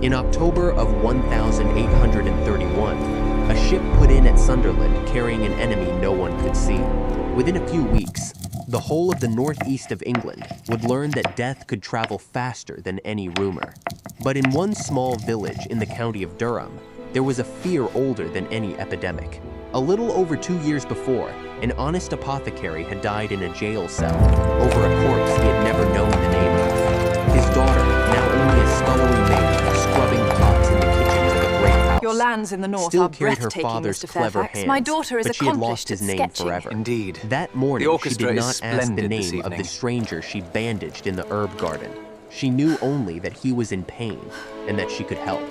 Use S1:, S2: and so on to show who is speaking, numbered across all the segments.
S1: In October of 1831, a ship put in at Sunderland carrying an enemy no one could see. Within a few weeks, the whole of the northeast of England would learn that death could travel faster than any rumor. But in one small village in the county of Durham, there was a fear older than any epidemic. A little over 2 years before, an honest apothecary had died in a jail cell over a corpse he had never known the name of. His daughter, now only a scullery maid, scrubbing pots in the kitchen of a great house,
S2: your lands in the north
S1: still
S2: are
S1: carried her
S2: breathtaking,
S1: father's
S2: Mr.
S1: clever
S2: Fairfax.
S1: hands,
S2: My daughter is
S1: but she had
S2: accomplished
S1: lost his
S2: at
S1: name
S2: sketching.
S1: forever.
S3: Indeed.
S1: That morning,
S3: The
S1: she
S3: orchestra
S1: did
S3: is
S1: not ask the
S3: splendid this
S1: name of the
S3: evening.
S1: stranger she bandaged in the herb garden. She knew only that he was in pain and that she could help.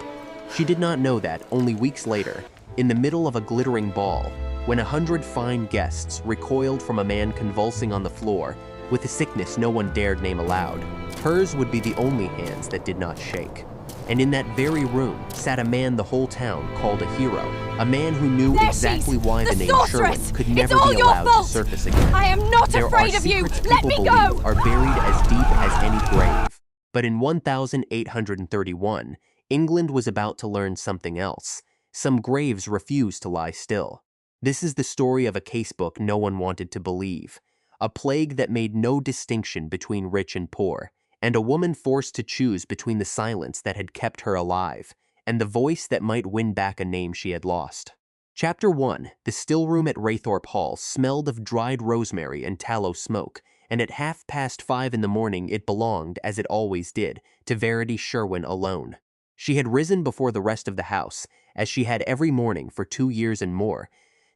S1: She did not know that only weeks later, in the middle of a glittering ball, when 100 fine guests recoiled from a man convulsing on the floor with a sickness no one dared name aloud, hers would be the only hands that did not shake. And in that very room sat a man the whole town called a hero, a man who knew
S2: There
S1: exactly why the name
S2: sorceress!
S1: Sherwin could
S2: It's
S1: never
S2: all
S1: be
S2: your
S1: allowed to
S2: fault!
S1: surface again.
S2: I am not
S1: There
S2: afraid
S1: are
S2: of you!
S1: secrets
S2: Let
S1: people
S2: me
S1: believe
S2: go!
S1: are buried as deep as any grave. But in 1831, England was about to learn something else. Some graves refused to lie still. This is the story of a casebook no one wanted to believe, a plague that made no distinction between rich and poor, and a woman forced to choose between the silence that had kept her alive and the voice that might win back a name she had lost. Chapter 1. The still room at Raythorpe Hall smelled of dried rosemary and tallow smoke, and at 5:30 in the morning it belonged, as it always did, to Verity Sherwin alone. She had risen before the rest of the house, as she had every morning for 2 years and more,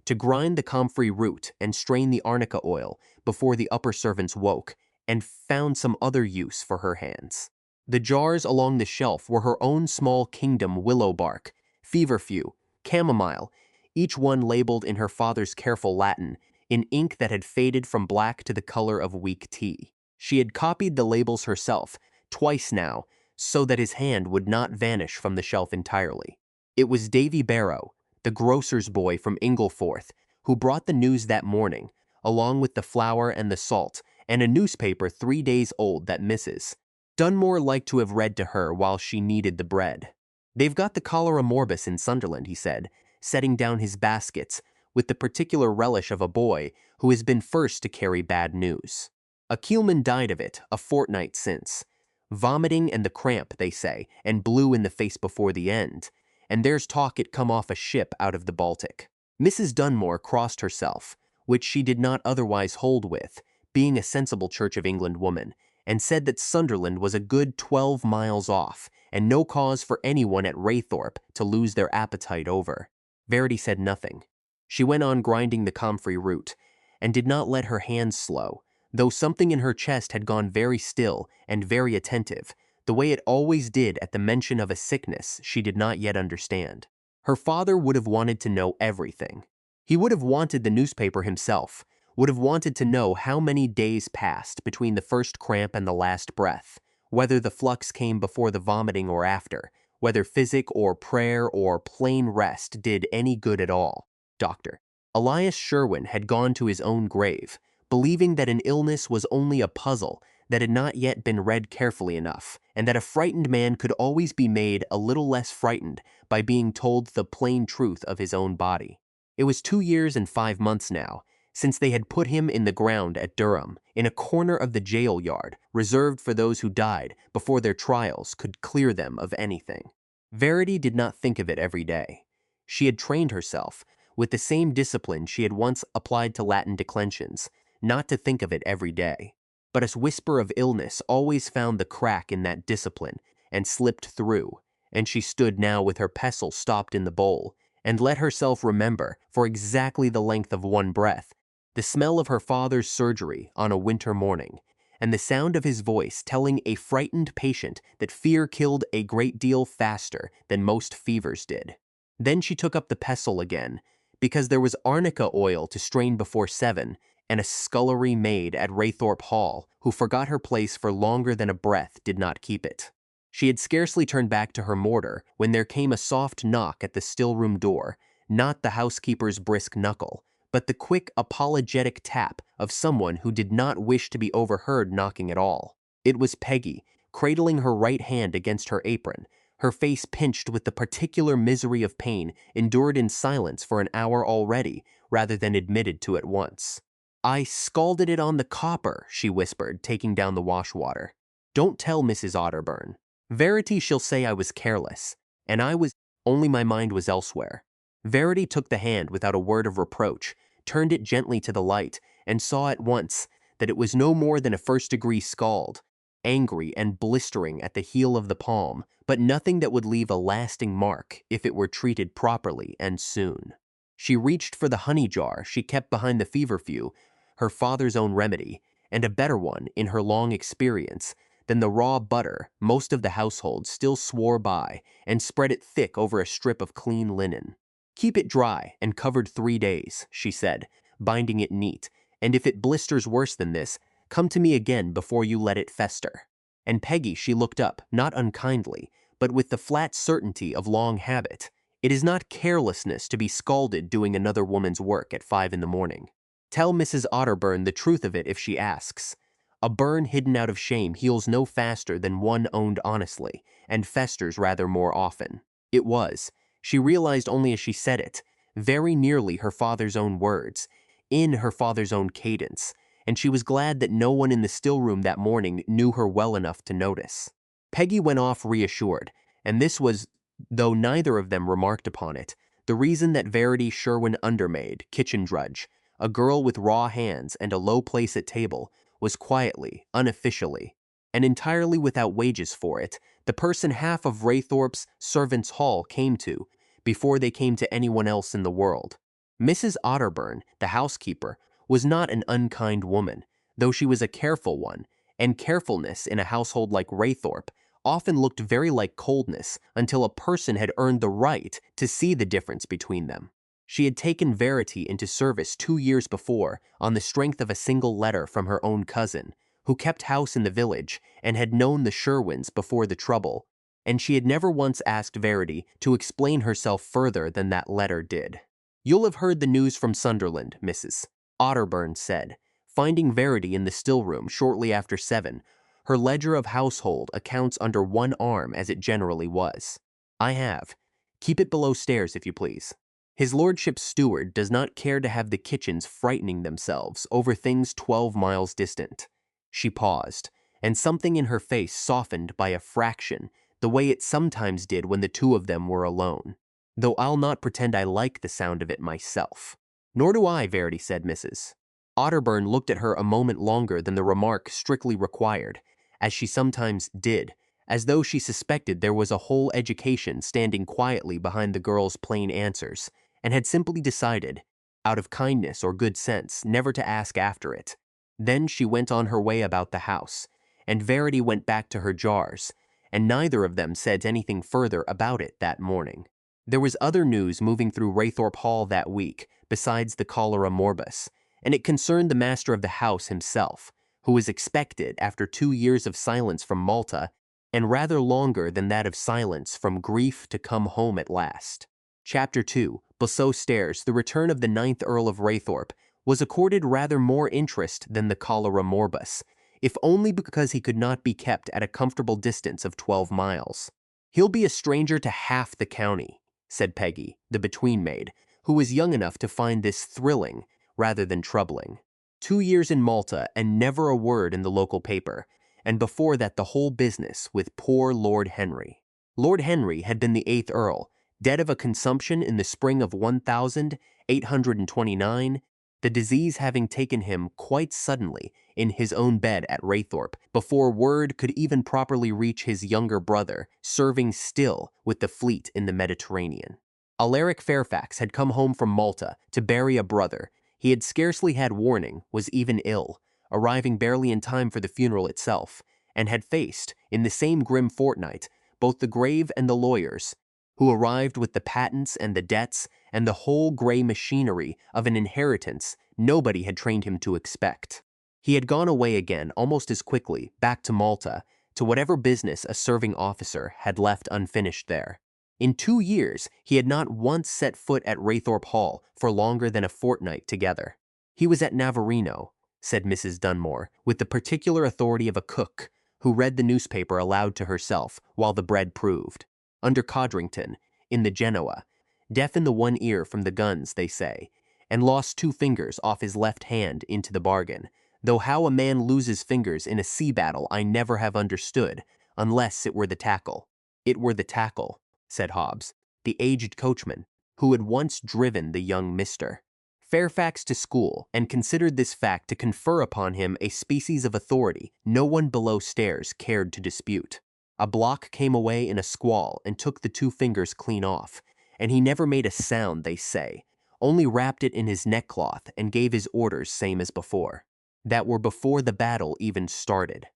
S1: to grind the comfrey root and strain the arnica oil before the upper servants woke, and found some other use for her hands. The jars along the shelf were her own small kingdom willow bark, feverfew, chamomile, each one labeled in her father's careful Latin, in ink that had faded from black to the color of weak tea. She had copied the labels herself, twice now, so that his hand would not vanish from the shelf entirely. It was Davy Barrow, the grocer's boy from Ingleforth, who brought the news that morning, along with the flour and the salt, and a newspaper 3 days old that Mrs. Dunmore liked to have read to her while she kneaded the bread. "They've got the cholera morbus in Sunderland," he said, setting down his baskets with the particular relish of a boy who has been first to carry bad news. "A keelman died of it a fortnight since. Vomiting and the cramp, they say, and blue in the face before the end, and there's talk it come off a ship out of the Baltic." Mrs. Dunmore crossed herself, which she did not otherwise hold with, being a sensible Church of England woman, and said that Sunderland was a good 12 miles off, and no cause for anyone at Raythorpe to lose their appetite over. Verity said nothing. She went on grinding the comfrey root, and did not let her hands slow, though something in her chest had gone very still and very attentive, the way it always did at the mention of a sickness she did not yet understand. Her father would have wanted to know everything. He would have wanted the newspaper himself, would have wanted to know how many days passed between the first cramp and the last breath, whether the flux came before the vomiting or after, whether physic or prayer or plain rest did any good at all. Dr. Elias Sherwin had gone to his own grave, believing that an illness was only a puzzle that had not yet been read carefully enough, and that a frightened man could always be made a little less frightened by being told the plain truth of his own body. It was 2 years and 5 months now since they had put him in the ground at Durham, in a corner of the jail yard, reserved for those who died before their trials could clear them of anything. Verity did not think of it every day. She had trained herself, with the same discipline she had once applied to Latin declensions, not to think of it every day. But a whisper of illness always found the crack in that discipline and slipped through, and she stood now with her pestle stopped in the bowl, and let herself remember, for exactly the length of one breath, the smell of her father's surgery on a winter morning, and the sound of his voice telling a frightened patient that fear killed a great deal faster than most fevers did. Then she took up the pestle again, because there was arnica oil to strain before 7, and a scullery maid at Raythorpe Hall who forgot her place for longer than a breath did not keep it. She had scarcely turned back to her mortar when there came a soft knock at the still-room door, not the housekeeper's brisk knuckle, but the quick, apologetic tap of someone who did not wish to be overheard knocking at all. It was Peggy, cradling her right hand against her apron, her face pinched with the particular misery of pain endured in silence for an hour already, rather than admitted to at once. "I scalded it on the copper," she whispered, taking down the wash water. "Don't tell Mrs. Otterburn. Verity she'll say I was careless, and I was, only my mind was elsewhere." Verity took the hand without a word of reproach, turned it gently to the light, and saw at once that it was no more than a first-degree scald, angry and blistering at the heel of the palm, but nothing that would leave a lasting mark if it were treated properly and soon. She reached for the honey jar she kept behind the feverfew, her father's own remedy, and a better one, in her long experience, than the raw butter most of the household still swore by, and spread it thick over a strip of clean linen. "Keep it dry and covered 3 days," she said, binding it neat, "and if it blisters worse than this, come to me again before you let it fester." And Peggy, she looked up, not unkindly, but with the flat certainty of long habit. It is not carelessness to be scalded doing another woman's work at 5 in the morning. Tell Mrs. Otterburn the truth of it if she asks. A burn hidden out of shame heals no faster than one owned honestly, and festers rather more often. It was, she realized only as she said it, very nearly her father's own words, in her father's own cadence, and she was glad that no one in the still room that morning knew her well enough to notice. Peggy went off reassured, and this was, though neither of them remarked upon it, the reason that Verity Sherwin undermaid, kitchen drudge, a girl with raw hands and a low place at table, was quietly, unofficially, and entirely without wages for it, the person half of Raythorpe's servants' hall came to, before they came to anyone else in the world. Mrs. Otterburn, the housekeeper, was not an unkind woman, though she was a careful one, and carefulness in a household like Raythorpe often looked very like coldness until a person had earned the right to see the difference between them. She had taken Verity into service 2 years before on the strength of a single letter from her own cousin, who kept house in the village and had known the Sherwins before the trouble, and she had never once asked Verity to explain herself further than that letter did. "You'll have heard the news from Sunderland, Mrs. Otterburn said, finding Verity in the still room shortly after 7, her ledger of household accounts under one arm as it generally was. "I have. Keep it below stairs, if you please. His lordship's steward does not care to have the kitchens frightening themselves over things 12 miles distant." She paused, and something in her face softened by a fraction, the way it sometimes did when the two of them were alone. "Though I'll not pretend I like the sound of it myself." "Nor do I," Verity said, Mrs. Otterburn looked at her a moment longer than the remark strictly required, as she sometimes did, as though she suspected there was a whole education standing quietly behind the girl's plain answers, and had simply decided, out of kindness or good sense, never to ask after it. Then she went on her way about the house, and Verity went back to her jars, and neither of them said anything further about it that morning. There was other news moving through Raythorpe Hall that week, besides the cholera morbus, and it concerned the master of the house himself, who was expected after 2 years of silence from Malta, and rather longer than that of silence from grief, to come home at last. Chapter 2, Below Stairs, the return of the 9th Earl of Raythorpe, was accorded rather more interest than the cholera morbus, if only because he could not be kept at a comfortable distance of 12 miles. "He'll be a stranger to half the county," said Peggy, the between-maid, who was young enough to find this thrilling rather than troubling. 2 years in Malta and never a word in the local paper, and before that the whole business with poor Lord Henry. Lord Henry had been the 8th Earl, dead of a consumption in the spring of 1829, the disease having taken him quite suddenly in his own bed at Raythorpe, before word could even properly reach his younger brother, serving still with the fleet in the Mediterranean. Alaric Fairfax had come home from Malta to bury a brother. He had scarcely had warning, was even ill, arriving barely in time for the funeral itself, and had faced, in the same grim fortnight, both the grave and the lawyers, who arrived with the patents and the debts and the whole grey machinery of an inheritance nobody had trained him to expect. He had gone away again almost as quickly, back to Malta, to whatever business a serving officer had left unfinished there. In 2 years, he had not once set foot at Raythorpe Hall for longer than a fortnight together. "He was at Navarino," said Mrs. Dunmore, with the particular authority of a cook who read the newspaper aloud to herself while the bread proved. under Codrington, in the Genoa, deaf in the one ear from the guns, they say, and lost 2 fingers off his left hand into the bargain, though how a man loses fingers in a sea battle I never have understood, unless it were the tackle. It were the tackle, said Hobbs, the aged coachman, who had once driven the young Mr. Fairfax to school, and considered this fact to confer upon him a species of authority no one below stairs cared to dispute. A block came away in a squall and took the 2 fingers clean off, and he never made a sound, they say, only wrapped it in his neckcloth and gave his orders same as before. That were before the battle even started.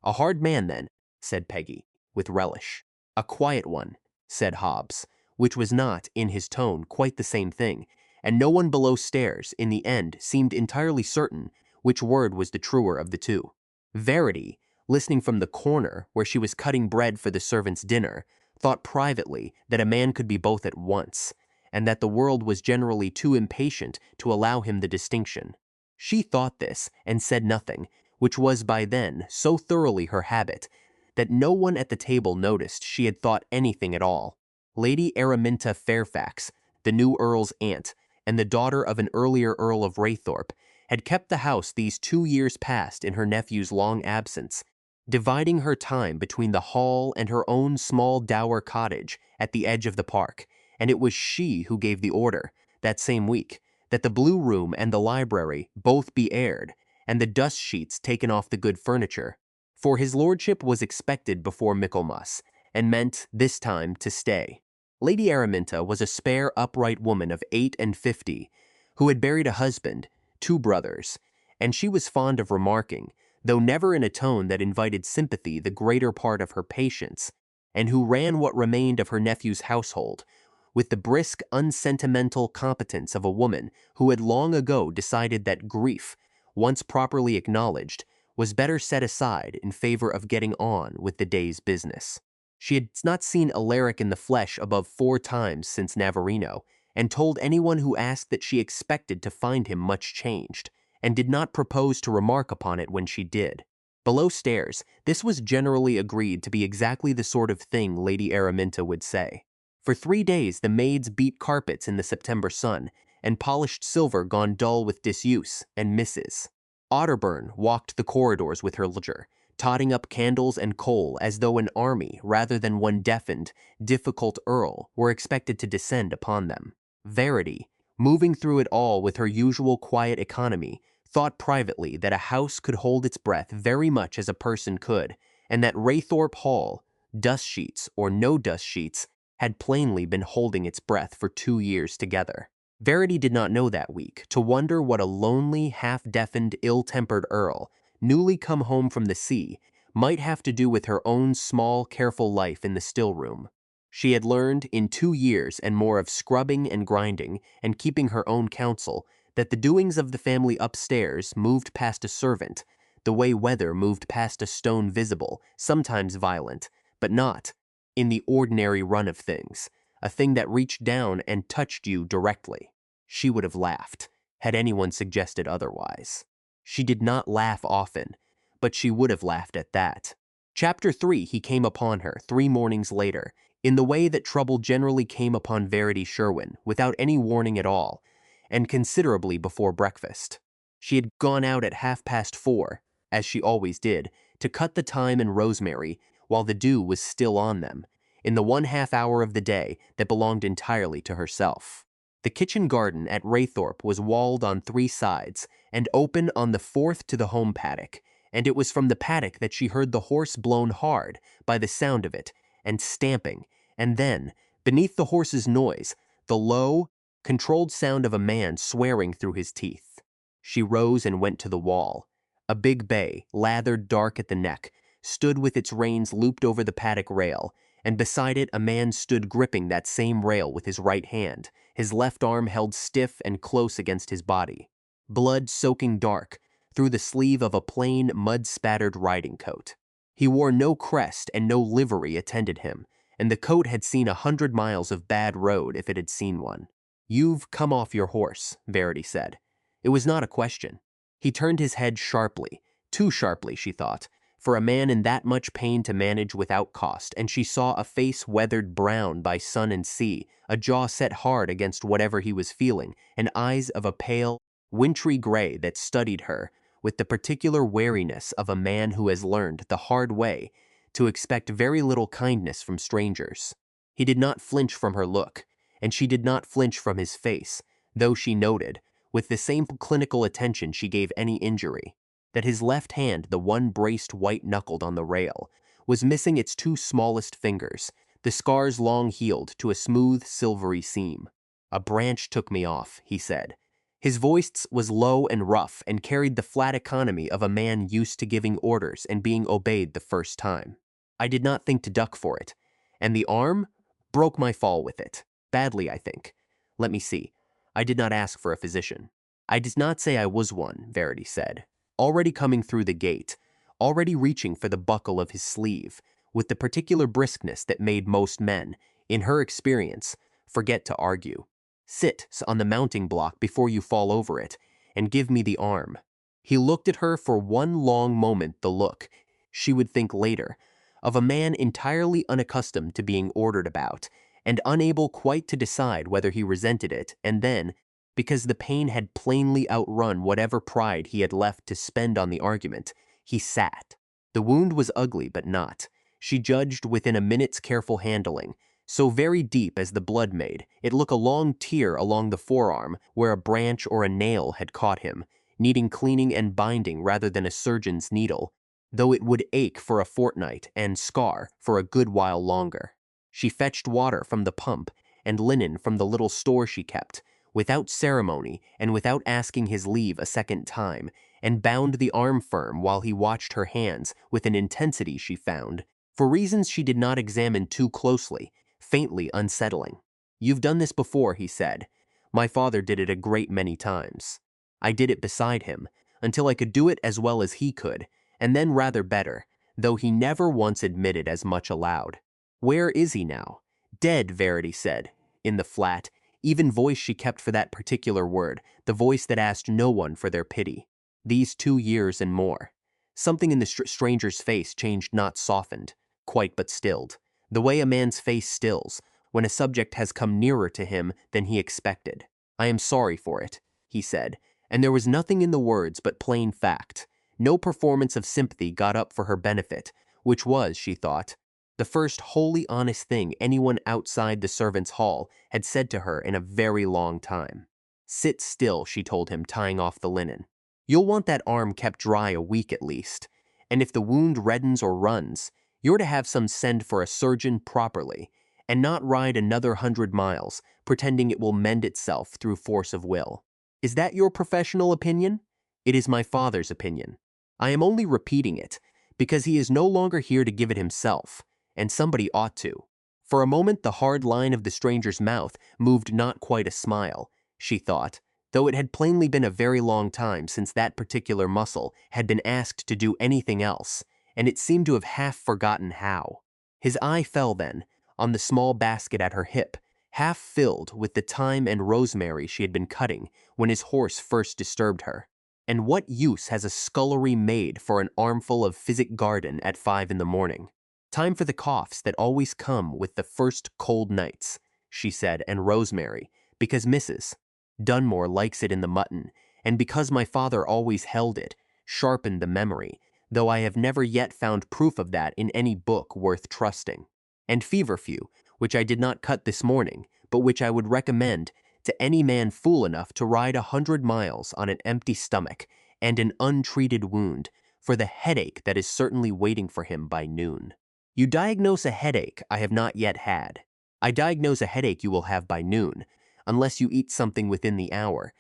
S1: A hard man, then, said Peggy, with relish. A quiet one, said Hobbs, which was not, in his tone, quite the same thing, and no one below stairs, in the end, seemed entirely certain which word was the truer of the 2. Verity, listening from the corner where she was cutting bread for the servants' dinner, thought privately that a man could be both at once, and that the world was generally too impatient to allow him the distinction. She thought this, and said nothing, which was by then so thoroughly her habit, that no one at the table noticed she had thought anything at all. Lady Araminta Fairfax, the new Earl's aunt, and the daughter of an earlier Earl of Raythorpe, had kept the house these 2 years past in her nephew's long absence, dividing her time between the hall and her own small dower cottage at the edge of the park, and it was she who gave the order, that same week, that the blue room and the library both be aired, and the dust sheets taken off the good furniture, for his lordship was expected before Michaelmas, and meant, this time, to stay. Lady Araminta was a spare, upright woman of 58, who had buried a husband, 2 brothers, and she was fond of remarking, though never in a tone that invited sympathy the greater part of her patience, and who ran what remained of her nephew's household, with the brisk, unsentimental competence of a woman who had long ago decided that grief, once properly acknowledged, was better set aside in favor of getting on with the day's business. She had not seen Alaric in the flesh above 4 times since Navarino, and told anyone who asked that she expected to find him much changed, and did not propose to remark upon it when she did. Below stairs, this was generally agreed to be exactly the sort of thing Lady Araminta would say. For 3 days the maids beat carpets in the September sun, and polished silver gone dull with disuse, and Mrs. Otterburn walked the corridors with her ledger, totting up candles and coal as though an army rather than one deafened, difficult earl were expected to descend upon them. Verity, moving through it all with her usual quiet economy, thought privately that a house could hold its breath very much as a person could, and that Raythorpe Hall, dust sheets or no dust sheets, had plainly been holding its breath for 2 years together. Verity did not know that week to wonder what a lonely, half-deafened, ill-tempered earl, newly come home from the sea, might have to do with her own small, careful life in the still-room. She had learned, in 2 years and more of scrubbing and grinding and keeping her own counsel, that the doings of the family upstairs moved past a servant, the way weather moved past a stone visible, sometimes violent, but not, in the ordinary run of things, a thing that reached down and touched you directly. She would have laughed, had anyone suggested otherwise. She did not laugh often, but she would have laughed at that. Chapter 3 he came upon her 3 mornings later, in the way that trouble generally came upon Verity Sherwin, without any warning at all, and considerably before breakfast. She had gone out at 4:30, as she always did, to cut the thyme and rosemary while the dew was still on them, in the 1/2 hour of the day that belonged entirely to herself. The kitchen garden at Raythorpe was walled on 3 sides, and open on the 4th to the home paddock, and it was from the paddock that she heard the horse blown hard by the sound of it, and stamping, and then, beneath the horse's noise, the low, controlled sound of a man swearing through his teeth. She rose and went to the wall. A big bay, lathered dark at the neck, stood with its reins looped over the paddock rail, and beside it a man stood gripping that same rail with his right hand, his left arm held stiff and close against his body, blood soaking dark through the sleeve of a plain, mud-spattered riding coat. He wore no crest and no livery attended him, and the coat had seen 100 miles of bad road if it had seen one. "You've come off your horse," Verity said. It was not a question. He turned his head sharply, too sharply, she thought, for a man in that much pain to manage without cost, and she saw a face weathered brown by sun and sea, a jaw set hard against whatever he was feeling, and eyes of a pale, wintry gray that studied her with the particular wariness of a man who has learned the hard way to expect very little kindness from strangers. He did not flinch from her look, and she did not flinch from his face, though she noted, with the same clinical attention she gave any injury, that his left hand, the one braced white-knuckled on the rail, was missing its two smallest fingers, the scars long healed to a smooth, silvery seam. "A branch took me off," he said. His voice was low and rough and carried the flat economy of a man used to giving orders and being obeyed the first time. "I did not think to duck for it. And the arm? Broke my fall with it. Badly, I think. Let me see. I did not ask for a physician." "I did not say I was one," Verity said, already coming through the gate, already reaching for the buckle of his sleeve, with the particular briskness that made most men, in her experience, forget to argue. "Sit on the mounting block before you fall over it, and give me the arm." He looked at her for one long moment, the look, she would think later, of a man entirely unaccustomed to being ordered about, and unable quite to decide whether he resented it, and then, because the pain had plainly outrun whatever pride he had left to spend on the argument, he sat. The wound was ugly, but not, she judged within a minute's careful handling, so very deep as the blood made it look a long tear along the forearm where a branch or a nail had caught him, needing cleaning and binding rather than a surgeon's needle, though it would ache for a fortnight and scar for a good while longer. She fetched water from the pump and linen from the little store she kept, without ceremony and without asking his leave a second time, and bound the arm firm while he watched her hands with an intensity she found, for reasons she did not examine too closely, faintly unsettling. "You've done this before," he said. "My father did it a great many times. I did it beside him, until I could do it as well as he could, and then rather better, though he never once admitted as much aloud." "Where is he now?" "Dead," Verity said, in the flat, even voice she kept for that particular word, the voice that asked no one for their pity. "These 2 years and more." Something in the stranger's face changed, not softened, quite but stilled, the way a man's face stills when a subject has come nearer to him than he expected. "I am sorry for it," he said, and there was nothing in the words but plain fact. No performance of sympathy got up for her benefit, which was, she thought, the first wholly honest thing anyone outside the servants' hall had said to her in a very long time. "Sit still," she told him, tying off the linen. "You'll want that arm kept dry a week at least, and if the wound reddens or runs, you're to have some send for a surgeon properly, and not ride another 100 miles, pretending it will mend itself through force of will." "Is that your professional opinion?" "It is my father's opinion. I am only repeating it, because he is no longer here to give it himself, and somebody ought to." For a moment the hard line of the stranger's mouth moved not quite a smile, she thought, though it had plainly been a very long time since that particular muscle had been asked to do anything else, and it seemed to have half forgotten how. His eye fell then on the small basket at her hip, half filled with the thyme and rosemary she had been cutting when his horse first disturbed her. "And what use has a scullery maid for an armful of physic garden at 5 in the morning? Time for the coughs that always come with the first cold nights," she said, "and rosemary, because Mrs. Dunmore likes it in the mutton, and because my father always held it, sharpened the memory, though I have never yet found proof of that in any book worth trusting. And feverfew, which I did not cut this morning, but which I would recommend to any man fool enough to ride 100 miles on an empty stomach and an untreated wound, for the headache that is certainly waiting for him by noon." "You diagnose a headache I have not yet had. I diagnose a headache you will have by noon, unless you eat something within the hour,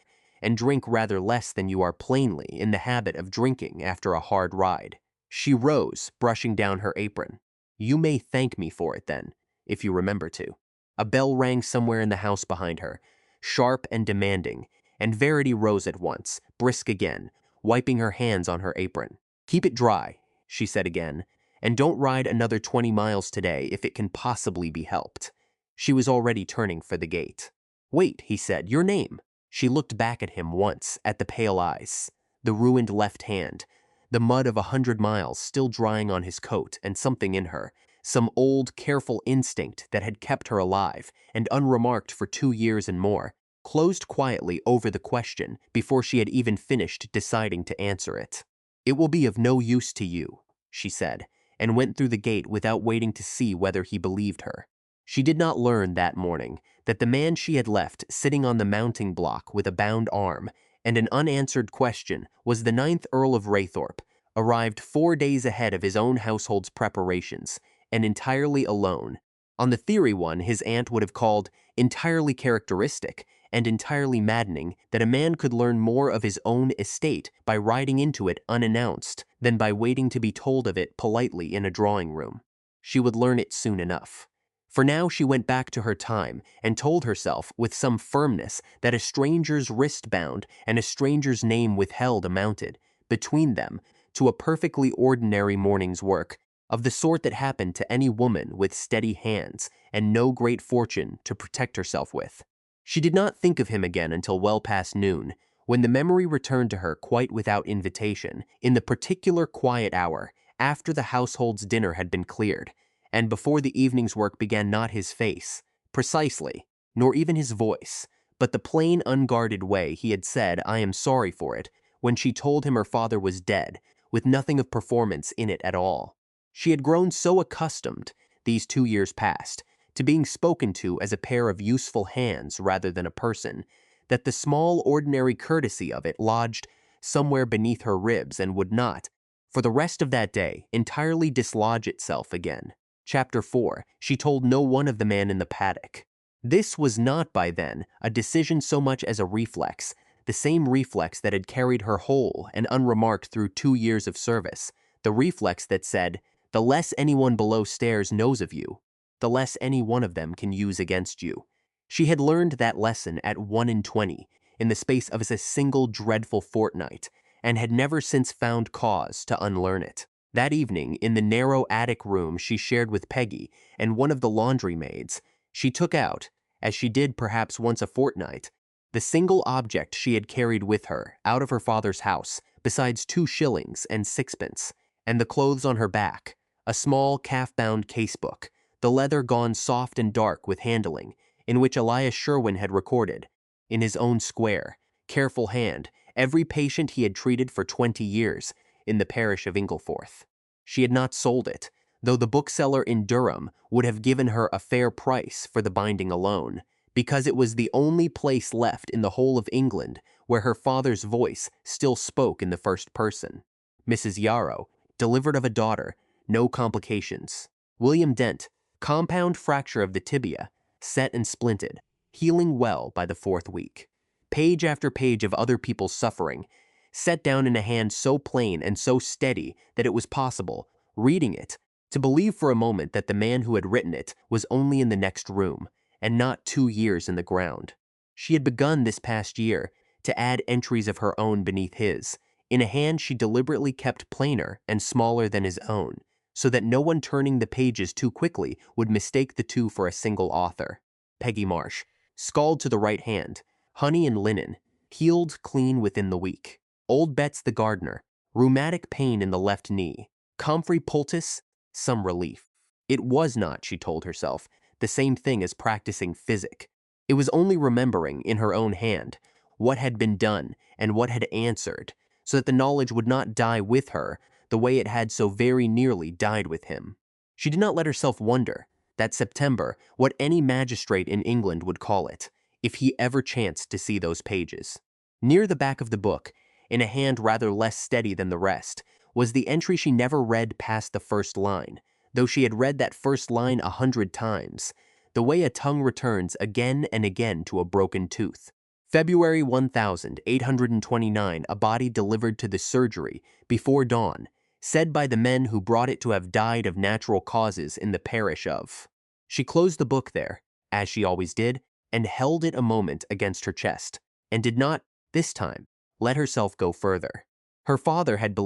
S1: and drink rather less than you are plainly in the habit of drinking after a hard ride." She rose, brushing down her apron. "You may thank me for it then, if you remember to." A bell rang somewhere in the house behind her, sharp and demanding, and Verity rose at once, brisk again, wiping her hands on her apron. "Keep it dry," she said again, "and don't ride another 20 miles today if it can possibly be helped." She was already turning for the gate. "Wait," he said, "your name?" She looked back at him once, at the pale eyes, the ruined left hand, the mud of 100 miles still drying on his coat, and something in her, some old, careful instinct that had kept her alive and unremarked for 2 years and more, closed quietly over the question before she had even finished deciding to answer it. "It will be of no use to you," she said, and went through the gate without waiting to see whether he believed her. She did not learn that morning that the man she had left sitting on the mounting block with a bound arm and an unanswered question was the ninth Earl of Raythorpe, arrived 4 days ahead of his own household's preparations, and entirely alone. On the theory one his aunt would have called entirely characteristic and entirely maddening that a man could learn more of his own estate by riding into it unannounced than by waiting to be told of it politely in a drawing room. She would learn it soon enough. For now she went back to her time and told herself with some firmness that a stranger's wristband and a stranger's name withheld amounted, between them, to a perfectly ordinary morning's work, of the sort that happened to any woman with steady hands and no great fortune to protect herself with. She did not think of him again until well past noon, when the memory returned to her quite without invitation, in the particular quiet hour after the household's dinner had been cleared, and before the evening's work began. Not his face, precisely, nor even his voice, but the plain, unguarded way he had said, "I am sorry for it," when she told him her father was dead, with nothing of performance in it at all. She had grown so accustomed, these 2 years past, to being spoken to as a pair of useful hands rather than a person, that the small ordinary courtesy of it lodged somewhere beneath her ribs and would not, for the rest of that day, entirely dislodge itself again. Chapter 4. She told no one of the man in the paddock. This was not by then a decision so much as a reflex, the same reflex that had carried her whole and unremarked through 2 years of service, the reflex that said, "The less anyone below stairs knows of you, the less any one of them can use against you." She had learned that lesson at 1 and 20, in the space of a single dreadful fortnight, and had never since found cause to unlearn it. That evening, in the narrow attic room she shared with Peggy and one of the laundry maids, she took out, as she did perhaps once a fortnight, the single object she had carried with her out of her father's house, besides 2 shillings and 6pence, and the clothes on her back, a small calf-bound case-book, the leather gone soft and dark with handling, in which Elias Sherwin had recorded, in his own square, careful hand, every patient he had treated for 20 years in the parish of Ingleforth. She had not sold it, though the bookseller in Durham would have given her a fair price for the binding alone, because it was the only place left in the whole of England where her father's voice still spoke in the first person. Mrs. Yarrow, delivered of a daughter, no complications. William Dent, compound fracture of the tibia, set and splinted, healing well by the 4th week. Page after page of other people's suffering, set down in a hand so plain and so steady that it was possible, reading it, to believe for a moment that the man who had written it was only in the next room, and not 2 years in the ground. She had begun this past year to add entries of her own beneath his, in a hand she deliberately kept plainer and smaller than his own, so that no one turning the pages too quickly would mistake the two for a single author. Peggy Marsh, scald to the right hand, honey and linen, healed clean within the week. Old Betts the gardener, rheumatic pain in the left knee. Comfrey poultice, some relief. It was not, she told herself, the same thing as practicing physic. It was only remembering, in her own hand, what had been done and what had answered, so that the knowledge would not die with her the way it had so very nearly died with him. She did not let herself wonder, that September, what any magistrate in England would call it, if he ever chanced to see those pages. Near the back of the book, in a hand rather less steady than the rest, was the entry she never read past the first line, though she had read that first line 100 times, the way a tongue returns again and again to a broken tooth. February 1829, a body delivered to the surgery before dawn, said by the men who brought it to have died of natural causes in the parish of. She closed the book there, as she always did, and held it a moment against her chest, and did not, this time, let herself go further. Her father had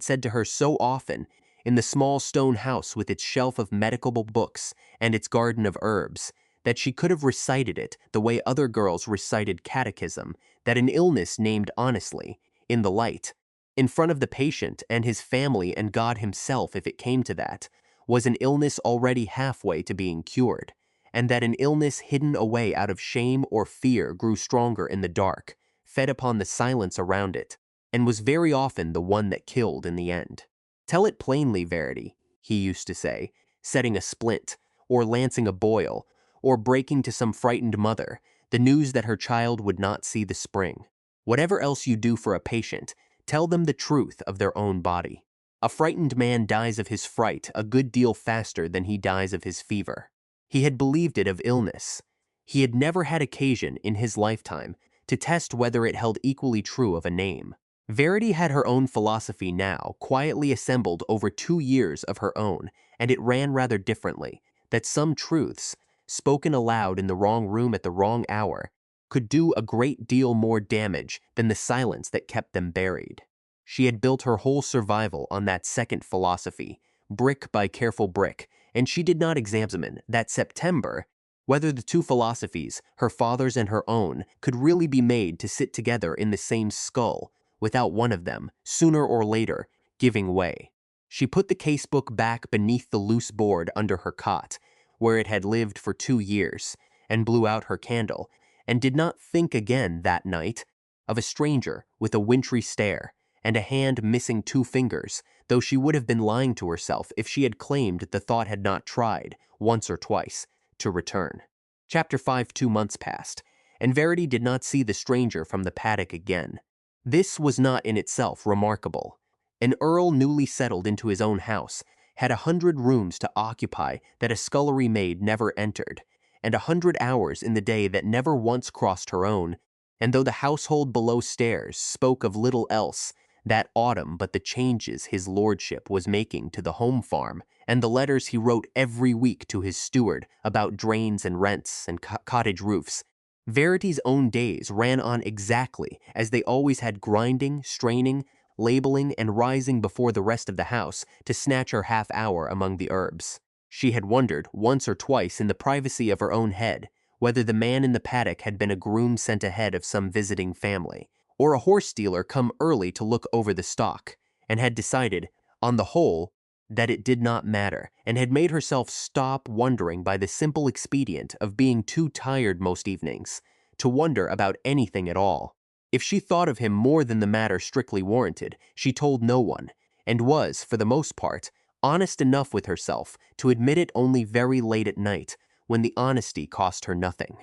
S1: said to her so often, in the small stone house with its shelf of medical books and its garden of herbs, that she could have recited it the way other girls recited catechism, that an illness named honestly, in the light, in front of the patient and his family and God himself if it came to that, was an illness already halfway to being cured, and that an illness hidden away out of shame or fear grew stronger in the dark, fed upon the silence around it, and was very often the one that killed in the end. "Tell it plainly, Verity," he used to say, setting a splint, or lancing a boil, or breaking to some frightened mother the news that her child would not see the spring. "Whatever else you do for a patient, tell them the truth of their own body. A frightened man dies of his fright a good deal faster than he dies of his fever." He had believed it of illness. He had never had occasion in his lifetime to test whether it held equally true of a name. Verity had her own philosophy now, quietly assembled over 2 years of her own, and it ran rather differently, that some truths, spoken aloud in the wrong room at the wrong hour, could do a great deal more damage than the silence that kept them buried. She had built her whole survival on that second philosophy, brick by careful brick, and she did not examine that September whether the two philosophies, her father's and her own, could really be made to sit together in the same skull, without one of them, sooner or later, giving way. She put the casebook back beneath the loose board under her cot, where it had lived for 2 years, and blew out her candle, and did not think again that night of a stranger with a wintry stare and a hand missing 2 fingers, though she would have been lying to herself if she had claimed the thought had not tried, once or twice, to return. Chapter 5. 2 months passed, and Verity did not see the stranger from the paddock again. This was not in itself remarkable. An earl newly settled into his own house had 100 rooms to occupy that a scullery maid never entered, and 100 hours in the day that never once crossed her own, and though the household below stairs spoke of little else that autumn but the changes his lordship was making to the home farm, and the letters he wrote every week to his steward about drains and rents and cottage roofs, Verity's own days ran on exactly as they always had, grinding, straining, labeling, and rising before the rest of the house to snatch her half-hour among the herbs. She had wondered, once or twice in the privacy of her own head, whether the man in the paddock had been a groom sent ahead of some visiting family, or a horse dealer come early to look over the stock, and had decided, on the whole, that it did not matter, and had made herself stop wondering by the simple expedient of being too tired most evenings to wonder about anything at all. If she thought of him more than the matter strictly warranted, she told no one, and was, for the most part, honest enough with herself to admit it only very late at night, when the honesty cost her nothing.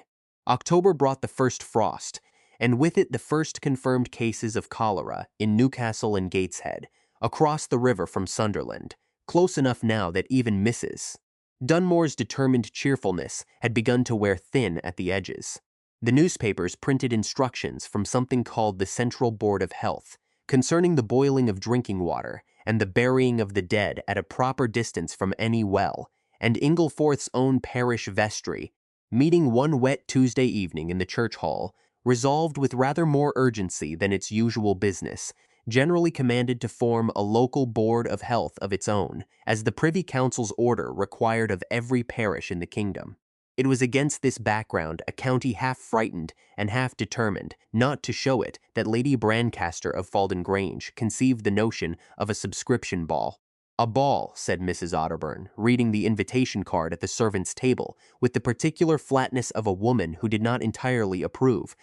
S1: October brought the first frost, and with it the first confirmed cases of cholera in Newcastle and Gateshead, across the river from Sunderland, close enough now that even Mrs. Dunmore's determined cheerfulness had begun to wear thin at the edges. The newspapers printed instructions from something called the Central Board of Health concerning the boiling of drinking water and the burying of the dead at a proper distance from any well, and Ingleforth's own parish vestry, meeting one wet Tuesday evening in the church hall, resolved with rather more urgency than its usual business, generally commanded to form a local board of health of its own, as the Privy Council's order required of every parish in the kingdom. It was against this background, a county half frightened and half determined not to show it, that Lady Brancaster of Falden Grange conceived the notion of a subscription ball. "A ball," said Mrs. Otterburn, reading the invitation card at the servants' table with the particular flatness of a woman who did not entirely approve,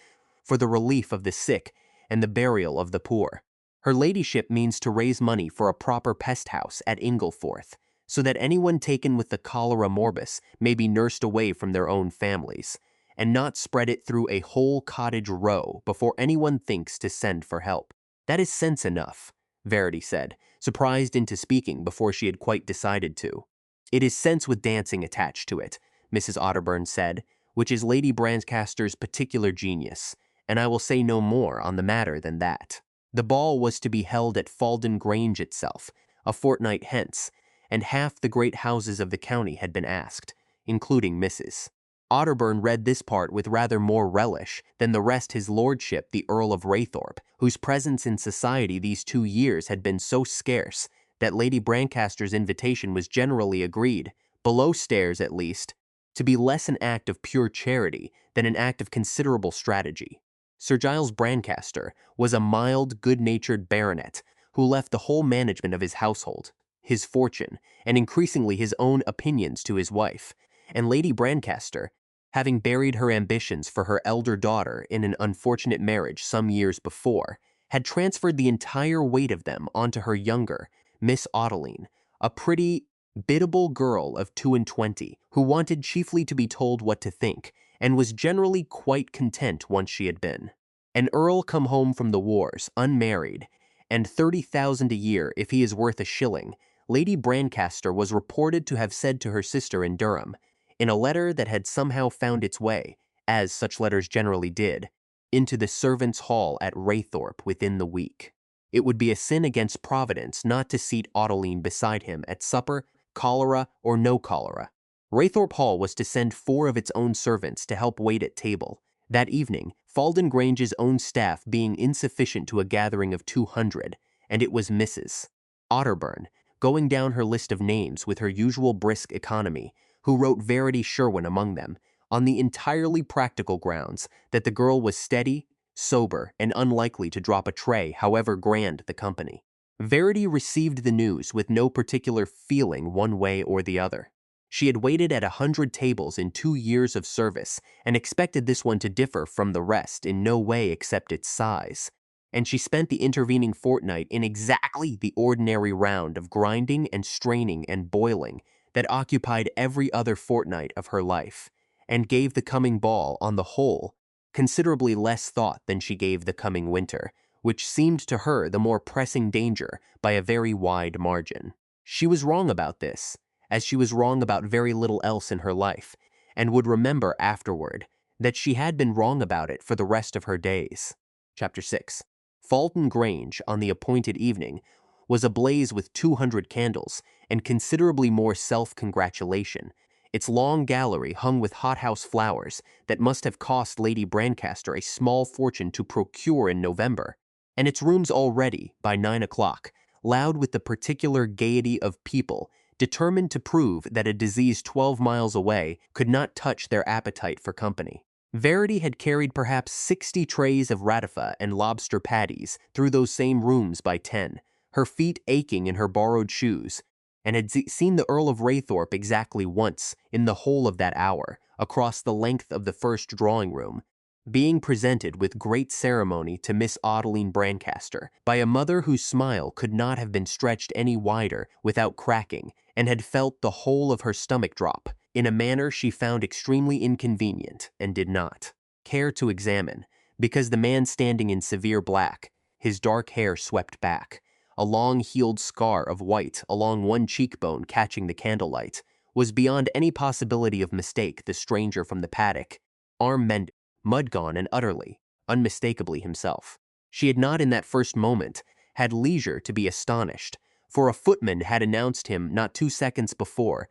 S1: "for the relief of the sick and the burial of the poor. Her ladyship means to raise money for a proper pest house at Ingleforth, so that anyone taken with the cholera morbus may be nursed away from their own families, and not spread it through a whole cottage row before anyone thinks to send for help." "That is sense enough," Verity said, surprised into speaking before she had quite decided to. "It is sense with dancing attached to it," Mrs. Otterburn said, "which is Lady Brancaster's particular genius, and I will say no more on the matter than that." The ball was to be held at Falden Grange itself, a fortnight hence, and half the great houses of the county had been asked, including Mrs. Otterburn read this part with rather more relish than the rest his lordship the Earl of Raythorpe, whose presence in society these 2 years had been so scarce that Lady Brancaster's invitation was generally agreed, below stairs at least, to be less an act of pure charity than an act of considerable strategy. Sir Giles Brancaster was a mild, good-natured baronet who left the whole management of his household, his fortune, and increasingly his own opinions to his wife, and Lady Brancaster, having buried her ambitions for her elder daughter in an unfortunate marriage some years before, had transferred the entire weight of them onto her younger, Miss Adeline, a pretty, biddable girl of 22, who wanted chiefly to be told what to think, and was generally quite content once she had been. An earl come home from the wars, unmarried, and 30,000 a year if he is worth a shilling, Lady Brancaster was reported to have said to her sister in Durham, in a letter that had somehow found its way, as such letters generally did, into the servants' hall at Raythorpe within the week. It would be a sin against Providence not to seat Adeline beside him at supper, cholera or no cholera. Raythorpe Hall was to send 4 of its own servants to help wait at table. That evening, Falden Grange's own staff being insufficient to a gathering of 200, and it was Mrs. Otterburn, going down her list of names with her usual brisk economy, who wrote Verity Sherwin among them, on the entirely practical grounds that the girl was steady, sober, and unlikely to drop a tray however grand the company. Verity received the news with no particular feeling one way or the other. She had waited at 100 tables in 2 years of service and expected this one to differ from the rest in no way except its size. And she spent the intervening fortnight in exactly the ordinary round of grinding and straining and boiling that occupied every other fortnight of her life, and gave the coming ball, on the whole, considerably less thought than she gave the coming winter, which seemed to her the more pressing danger by a very wide margin. She was wrong about this, as she was wrong about very little else in her life, and would remember afterward that she had been wrong about it for the rest of her days. Chapter 6. Falden Grange, on the appointed evening, was ablaze with 200 candles, and considerably more self-congratulation, its long gallery hung with hothouse flowers that must have cost Lady Brancaster a small fortune to procure in November, and its rooms already, by 9 o'clock, loud with the particular gaiety of people determined to prove that a disease 12 miles away could not touch their appetite for company. Verity had carried perhaps 60 trays of ratafa and lobster patties through those same rooms by 10, her feet aching in her borrowed shoes, and had seen the Earl of Raythorpe exactly once in the whole of that hour, across the length of the first drawing-room, being presented with great ceremony to Miss Adeline Brancaster by a mother whose smile could not have been stretched any wider without cracking, and had felt the whole of her stomach drop, in a manner she found extremely inconvenient, and did not care to examine, because the man standing in severe black, his dark hair swept back, a long-heeled scar of white along one cheekbone catching the candlelight, was beyond any possibility of mistake the stranger from the paddock, arm-mended, mud-gone and utterly, unmistakably himself. She had not in that first moment had leisure to be astonished, for a footman had announced him not 2 seconds before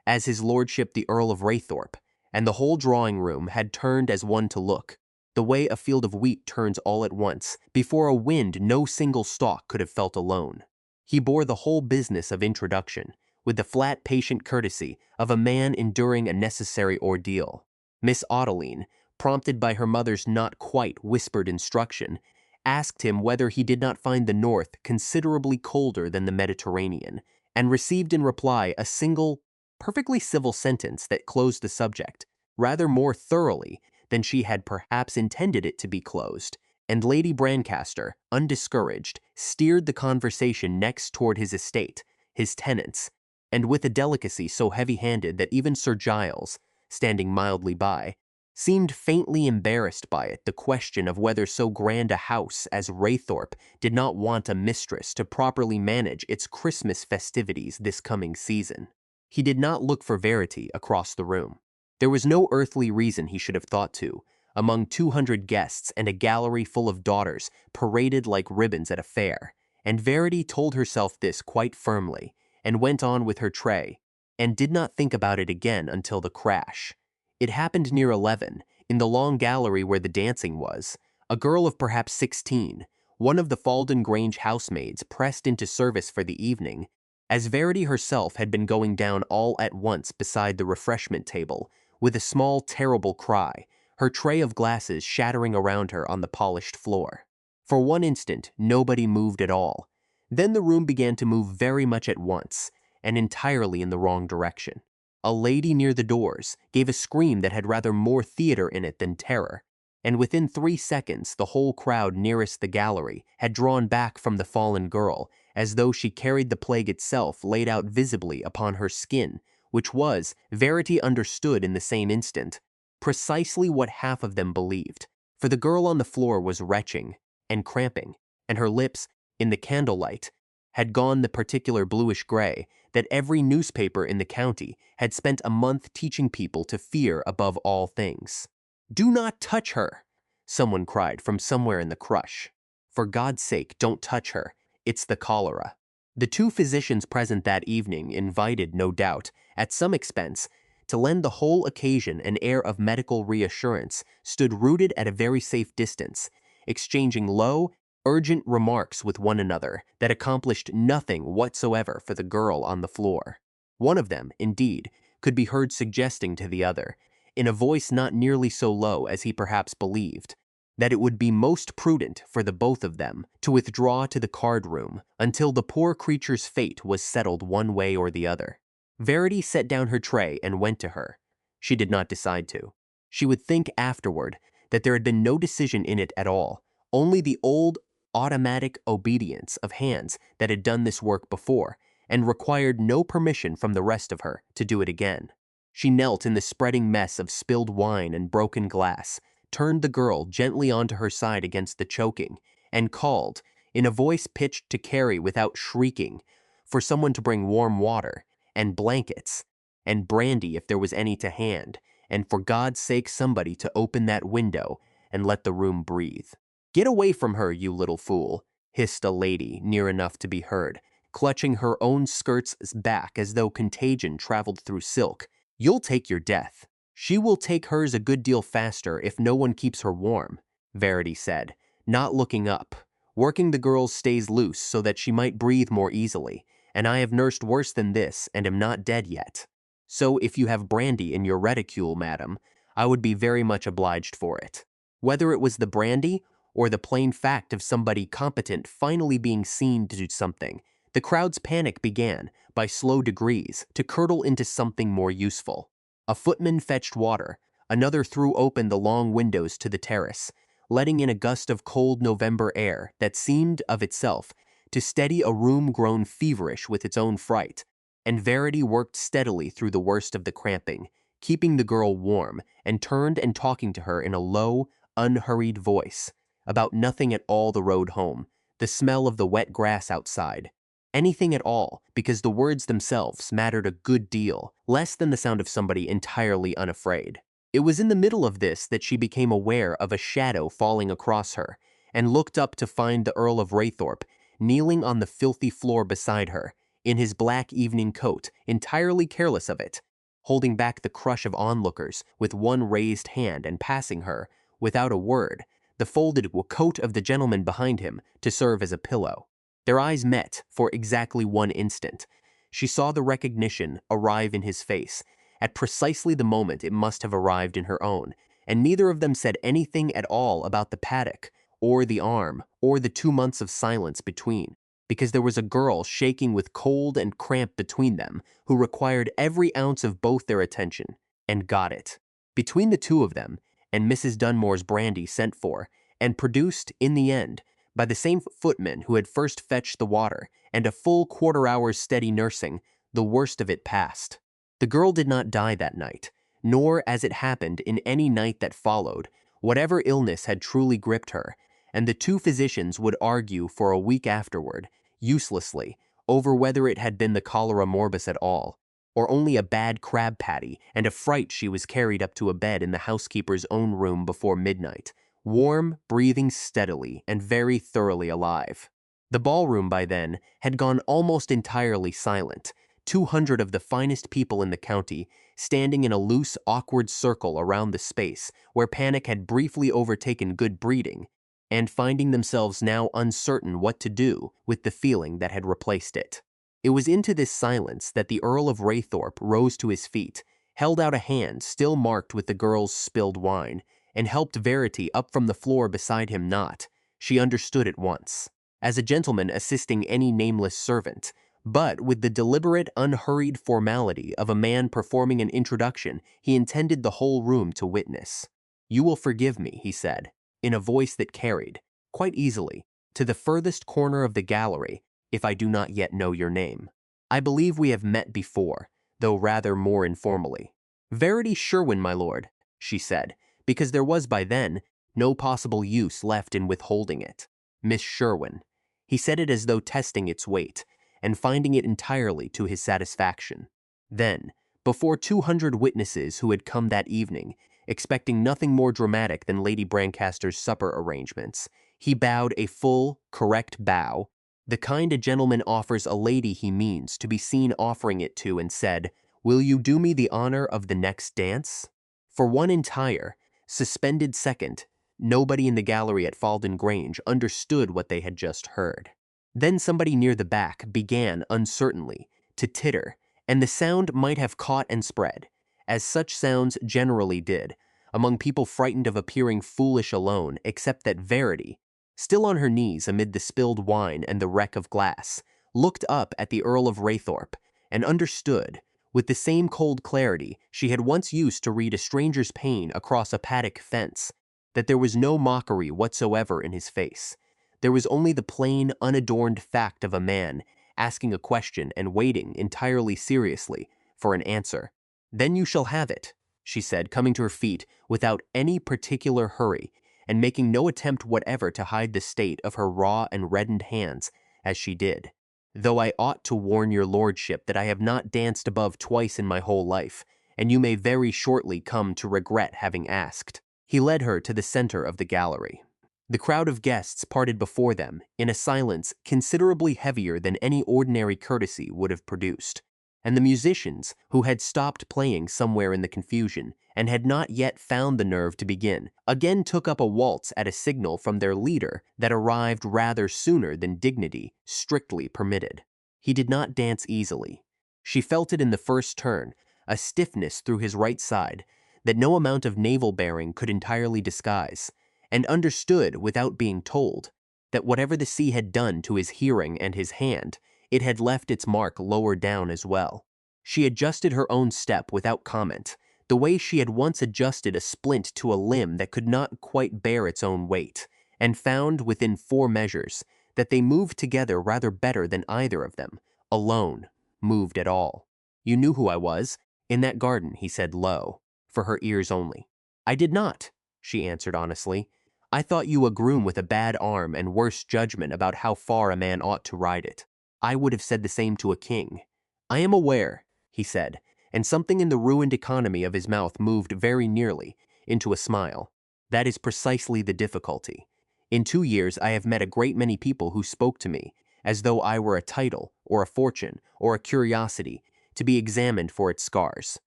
S1: as his lordship the Earl of Raythorpe, and the whole drawing-room had turned as one to look, the way a field of wheat turns all at once, before a wind no single stalk could have felt alone. He bore the whole business of introduction, with the flat, patient courtesy of a man enduring a necessary ordeal. Miss Adeline, prompted by her mother's not quite whispered instruction, asked him whether he did not find the north considerably colder than the Mediterranean, and received in reply a single, perfectly civil sentence that closed the subject, rather more thoroughly than she had perhaps intended it to be closed, and Lady Brancaster, undiscouraged, steered the conversation next toward his estate, his tenants, and with a delicacy so heavy-handed that even Sir Giles, standing mildly by, seemed faintly embarrassed by it, the question of whether so grand a house as Raythorpe did not want a mistress to properly manage its Christmas festivities this coming season. He did not look for Verity across the room. There was no earthly reason he should have thought to, among 200 guests and a gallery full of daughters paraded like ribbons at a fair, and Verity told herself this quite firmly, and went on with her tray, and did not think about it again until the crash. It happened near 11, in the long gallery where the dancing was. A girl of perhaps 16, one of the Falden Grange housemaids, pressed into service for the evening, as Verity herself had been going down all at once beside the refreshment table, with a small terrible cry, her tray of glasses shattering around her on the polished floor. For one instant nobody moved at all. Then the room began to move very much at once, and entirely in the wrong direction. A lady near the doors gave a scream that had rather more theater in it than terror, and within 3 seconds the whole crowd nearest the gallery had drawn back from the fallen girl, as though she carried the plague itself laid out visibly upon her skin, which was, Verity understood in the same instant, precisely what half of them believed, for the girl on the floor was retching and cramping, and her lips, in the candlelight, had gone the particular bluish gray that every newspaper in the county had spent a month teaching people to fear above all things. "Do not touch her!" someone cried from somewhere in the crush. "For God's sake, don't touch her. It's the cholera." The 2 physicians present that evening, invited, no doubt, at some expense, to lend the whole occasion an air of medical reassurance, stood rooted at a very safe distance, exchanging low, urgent remarks with one another that accomplished nothing whatsoever for the girl on the floor. One of them, indeed, could be heard suggesting to the other, in a voice not nearly so low as he perhaps believed, that it would be most prudent for the both of them to withdraw to the card-room until the poor creature's fate was settled one way or the other. Verity set down her tray and went to her. She did not decide to. She would think afterward that there had been no decision in it at all, only the old automatic obedience of hands that had done this work before, and required no permission from the rest of her to do it again. She knelt in the spreading mess of spilled wine and broken glass, turned the girl gently onto her side against the choking, and called, in a voice pitched to carry without shrieking, for someone to bring warm water, and blankets, and brandy if there was any to hand, and for God's sake somebody to open that window and let the room breathe. "Get away from her, you little fool," hissed a lady near enough to be heard, clutching her own skirts back as though contagion traveled through silk. "You'll take your death." "She will take hers a good deal faster if no one keeps her warm," Verity said, not looking up, working the girl's stays loose so that she might breathe more easily, "and I have nursed worse than this and am not dead yet. So if you have brandy in your reticule, madam, I would be very much obliged for it." Whether it was the brandy or the plain fact of somebody competent finally being seen to do something, the crowd's panic began, by slow degrees, to curdle into something more useful. A footman fetched water, another threw open the long windows to the terrace, letting in a gust of cold November air that seemed of itself to steady a room grown feverish with its own fright, and Verity worked steadily through the worst of the cramping, keeping the girl warm, and turned and talking to her in a low, unhurried voice, about nothing at all the road home, the smell of the wet grass outside, anything at all, because the words themselves mattered a good deal, less than the sound of somebody entirely unafraid. It was in the middle of this that she became aware of a shadow falling across her, and looked up to find the Earl of Raythorpe kneeling on the filthy floor beside her, in his black evening coat, entirely careless of it, holding back the crush of onlookers with one raised hand and passing her, without a word, the folded coat of the gentleman behind him to serve as a pillow. Their eyes met for exactly 1 instant. She saw the recognition arrive in his face, at precisely the moment it must have arrived in her own, and neither of them said anything at all about the paddock, or the arm, or the 2 months of silence between, because there was a girl shaking with cold and cramp between them, who required every ounce of both their attention, and got it. Between the 2 of them, and Mrs. Dunmore's brandy sent for, and produced, in the end, by the same footman who had first fetched the water, and a full quarter-hour's steady nursing, the worst of it passed. The girl did not die that night, nor, as it happened, in any night that followed, whatever illness had truly gripped her, and the 2 physicians would argue for a week afterward, uselessly, over whether it had been the cholera morbus at all, or only a bad crab patty and a fright. She was carried up to a bed in the housekeeper's own room before midnight, warm, breathing steadily, and very thoroughly alive. The ballroom by then had gone almost entirely silent, 200 of the finest people in the county standing in a loose, awkward circle around the space where panic had briefly overtaken good breeding, and finding themselves now uncertain what to do with the feeling that had replaced it. It was into this silence that the Earl of Raythorpe rose to his feet, held out a hand still marked with the girl's spilled wine, and helped Verity up from the floor beside him. Not, she understood at once. as a gentleman assisting any nameless servant, but with the deliberate, unhurried formality of a man performing an introduction he intended the whole room to witness. "You will forgive me," he said, in a voice that carried, quite easily, to the furthest corner of the gallery, "if I do not yet know your name. I believe we have met before, though rather more informally." "Verity Sherwin, my lord," she said, because there was by then no possible use left in withholding it. "Miss Sherwin." He said it as though testing its weight, and finding it entirely to his satisfaction. Then, before 200 witnesses who had come that evening, expecting nothing more dramatic than Lady Brancaster's supper arrangements, he bowed a full, correct bow, the kind a gentleman offers a lady he means to be seen offering it to, and said, "Will you do me the honor of the next dance?" For one entire, suspended second, nobody in the gallery at Falden Grange understood what they had just heard. Then somebody near the back began, uncertainly, to titter, and the sound might have caught and spread, as such sounds generally did, among people frightened of appearing foolish alone, except that Verity, still on her knees amid the spilled wine and the wreck of glass, looked up at the Earl of Raythorpe, and understood, with the same cold clarity she had once used to read a stranger's pain across a paddock fence, that there was no mockery whatsoever in his face. There was only the plain, unadorned fact of a man asking a question and waiting entirely seriously for an answer. "Then you shall have it," she said, coming to her feet without any particular hurry, and making no attempt whatever to hide the state of her raw and reddened hands as she did. "Though I ought to warn your lordship that I have not danced above twice in my whole life, and you may very shortly come to regret having asked." He led her to the center of the gallery. The crowd of guests parted before them in a silence considerably heavier than any ordinary courtesy would have produced, and the musicians, who had stopped playing somewhere in the confusion and had not yet found the nerve to begin, again took up a waltz at a signal from their leader that arrived rather sooner than dignity strictly permitted. He did not dance easily. She felt it in the first turn, a stiffness through his right side that no amount of navel bearing could entirely disguise, and understood, without being told, that whatever the sea had done to his hearing and his hand, it had left its mark lower down as well. She adjusted her own step without comment, the way she had once adjusted a splint to a limb that could not quite bear its own weight, and found, within 4 measures, that they moved together rather better than either of them, alone, moved at all. "You knew who I was, in that garden," he said low, for her ears only. "I did not," she answered honestly. "I thought you a groom with a bad arm and worse judgment about how far a man ought to ride it. I would have said the same to a king." "I am aware," he said, and something in the ruined economy of his mouth moved very nearly into a smile. "That is precisely the difficulty. In 2 years I have met a great many people who spoke to me as though I were a title, or a fortune, or a curiosity, to be examined for its scars.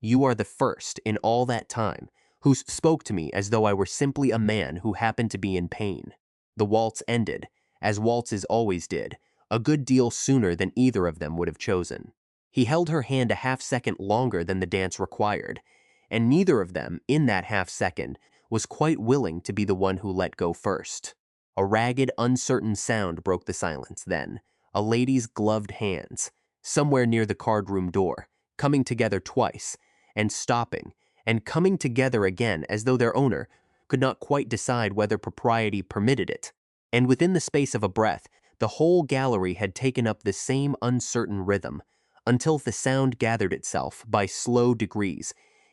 S1: You are the first, in all that time, who spoke to me as though I were simply a man who happened to be in pain." The waltz ended, as waltzes always did, a good deal sooner than either of them would have chosen. He held her hand a half-second longer than the dance required, and neither of them, in that half-second, was quite willing to be the one who let go first. A ragged, uncertain sound broke the silence then, a lady's gloved hands, somewhere near the card-room door, coming together twice, and stopping, and coming together again as though their owner could not quite decide whether propriety permitted it, and within the space of a breath, the whole gallery had taken up the same uncertain rhythm, until the sound gathered itself, by slow degrees,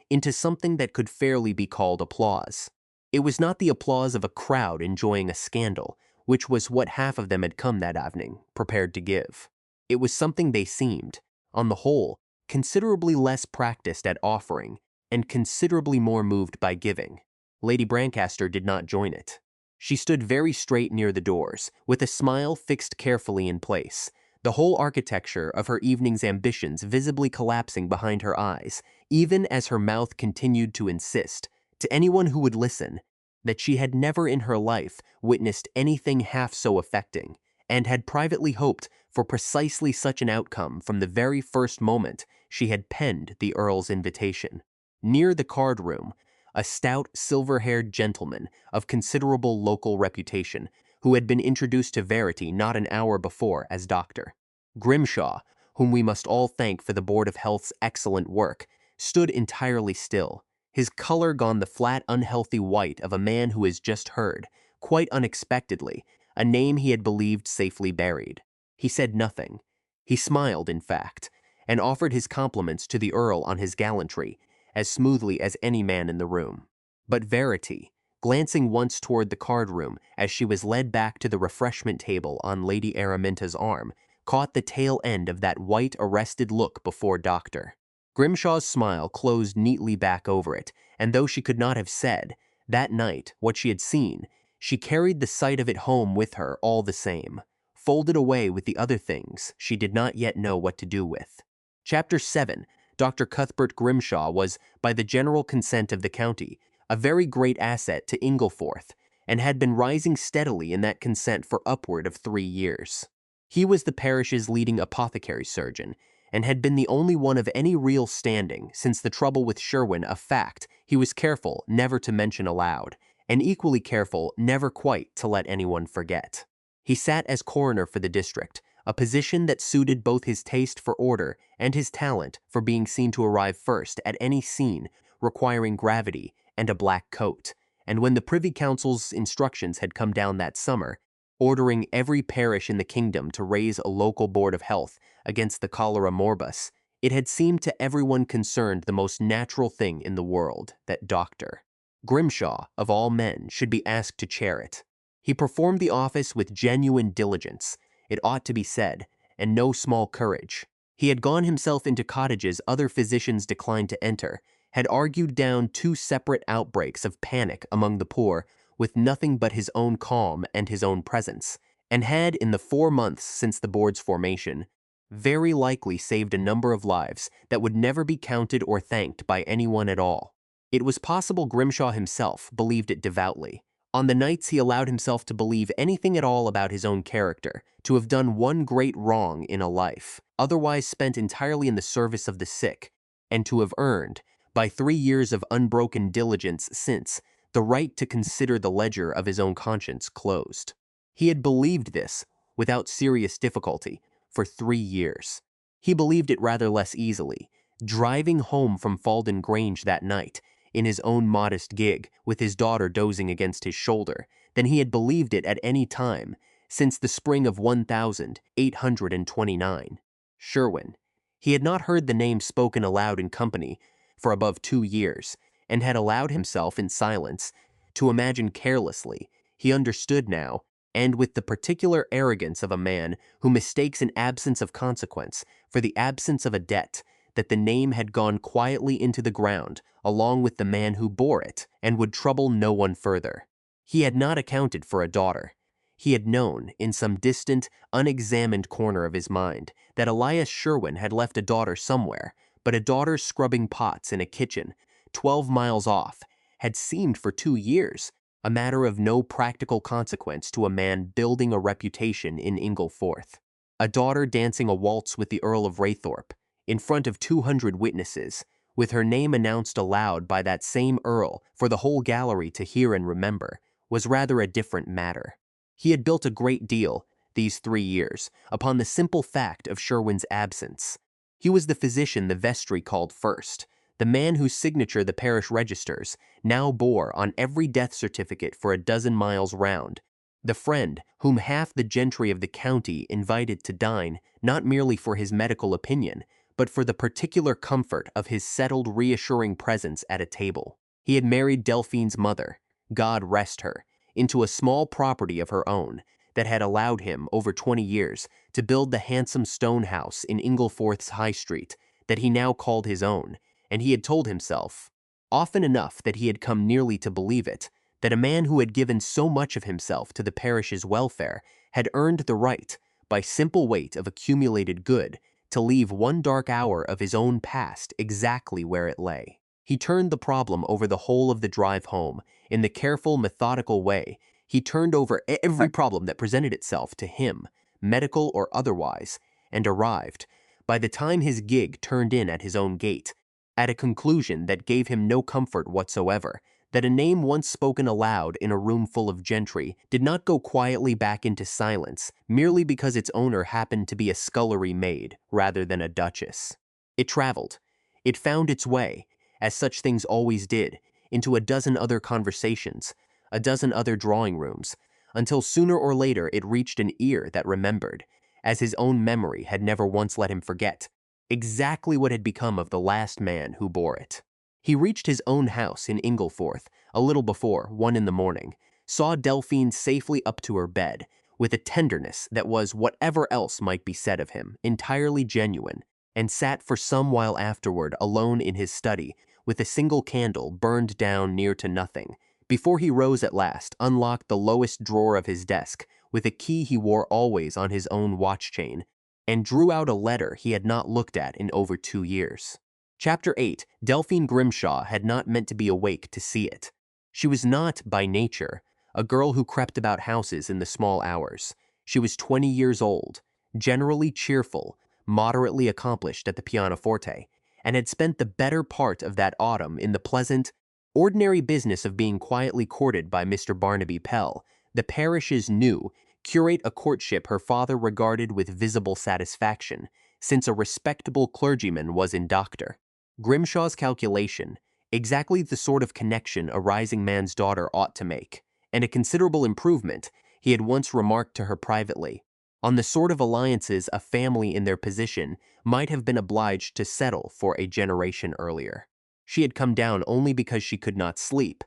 S1: into something that could fairly be called applause. It was not the applause of a crowd enjoying a scandal, which was what half of them had come that evening, prepared to give. It was something they seemed, on the whole, considerably less practiced at offering, and considerably more moved by giving. Lady Brancaster did not join it. She stood very straight near the doors, with a smile fixed carefully in place, the whole architecture of her evening's ambitions visibly collapsing behind her eyes, even as her mouth continued to insist, to anyone who would listen, that she had never in her life witnessed anything half so affecting, and had privately hoped for precisely such an outcome from the very first moment she had penned the Earl's invitation. Near the card-room, a stout, silver-haired gentleman of considerable local reputation, who had been introduced to Verity not an hour before as Dr. Grimshaw, whom we must all thank for the Board of Health's excellent work, stood entirely still, his color gone the flat, unhealthy white of a man who has just heard, quite unexpectedly, a name he had believed safely buried. He said nothing. He smiled, in fact, and offered his compliments to the Earl on his gallantry, as smoothly as any man in the room. But Verity, glancing once toward the card room as she was led back to the refreshment table on Lady Araminta's arm, caught the tail end of that white, arrested look before Dr. Grimshaw's smile closed neatly back over it, and though she could not have said, that night, what she had seen, she carried the sight of it home with her all the same, folded away with the other things she did not yet know what to do with. Chapter 7. Dr. Cuthbert Grimshaw was, by the general consent of the county, a very great asset to Ingleforth, and had been rising steadily in that consent for upward of 3 years. He was the parish's leading apothecary surgeon, and had been the only one of any real standing since the trouble with Sherwin, a fact he was careful never to mention aloud, and equally careful never quite to let anyone forget. He sat as coroner for the district, a position that suited both his taste for order and his talent for being seen to arrive first at any scene requiring gravity and a black coat, and when the Privy Council's instructions had come down that summer, ordering every parish in the kingdom to raise a local board of health against the cholera morbus, it had seemed to everyone concerned the most natural thing in the world that Dr. Grimshaw, of all men, should be asked to chair it. He performed the office with genuine diligence, it ought to be said, and no small courage. He had gone himself into cottages other physicians declined to enter, had argued down 2 separate outbreaks of panic among the poor with nothing but his own calm and his own presence, and had, in the 4 months since the board's formation, very likely saved a number of lives that would never be counted or thanked by anyone at all. It was possible Grimshaw himself believed it devoutly. On the nights he allowed himself to believe anything at all about his own character, to have done one great wrong in a life, otherwise spent entirely in the service of the sick, and to have earned, by 3 years of unbroken diligence since, the right to consider the ledger of his own conscience closed. He had believed this, without serious difficulty, for 3 years. He believed it rather less easily, driving home from Falden Grange that night, in his own modest gig, with his daughter dozing against his shoulder, than he had believed it at any time since the spring of 1829. Sherwin. He had not heard the name spoken aloud in company for above 2 years, and had allowed himself in silence to imagine carelessly, he understood now, and with the particular arrogance of a man who mistakes an absence of consequence for the absence of a debt, that the name had gone quietly into the ground along with the man who bore it, and would trouble no one further. He had not accounted for a daughter. He had known, in some distant, unexamined corner of his mind, that Elias Sherwin had left a daughter somewhere, but a daughter scrubbing pots in a kitchen 12 miles off had seemed for 2 years a matter of no practical consequence to a man building a reputation in Ingleforth. A daughter dancing a waltz with the Earl of Raythorpe, in front of 200 witnesses, with her name announced aloud by that same Earl for the whole gallery to hear and remember, was rather a different matter. He had built a great deal, these 3 years, upon the simple fact of Sherwin's absence. He was the physician the vestry called first, the man whose signature the parish registers now bore on every death certificate for a dozen miles round, the friend whom half the gentry of the county invited to dine not merely for his medical opinion, but for the particular comfort of his settled, reassuring presence at a table. He had married Delphine's mother, God rest her, into a small property of her own that had allowed him, over 20 years, to build the handsome stone house in Ingleforth's High Street that he now called his own, and he had told himself, often enough that he had come nearly to believe it, that a man who had given so much of himself to the parish's welfare had earned the right, by simple weight of accumulated good, to leave one dark hour of his own past exactly where it lay. He turned the problem over the whole of the drive home. In the careful, methodical way, he turned over every problem that presented itself to him, medical or otherwise, and arrived, by the time his gig turned in at his own gate, at a conclusion that gave him no comfort whatsoever, that a name once spoken aloud in a room full of gentry did not go quietly back into silence merely because its owner happened to be a scullery maid rather than a duchess. It traveled. It found its way, as such things always did, into a dozen other conversations, a dozen other drawing rooms, until sooner or later it reached an ear that remembered, as his own memory had never once let him forget, exactly what had become of the last man who bore it. He reached his own house in Ingleforth a little before 1 in the morning, saw Delphine safely up to her bed, with a tenderness that was, whatever else might be said of him, entirely genuine, and sat for some while afterward alone in his study, with a single candle burned down near to nothing, before he rose at last, unlocked the lowest drawer of his desk, with a key he wore always on his own watch chain, and drew out a letter he had not looked at in over 2 years. Chapter 8. Delphine Grimshaw had not meant to be awake to see it. She was not, by nature, a girl who crept about houses in the small hours. She was 20 years old, generally cheerful, moderately accomplished at the pianoforte, and had spent the better part of that autumn in the pleasant, ordinary business of being quietly courted by Mr. Barnaby Pell, the parish's new, curate, a courtship her father regarded with visible satisfaction, since a respectable clergyman was in doctor. Grimshaw's calculation, exactly the sort of connection a rising man's daughter ought to make, and a considerable improvement, he had once remarked to her privately, on the sort of alliances a family in their position might have been obliged to settle for a generation earlier. She had come down only because she could not sleep.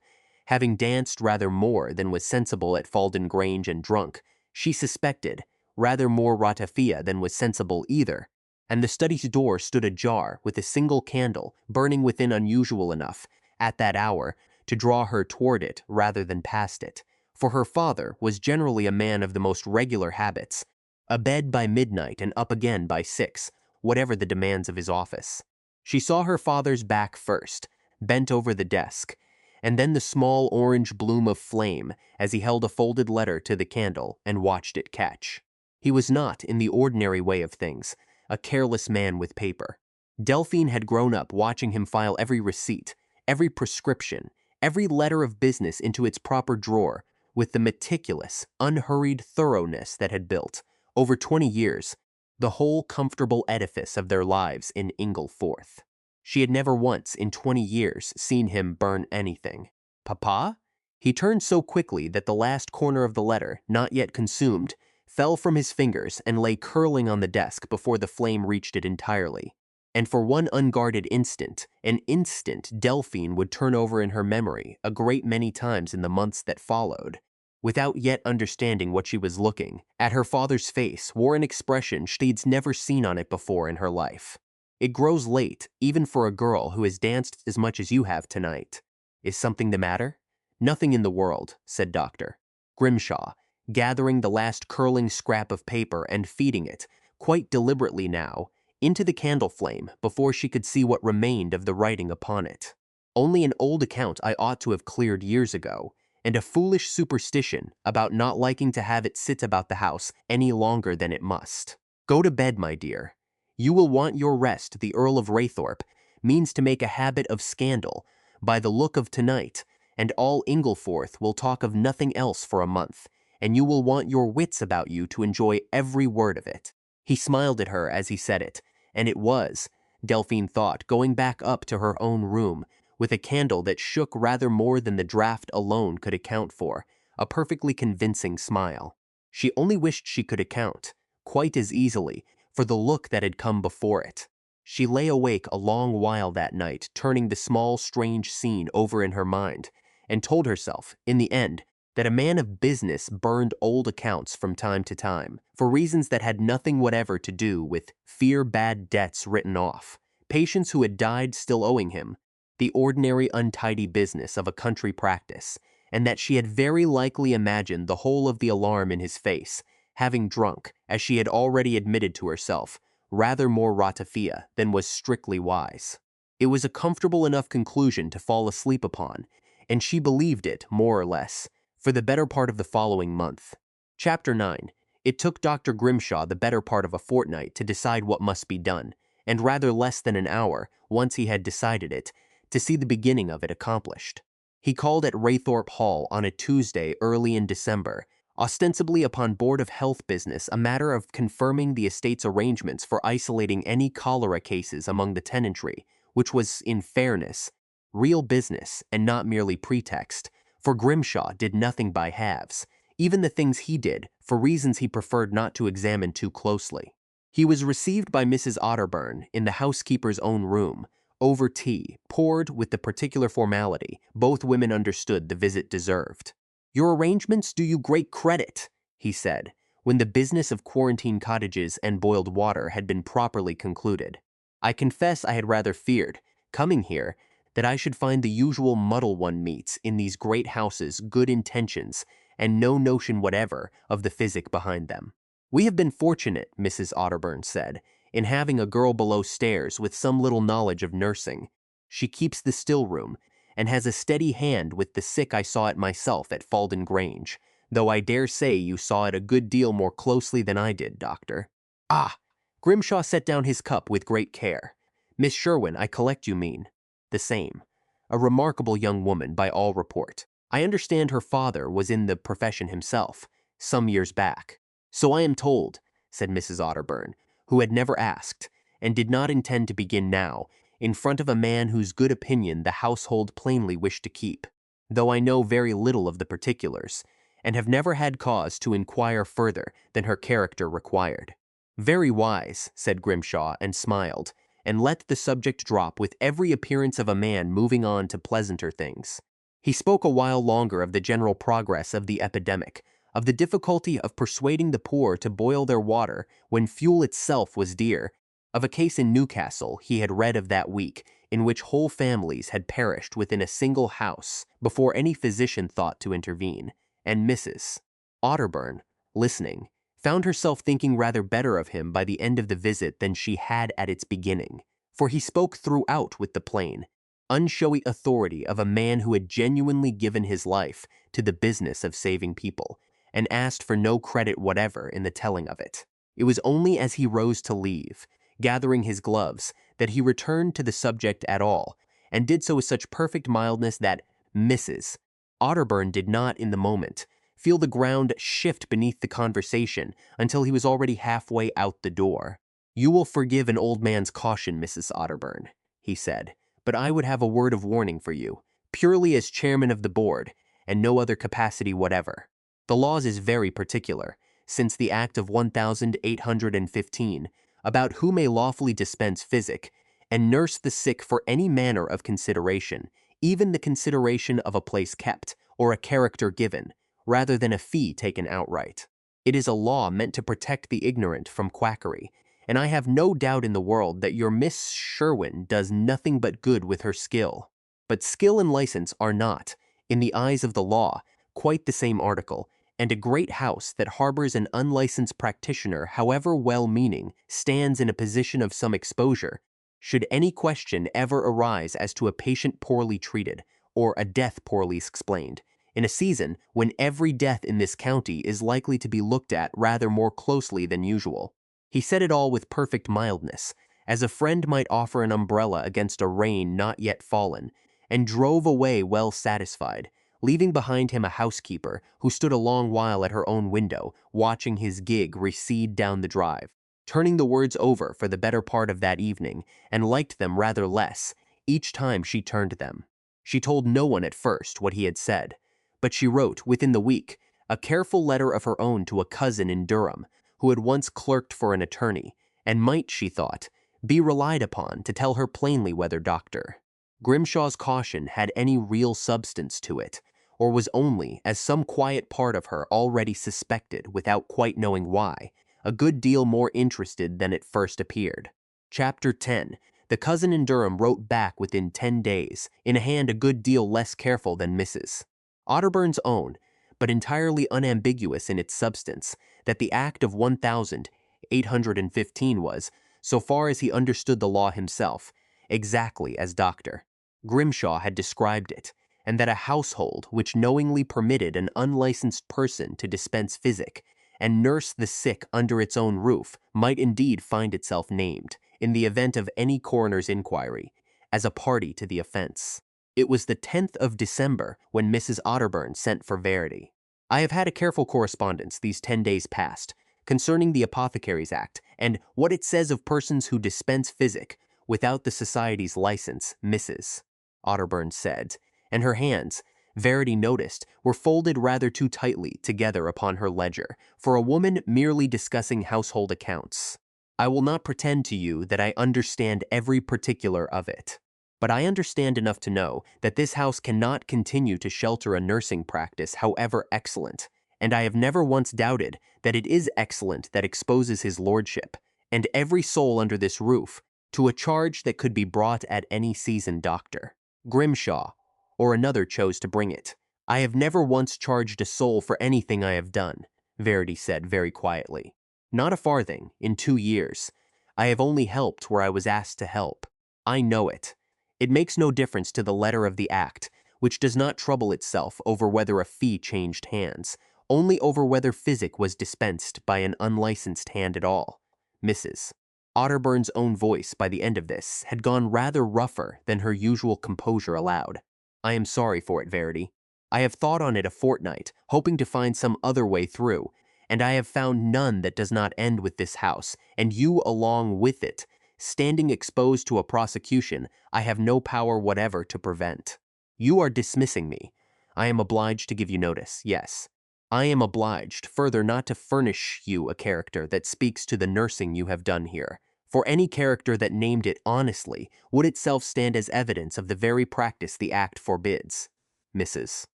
S1: Having danced rather more than was sensible at Falden Grange and drunk, she suspected, rather more ratafia than was sensible either, and the study's door stood ajar with a single candle burning within unusual enough, at that hour, to draw her toward it rather than past it, for her father was generally a man of the most regular habits, abed by midnight and up again by 6, whatever the demands of his office. She saw her father's back first, bent over the desk, and then the small orange bloom of flame as he held a folded letter to the candle and watched it catch. He was not, in the ordinary way of things, a careless man with paper. Delphine had grown up watching him file every receipt, every prescription, every letter of business into its proper drawer, with the meticulous, unhurried thoroughness that had built, over 20 years, the whole comfortable edifice of their lives in Ingleforth. She had never once in 20 years seen him burn anything. Papa? He turned so quickly that the last corner of the letter, not yet consumed, fell from his fingers and lay curling on the desk before the flame reached it entirely. And for one unguarded instant, an instant Delphine would turn over in her memory a great many times in the months that followed, without yet understanding what she was looking at. Her father's face wore an expression she'd never seen on it before in her life. It grows late, even for a girl who has danced as much as you have tonight. Is something the matter? Nothing in the world, said Dr. Grimshaw, gathering the last curling scrap of paper and feeding it, quite deliberately now, into the candle flame before she could see what remained of the writing upon it. Only an old account I ought to have cleared years ago, and a foolish superstition about not liking to have it sit about the house any longer than it must. Go to bed, my dear. You will want your rest. The Earl of Raythorpe means to make a habit of scandal by the look of tonight, and all Ingleforth will talk of nothing else for a month, and you will want your wits about you to enjoy every word of it. He smiled at her as he said it, and it was, Delphine thought, going back up to her own room, with a candle that shook rather more than the draught alone could account for, a perfectly convincing smile. She only wished she could account, quite as easily, for the look that had come before it. She lay awake a long while that night, turning the small, strange scene over in her mind, and told herself, in the end, that a man of business burned old accounts from time to time, for reasons that had nothing whatever to do with fear bad debts written off, patients who had died still owing him, the ordinary untidy business of a country practice, and that she had very likely imagined the whole of the alarm in his face, having drunk, as she had already admitted to herself, rather more ratafia than was strictly wise. It was a comfortable enough conclusion to fall asleep upon, and she believed it, more or less, for the better part of the following month. Chapter 9. It took Dr. Grimshaw the better part of a fortnight to decide what must be done, and rather less than an hour, once he had decided it, to see the beginning of it accomplished. He called at Raythorpe Hall on a Tuesday early in December, ostensibly upon Board of Health business, a matter of confirming the estate's arrangements for isolating any cholera cases among the tenantry, which was, in fairness, real business and not merely pretext, for Grimshaw did nothing by halves, even the things he did for reasons he preferred not to examine too closely. He was received by Mrs. Otterburn in the housekeeper's own room, over tea, poured with the particular formality both women understood the visit deserved. "Your arrangements do you great credit," he said, when the business of quarantine cottages and boiled water had been properly concluded. "I confess I had rather feared, coming here, that I should find the usual muddle one meets in these great houses, good intentions, and no notion whatever of the physic behind them." "We have been fortunate," Mrs. Otterburn said, "in having a girl below stairs with some little knowledge of nursing. She keeps the still room, and has a steady hand with the sick. I saw it myself at Falden Grange, though I dare say you saw it a good deal more closely than I did, Doctor." "Ah!" Grimshaw set down his cup with great care. "Miss Sherwin, I collect you mean." "The same. A remarkable young woman, by all report. I understand her father was in the profession himself, some years back." "So I am told," said Mrs. Otterburn, who had never asked, and did not intend to begin now, in front of a man whose good opinion the household plainly wished to keep, "though I know very little of the particulars, and have never had cause to inquire further than her character required." "Very wise," said Grimshaw, and smiled, and let the subject drop with every appearance of a man moving on to pleasanter things. He spoke a while longer of the general progress of the epidemic, of the difficulty of persuading the poor to boil their water when fuel itself was dear, of a case in Newcastle he had read of that week, in which whole families had perished within a single house before any physician thought to intervene, and Mrs. Otterburn, listening, found herself thinking rather better of him by the end of the visit than she had at its beginning, for he spoke throughout with the plain, unshowy authority of a man who had genuinely given his life to the business of saving people, and asked for no credit whatever in the telling of it. It was only as he rose to leave, gathering his gloves, that he returned to the subject at all, and did so with such perfect mildness that Mrs. Otterburn did not, in the moment, feel the ground shift beneath the conversation until he was already halfway out the door. "You will forgive an old man's caution, Mrs. Otterburn," he said, "but I would have a word of warning for you, purely as chairman of the board, and no other capacity whatever. The laws is very particular, since the Act of 1815, about who may lawfully dispense physic, and nurse the sick for any manner of consideration, even the consideration of a place kept, or a character given, rather than a fee taken outright. It is a law meant to protect the ignorant from quackery, and I have no doubt in the world that your Miss Sherwin does nothing but good with her skill. But skill and license are not, in the eyes of the law, quite the same article, and a great house that harbors an unlicensed practitioner, however well-meaning, stands in a position of some exposure, should any question ever arise as to a patient poorly treated, or a death poorly explained, in a season when every death in this county is likely to be looked at rather more closely than usual." He said it all with perfect mildness, as a friend might offer an umbrella against a rain not yet fallen, and drove away well satisfied, leaving behind him a housekeeper who stood a long while at her own window, watching his gig recede down the drive, turning the words over for the better part of that evening, and liked them rather less each time she turned them. She told no one at first what he had said, but she wrote, within the week, a careful letter of her own to a cousin in Durham, who had once clerked for an attorney, and might, she thought, be relied upon to tell her plainly whether Dr. Grimshaw's caution had any real substance to it, or was only, as some quiet part of her already suspected without quite knowing why, a good deal more interested than it first appeared. Chapter 10. The cousin in Durham wrote back within 10 days, in a hand a good deal less careful than Mrs. Otterburn's own, but entirely unambiguous in its substance, that the Act of 1815 was, so far as he understood the law himself, exactly as Dr. Grimshaw had described it, and that a household which knowingly permitted an unlicensed person to dispense physic and nurse the sick under its own roof might indeed find itself named, in the event of any coroner's inquiry, as a party to the offense. It was the 10th of December when Mrs. Otterburn sent for Verity. I have had a careful correspondence these 10 days past concerning the Apothecaries Act and what it says of persons who dispense physic without the society's license, Mrs. Otterburn said, and her hands, Verity noticed, were folded rather too tightly together upon her ledger for a woman merely discussing household accounts. I will not pretend to you that I understand every particular of it, but I understand enough to know that this house cannot continue to shelter a nursing practice, however excellent, and I have never once doubted that it is excellent that exposes his lordship, and every soul under this roof, to a charge that could be brought at any seasoned doctor, Grimshaw, or another chose to bring it. I have never once charged a soul for anything I have done, Verity said very quietly. Not a farthing, in 2 years. I have only helped where I was asked to help. I know it. It makes no difference to the letter of the act, which does not trouble itself over whether a fee changed hands, only over whether physic was dispensed by an unlicensed hand at all. Mrs. Otterburn's own voice by the end of this had gone rather rougher than her usual composure allowed. I am sorry for it, Verity. I have thought on it a fortnight, hoping to find some other way through, and I have found none that does not end with this house, and you along with it, standing exposed to a prosecution I have no power whatever to prevent. You are dismissing me. I am obliged to give you notice, yes. I am obliged, further, not to furnish you a character that speaks to the nursing you have done here, for any character that named it honestly would itself stand as evidence of the very practice the act forbids. Mrs.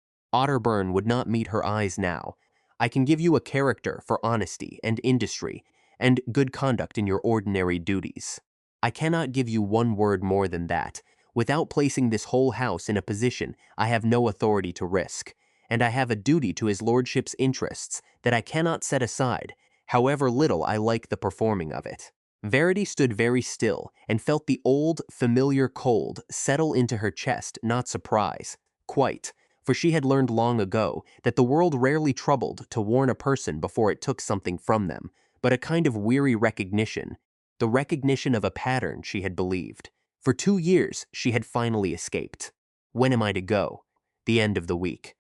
S1: Otterburn would not meet her eyes now. I can give you a character for honesty and industry and good conduct in your ordinary duties. I cannot give you one word more than that, without placing this whole house in a position I have no authority to risk, and I have a duty to his lordship's interests that I cannot set aside, however little I like the performing of it. Verity stood very still and felt the old, familiar cold settle into her chest, not surprise, quite, for she had learned long ago that the world rarely troubled to warn a person before it took something from them, but a kind of weary recognition, the recognition of a pattern she had believed. For 2 years she had finally escaped. When am I to go? The end of the week.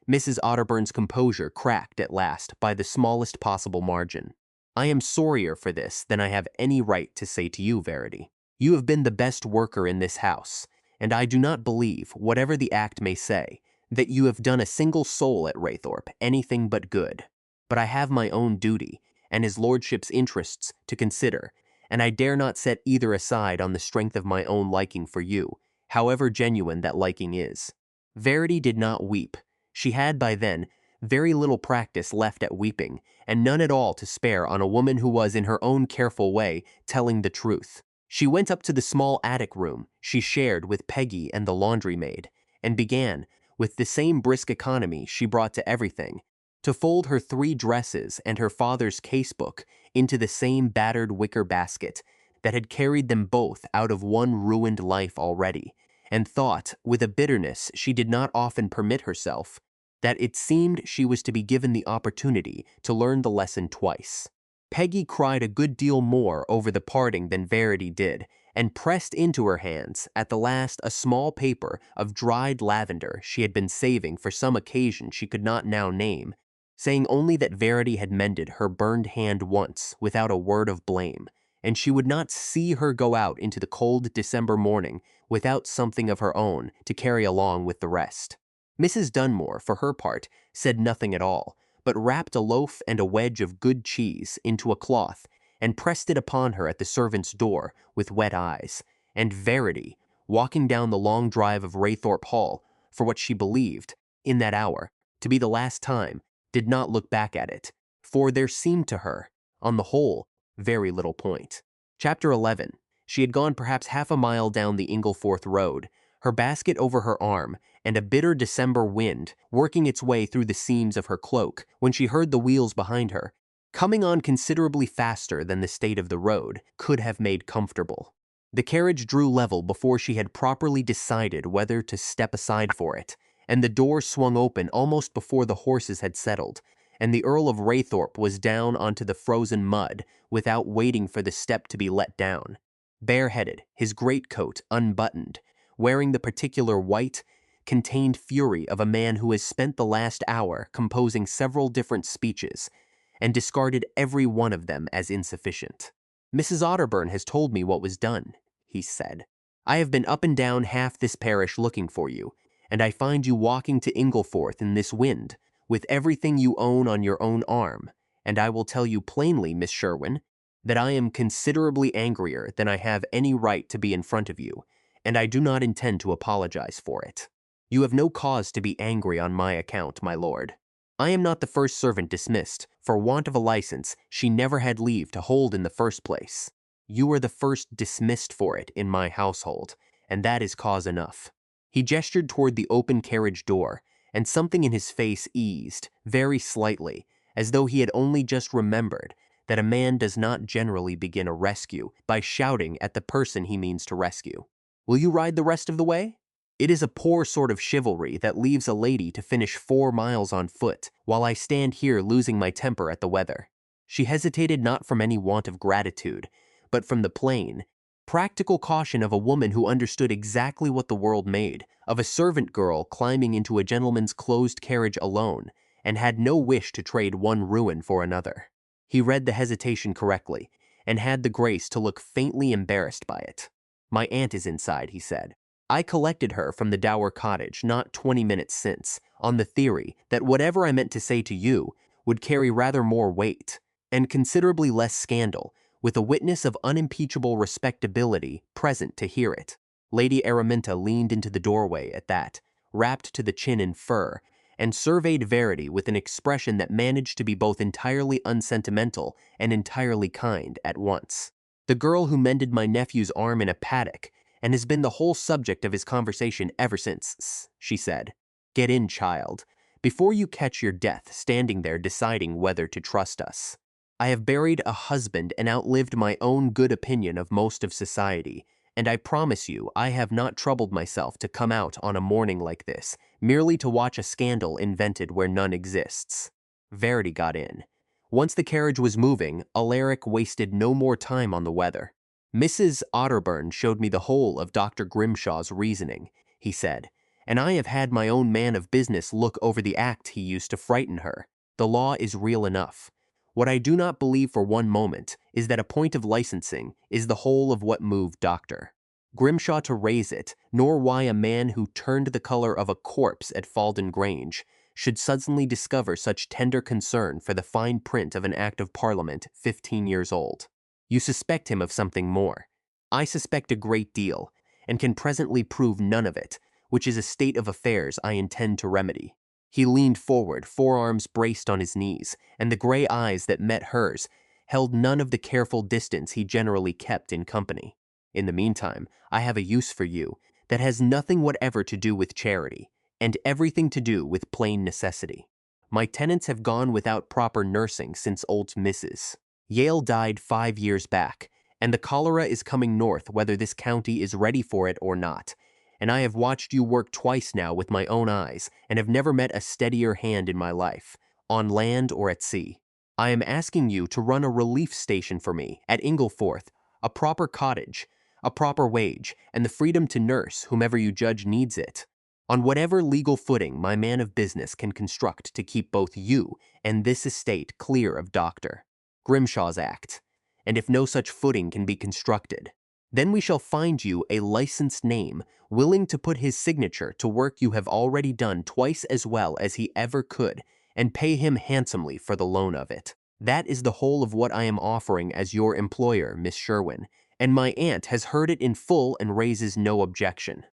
S1: Mrs. Otterburn's composure cracked at last by the smallest possible margin. I am sorrier for this than I have any right to say to you, Verity. You have been the best worker in this house, and I do not believe, whatever the act may say, that you have done a single soul at Raythorpe anything but good. But I have my own duty, and his lordship's interests to consider, and I dare not set either aside on the strength of my own liking for you, however genuine that liking is. Verity did not weep. She had by then very little practice left at weeping, and none at all to spare on a woman who was, in her own careful way, telling the truth. She went up to the small attic room she shared with Peggy and the laundry maid, and began, with the same brisk economy she brought to everything, to fold her 3 dresses and her father's casebook into the same battered wicker basket that had carried them both out of one ruined life already, and thought, with a bitterness she did not often permit herself, that it seemed she was to be given the opportunity to learn the lesson twice. Peggy cried a good deal more over the parting than Verity did, and pressed into her hands, at the last, a small paper of dried lavender she had been saving for some occasion she could not now name, saying only that Verity had mended her burned hand once without a word of blame, and she would not see her go out into the cold December morning without something of her own to carry along with the rest. Mrs. Dunmore, for her part, said nothing at all, but wrapped a loaf and a wedge of good cheese into a cloth and pressed it upon her at the servant's door with wet eyes, and Verity, walking down the long drive of Raythorpe Hall, for what she believed, in that hour, to be the last time, did not look back at it, for there seemed to her, on the whole, very little point. Chapter 11. She had gone perhaps half a mile down the Ingleforth road, her basket over her arm, and a bitter December wind working its way through the seams of her cloak, when she heard the wheels behind her, coming on considerably faster than the state of the road could have made comfortable. The carriage drew level before she had properly decided whether to step aside for it, and the door swung open almost before the horses had settled, and the Earl of Raythorpe was down onto the frozen mud without waiting for the step to be let down, bareheaded, his greatcoat unbuttoned, wearing the particular white, contained fury of a man who has spent the last hour composing several different speeches and discarded every one of them as insufficient. "Mrs. Otterburn has told me what was done," he said. "I have been up and down half this parish looking for you, and I find you walking to Ingleforth in this wind, with everything you own on your own arm, and I will tell you plainly, Miss Sherwin, that I am considerably angrier than I have any right to be in front of you, and I do not intend to apologize for it. You have no cause to be angry on my account, my lord. I am not the first servant dismissed, for want of a license she never had leave to hold in the first place. You are the first dismissed for it in my household, and that is cause enough." He gestured toward the open carriage door, and something in his face eased, very slightly, as though he had only just remembered that a man does not generally begin a rescue by shouting at the person he means to rescue. "Will you ride the rest of the way? It is a poor sort of chivalry that leaves a lady to finish 4 miles on foot, while I stand here losing my temper at the weather." She hesitated not from any want of gratitude, but from the plain, practical caution of a woman who understood exactly what the world made, of a servant girl climbing into a gentleman's closed carriage alone, and had no wish to trade one ruin for another. He read the hesitation correctly, and had the grace to look faintly embarrassed by it. "My aunt is inside," he said. "I collected her from the Dower Cottage not 20 minutes since, on the theory that whatever I meant to say to you would carry rather more weight, and considerably less scandal, with a witness of unimpeachable respectability present to hear it." Lady Araminta leaned into the doorway at that, wrapped to the chin in fur, and surveyed Verity with an expression that managed to be both entirely unsentimental and entirely kind at once. "The girl who mended my nephew's arm in a paddock, and has been the whole subject of his conversation ever since," she said. "Get in, child, before you catch your death standing there deciding whether to trust us. I have buried a husband and outlived my own good opinion of most of society, and I promise you I have not troubled myself to come out on a morning like this, merely to watch a scandal invented where none exists." Verity got in. Once the carriage was moving, Alaric wasted no more time on the weather. "Mrs. Otterburn showed me the whole of Dr. Grimshaw's reasoning," he said, "and I have had my own man of business look over the act he used to frighten her. The law is real enough. What I do not believe for one moment is that a point of licensing is the whole of what moved Dr. Grimshaw to raise it, nor why a man who turned the color of a corpse at Falden Grange should suddenly discover such tender concern for the fine print of an Act of Parliament 15 years old. You suspect him of something more. I suspect a great deal, and can presently prove none of it, which is a state of affairs I intend to remedy." He leaned forward, forearms braced on his knees, and the gray eyes that met hers held none of the careful distance he generally kept in company. "In the meantime, I have a use for you that has nothing whatever to do with charity, and everything to do with plain necessity. My tenants have gone without proper nursing since old Mrs. Yale died 5 years back, and the cholera is coming north whether this county is ready for it or not, and I have watched you work twice now with my own eyes, and have never met a steadier hand in my life, on land or at sea. I am asking you to run a relief station for me at Ingleforth, a proper cottage, a proper wage, and the freedom to nurse whomever you judge needs it, on whatever legal footing my man of business can construct to keep both you and this estate clear of Dr. Grimshaw's act, and if no such footing can be constructed, then we shall find you a licensed name willing to put his signature to work you have already done twice as well as he ever could, and pay him handsomely for the loan of it. That is the whole of what I am offering as your employer, Miss Sherwin, and my aunt has heard it in full and raises no objection."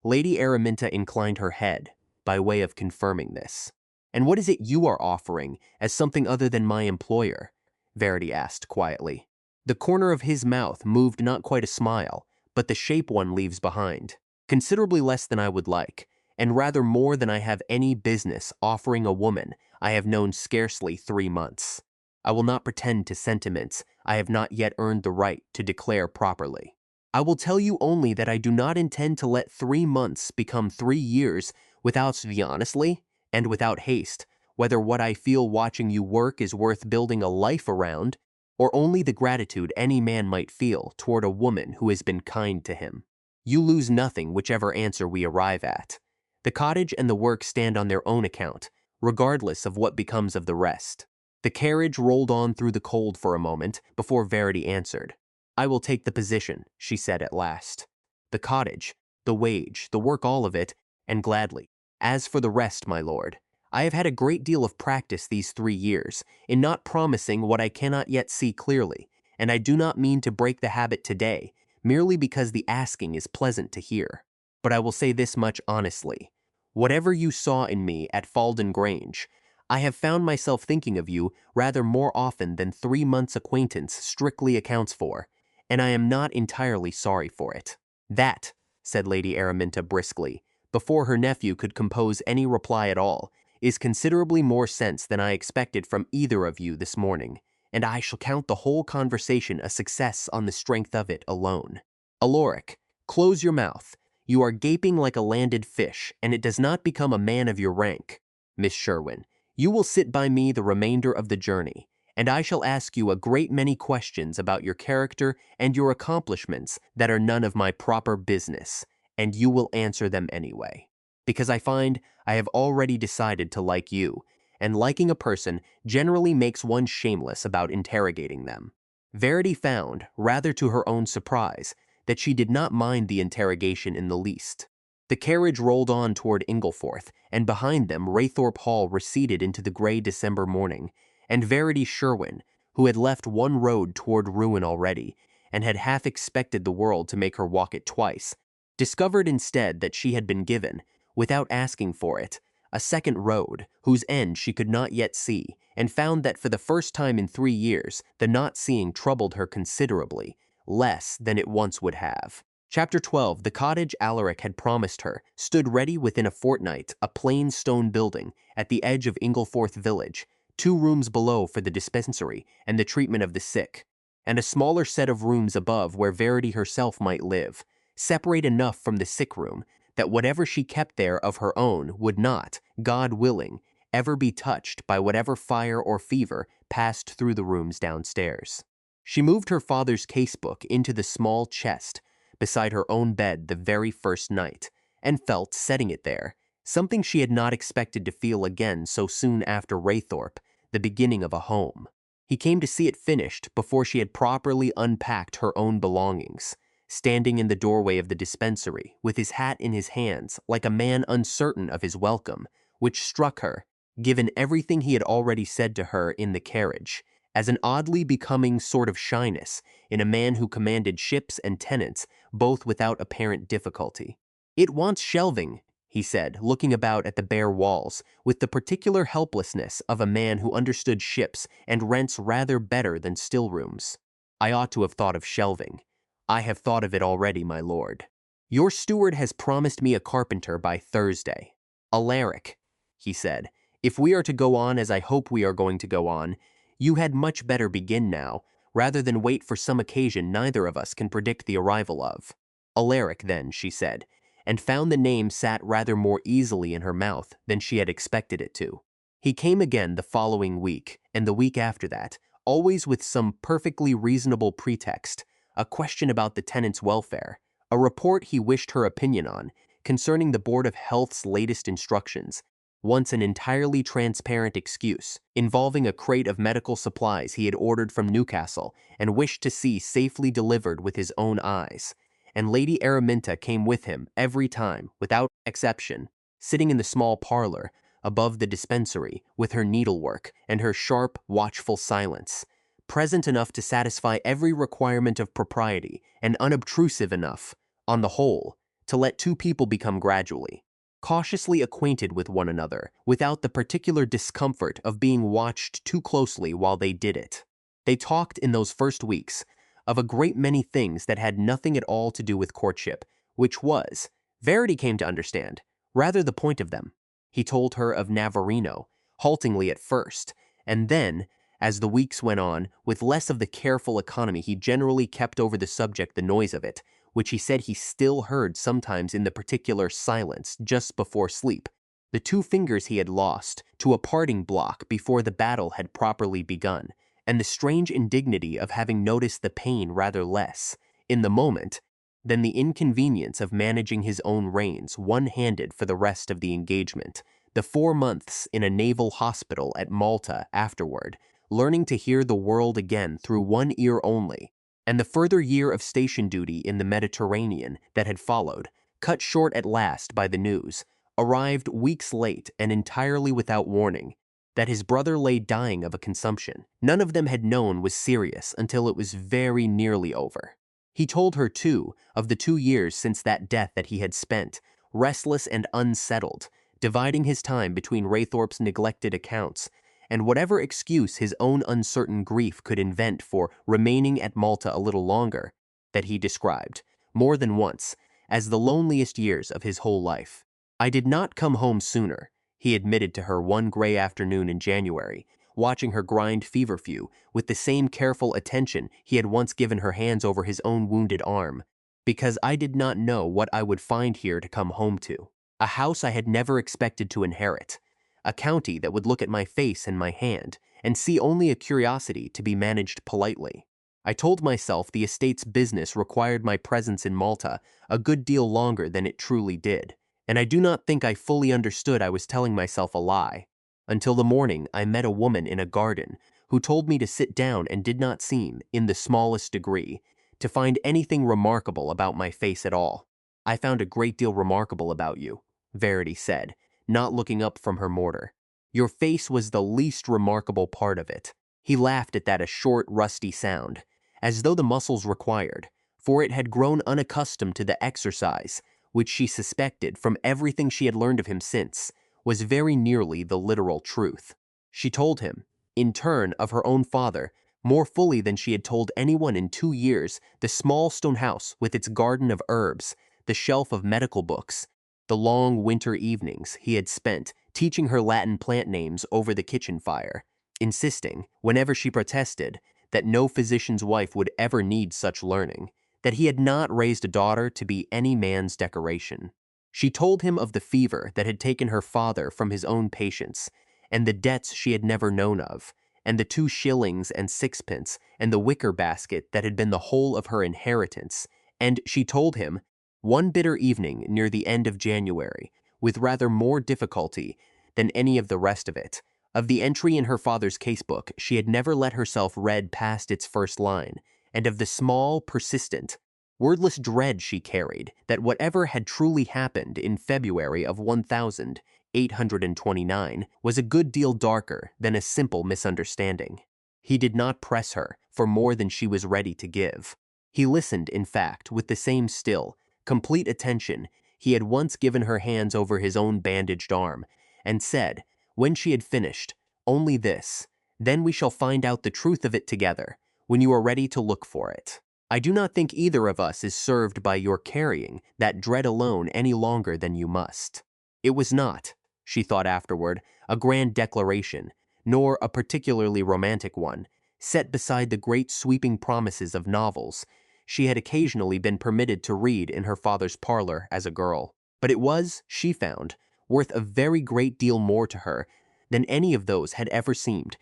S1: Lady Araminta inclined her head, by way of confirming this. "And what is it you are offering as something other than my employer?" Verity asked quietly. The corner of his mouth moved not quite a smile, but the shape one leaves behind. "Considerably less than I would like, and rather more than I have any business offering a woman I have known scarcely 3 months. I will not pretend to sentiments I have not yet earned the right to declare properly. I will tell you only that I do not intend to let 3 months become 3 years without the honestly and without haste, whether what I feel watching you work is worth building a life around, or only the gratitude any man might feel toward a woman who has been kind to him. You lose nothing whichever answer we arrive at. The cottage and the work stand on their own account, regardless of what becomes of the rest. The carriage rolled on through the cold for a moment before Verity answered. I will take the position, she said at last. The cottage, the wage, the work, all of it, and gladly. As for the rest, my lord, I have had a great deal of practice these 3 years in not promising what I cannot yet see clearly, and I do not mean to break the habit today, merely because the asking is pleasant to hear. But I will say this much honestly. Whatever you saw in me at Falden Grange, I have found myself thinking of you rather more often than 3 months' acquaintance strictly accounts for, and I am not entirely sorry for it. That, said Lady Araminta briskly, before her nephew could compose any reply at all, is considerably more sense than I expected from either of you this morning, and I shall count the whole conversation a success on the strength of it alone. Alaric, close your mouth. You are gaping like a landed fish, and it does not become a man of your rank. Miss Sherwin, you will sit by me the remainder of the journey, and I shall ask you a great many questions about your character and your accomplishments that are none of my proper business, and you will answer them anyway. Because I find I have already decided to like you, and liking a person generally makes one shameless about interrogating them. Verity found, rather to her own surprise, that she did not mind the interrogation in the least. The carriage rolled on toward Ingleforth, and behind them Raythorpe Hall receded into the gray December morning, and Verity Sherwin, who had left one road toward ruin already, and had half expected the world to make her walk it twice, discovered instead that she had been given, without asking for it, a second road, whose end she could not yet see, and found that for the first time in 3 years, the not seeing troubled her considerably, less than it once would have. Chapter 12. The cottage Alaric had promised her stood ready within a fortnight, a plain stone building at the edge of Ingleforth village, 2 rooms below for the dispensary and the treatment of the sick, and a smaller set of rooms above where Verity herself might live, separate enough from the sick room that whatever she kept there of her own would not, God willing, ever be touched by whatever fire or fever passed through the rooms downstairs. She moved her father's casebook into the small chest beside her own bed the very first night, and felt, setting it there, something she had not expected to feel again so soon after Raythorpe, the beginning of a home. He came to see it finished before she had properly unpacked her own belongings, standing in the doorway of the dispensary, with his hat in his hands, like a man uncertain of his welcome, which struck her, given everything he had already said to her in the carriage, as an oddly becoming sort of shyness in a man who commanded ships and tenants both without apparent difficulty. It wants shelving, he said, looking about at the bare walls, with the particular helplessness of a man who understood ships and rents rather better than still rooms. I ought to have thought of shelving. I have thought of it already, my lord. Your steward has promised me a carpenter by Thursday. Alaric, he said, if we are to go on as I hope we are going to go on, you had much better begin now, rather than wait for some occasion neither of us can predict the arrival of. Alaric, then, she said, and found the name sat rather more easily in her mouth than she had expected it to. He came again the following week, and the week after that, always with some perfectly reasonable pretext, a question about the tenant's welfare, a report he wished her opinion on, concerning the Board of Health's latest instructions, once an entirely transparent excuse, involving a crate of medical supplies he had ordered from Newcastle and wished to see safely delivered with his own eyes, and Lady Araminta came with him every time, without exception, sitting in the small parlor above the dispensary with her needlework and her sharp, watchful silence, present enough to satisfy every requirement of propriety and unobtrusive enough, on the whole, to let 2 people become gradually cautiously acquainted with one another, without the particular discomfort of being watched too closely while they did it. They talked in those first weeks of a great many things that had nothing at all to do with courtship, which was, Verity came to understand, rather the point of them. He told her of Navarino, haltingly at first, and then, as the weeks went on, with less of the careful economy he generally kept over the subject, the noise of it, which he said he still heard sometimes in the particular silence just before sleep, the 2 fingers he had lost to a parting block before the battle had properly begun, and the strange indignity of having noticed the pain rather less, in the moment, than the inconvenience of managing his own reins one-handed for the rest of the engagement. The 4 months in a naval hospital at Malta afterward, learning to hear the world again through one ear only, and the further year of station duty in the Mediterranean that had followed, cut short at last by the news, arrived weeks late and entirely without warning, that his brother lay dying of a consumption. None of them had known was serious until it was very nearly over. He told her, too, of the 2 years since that death that he had spent, restless and unsettled, dividing his time between Raythorpe's neglected accounts, and whatever excuse his own uncertain grief could invent for remaining at Malta a little longer, that he described, more than once, as the loneliest years of his whole life. "I did not come home sooner," he admitted to her one gray afternoon in January, watching her grind feverfew with the same careful attention he had once given her hands over his own wounded arm, "because I did not know what I would find here to come home to. A house I had never expected to inherit. A county that would look at my face and my hand, and see only a curiosity to be managed politely. I told myself the estate's business required my presence in Malta a good deal longer than it truly did, and I do not think I fully understood I was telling myself a lie, until the morning I met a woman in a garden who told me to sit down and did not seem, in the smallest degree, to find anything remarkable about my face at all. I found a great deal remarkable about you," Verity said, not looking up from her mortar. "Your face was the least remarkable part of it." He laughed at that, a short, rusty sound, as though the muscles required, for it had grown unaccustomed to the exercise, which she suspected, from everything she had learned of him since, was very nearly the literal truth. She told him, in turn, of her own father, more fully than she had told anyone in 2 years, the small stone house with its garden of herbs, the shelf of medical books, the long winter evenings he had spent teaching her Latin plant names over the kitchen fire, insisting, whenever she protested, that no physician's wife would ever need such learning, that he had not raised a daughter to be any man's decoration. She told him of the fever that had taken her father from his own patients, and the debts she had never known of, and the 2 shillings and 6pence and the wicker basket that had been the whole of her inheritance, and she told him, one bitter evening near the end of January, with rather more difficulty than any of the rest of it, of the entry in her father's casebook she had never let herself read past its first line, and of the small, persistent, wordless dread she carried that whatever had truly happened in February of 1829 was a good deal darker than a simple misunderstanding. He did not press her for more than she was ready to give. He listened, in fact, with the same still, complete attention he had once given her hands over his own bandaged arm, and said, when she had finished, only this, "Then we shall find out the truth of it together, when you are ready to look for it. I do not think either of us is served by your carrying that dread alone any longer than you must." It was not, she thought afterward, a grand declaration, nor a particularly romantic one, set beside the great sweeping promises of novels she had occasionally been permitted to read in her father's parlor as a girl. But it was, she found, worth a very great deal more to her than any of those had ever seemed,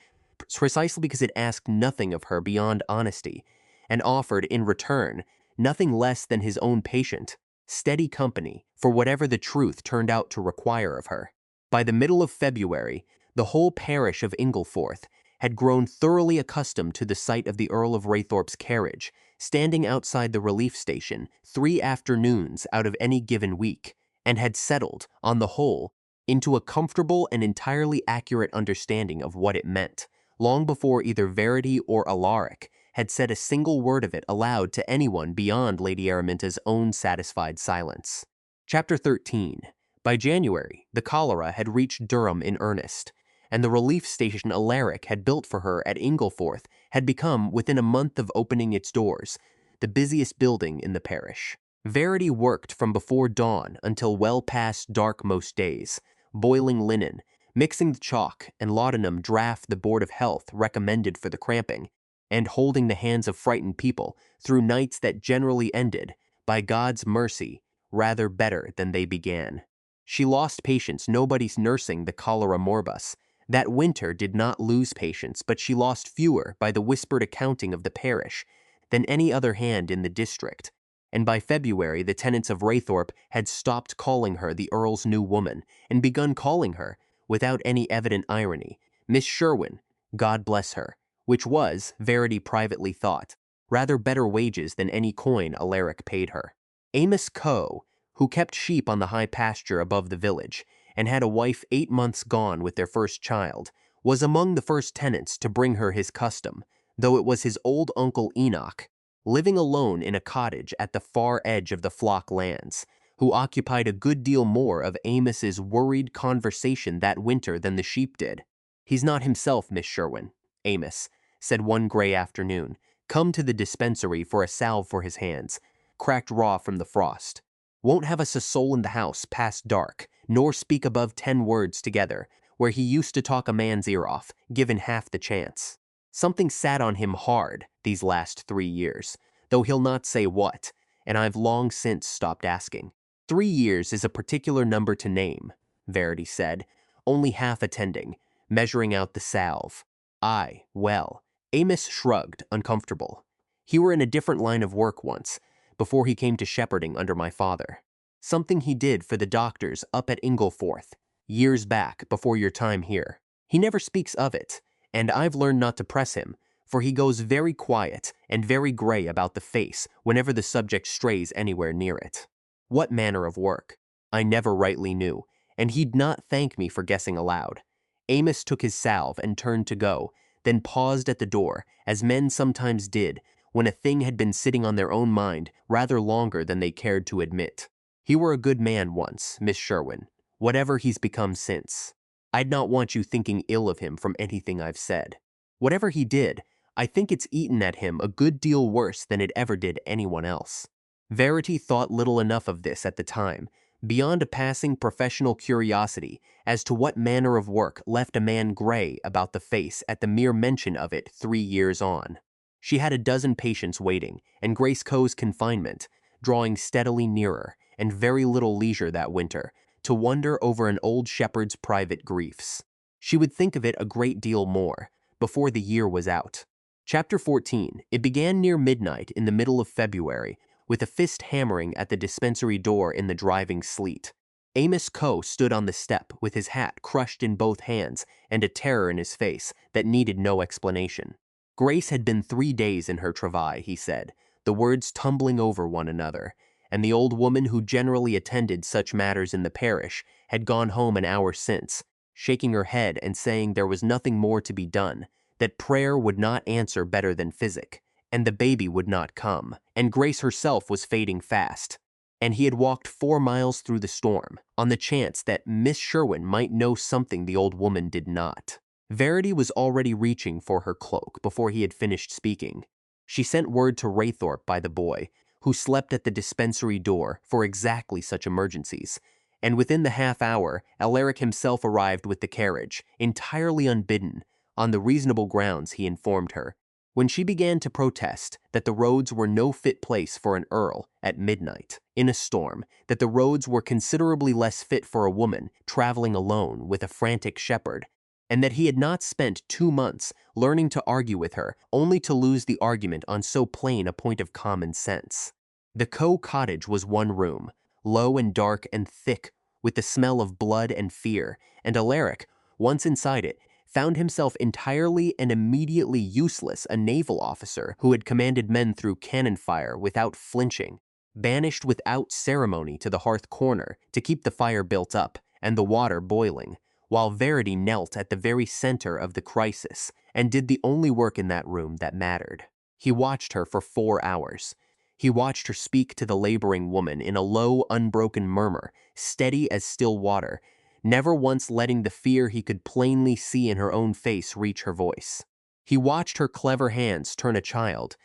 S1: precisely because it asked nothing of her beyond honesty, and offered, in return, nothing less than his own patient, steady company for whatever the truth turned out to require of her. By the middle of February, the whole parish of Ingleforth had grown thoroughly accustomed to the sight of the Earl of Raythorpe's carriage, standing outside the relief station 3 afternoons out of any given week, and had settled, on the whole, into a comfortable and entirely accurate understanding of what it meant, long before either Verity or Alaric had said a single word of it aloud to anyone beyond Lady Araminta's own satisfied silence. Chapter 13. By January, the cholera had reached Durham in earnest, and the relief station Alaric had built for her at Ingleforth had become, within a month of opening its doors, the busiest building in the parish. Verity worked from before dawn until well past dark most days, boiling linen, mixing the chalk and laudanum draught the Board of Health recommended for the cramping, and holding the hands of frightened people through nights that generally ended, by God's mercy, rather better than they began. She lost patients nobody's nursing the cholera morbus. That winter did not lose patients, but she lost fewer by the whispered accounting of the parish than any other hand in the district, and by February the tenants of Raythorpe had stopped calling her the Earl's new woman and begun calling her, without any evident irony, Miss Sherwin, God bless her, which was, Verity privately thought, rather better wages than any coin Alaric paid her. Amos Coe, who kept sheep on the high pasture above the village, and had a wife 8 months gone with their first child, was among the first tenants to bring her his custom, though it was his old uncle Enoch, living alone in a cottage at the far edge of the flock lands, who occupied a good deal more of Amos's worried conversation that winter than the sheep did. "He's not himself, Miss Sherwin," Amos said one gray afternoon, come to the dispensary for a salve for his hands, cracked raw from the frost. "Won't have us a soul in the house past dark, nor speak above 10 words together, where he used to talk a man's ear off, given half the chance. Something sat on him hard these last 3 years, though he'll not say what, and I've long since stopped asking." 3 years is a particular number to name, Verity said, only half attending, measuring out the salve. "Aye, well." Amos shrugged, uncomfortable. "He were in a different line of work once, before he came to shepherding under my father. Something he did for the doctors up at Ingleforth, years back, before your time here. He never speaks of it, and I've learned not to press him, for he goes very quiet and very gray about the face whenever the subject strays anywhere near it. What manner of work? I never rightly knew, and he'd not thank me for guessing aloud." Amos took his salve and turned to go, then paused at the door, as men sometimes did when a thing had been sitting on their own mind rather longer than they cared to admit. "He were a good man once, Miss Sherwin, whatever he's become since. I'd not want you thinking ill of him from anything I've said. Whatever he did, I think it's eaten at him a good deal worse than it ever did anyone else." Verity thought little enough of this at the time, beyond a passing professional curiosity as to what manner of work left a man gray about the face at the mere mention of it 3 years on. She had a dozen patients waiting, and Grace Coe's confinement, drawing steadily nearer, and very little leisure that winter to wonder over an old shepherd's private griefs. She would think of it a great deal more before the year was out. Chapter 14. It began near midnight in the middle of February, with a fist hammering at the dispensary door in the driving sleet. Amos Coe stood on the step with his hat crushed in both hands and a terror in his face that needed no explanation. Grace had been 3 days in her travail, he said, the words tumbling over one another, and the old woman who generally attended such matters in the parish had gone home an hour since, shaking her head and saying there was nothing more to be done, that prayer would not answer better than physic, and the baby would not come, and Grace herself was fading fast, and he had walked 4 miles through the storm, on the chance that Miss Sherwin might know something the old woman did not. Verity was already reaching for her cloak before he had finished speaking. She sent word to Raythorpe by the boy, who slept at the dispensary door for exactly such emergencies, and within the half hour Alaric himself arrived with the carriage, entirely unbidden, on the reasonable grounds, he informed her. When she began to protest that the roads were no fit place for an earl at midnight, in a storm, that the roads were considerably less fit for a woman traveling alone with a frantic shepherd, and that he had not spent 2 months learning to argue with her, only to lose the argument on so plain a point of common sense. The Coe cottage was 1 room, low and dark and thick with the smell of blood and fear, and Alaric, once inside it, found himself entirely and immediately useless, a naval officer who had commanded men through cannon fire without flinching, banished without ceremony to the hearth corner to keep the fire built up and the water boiling, while Verity knelt at the very center of the crisis and did the only work in that room that mattered. He watched her for 4 hours. He watched her speak to the laboring woman in a low, unbroken murmur, steady as still water, never once letting the fear he could plainly see in her own face reach her voice. He watched her clever hands turn a child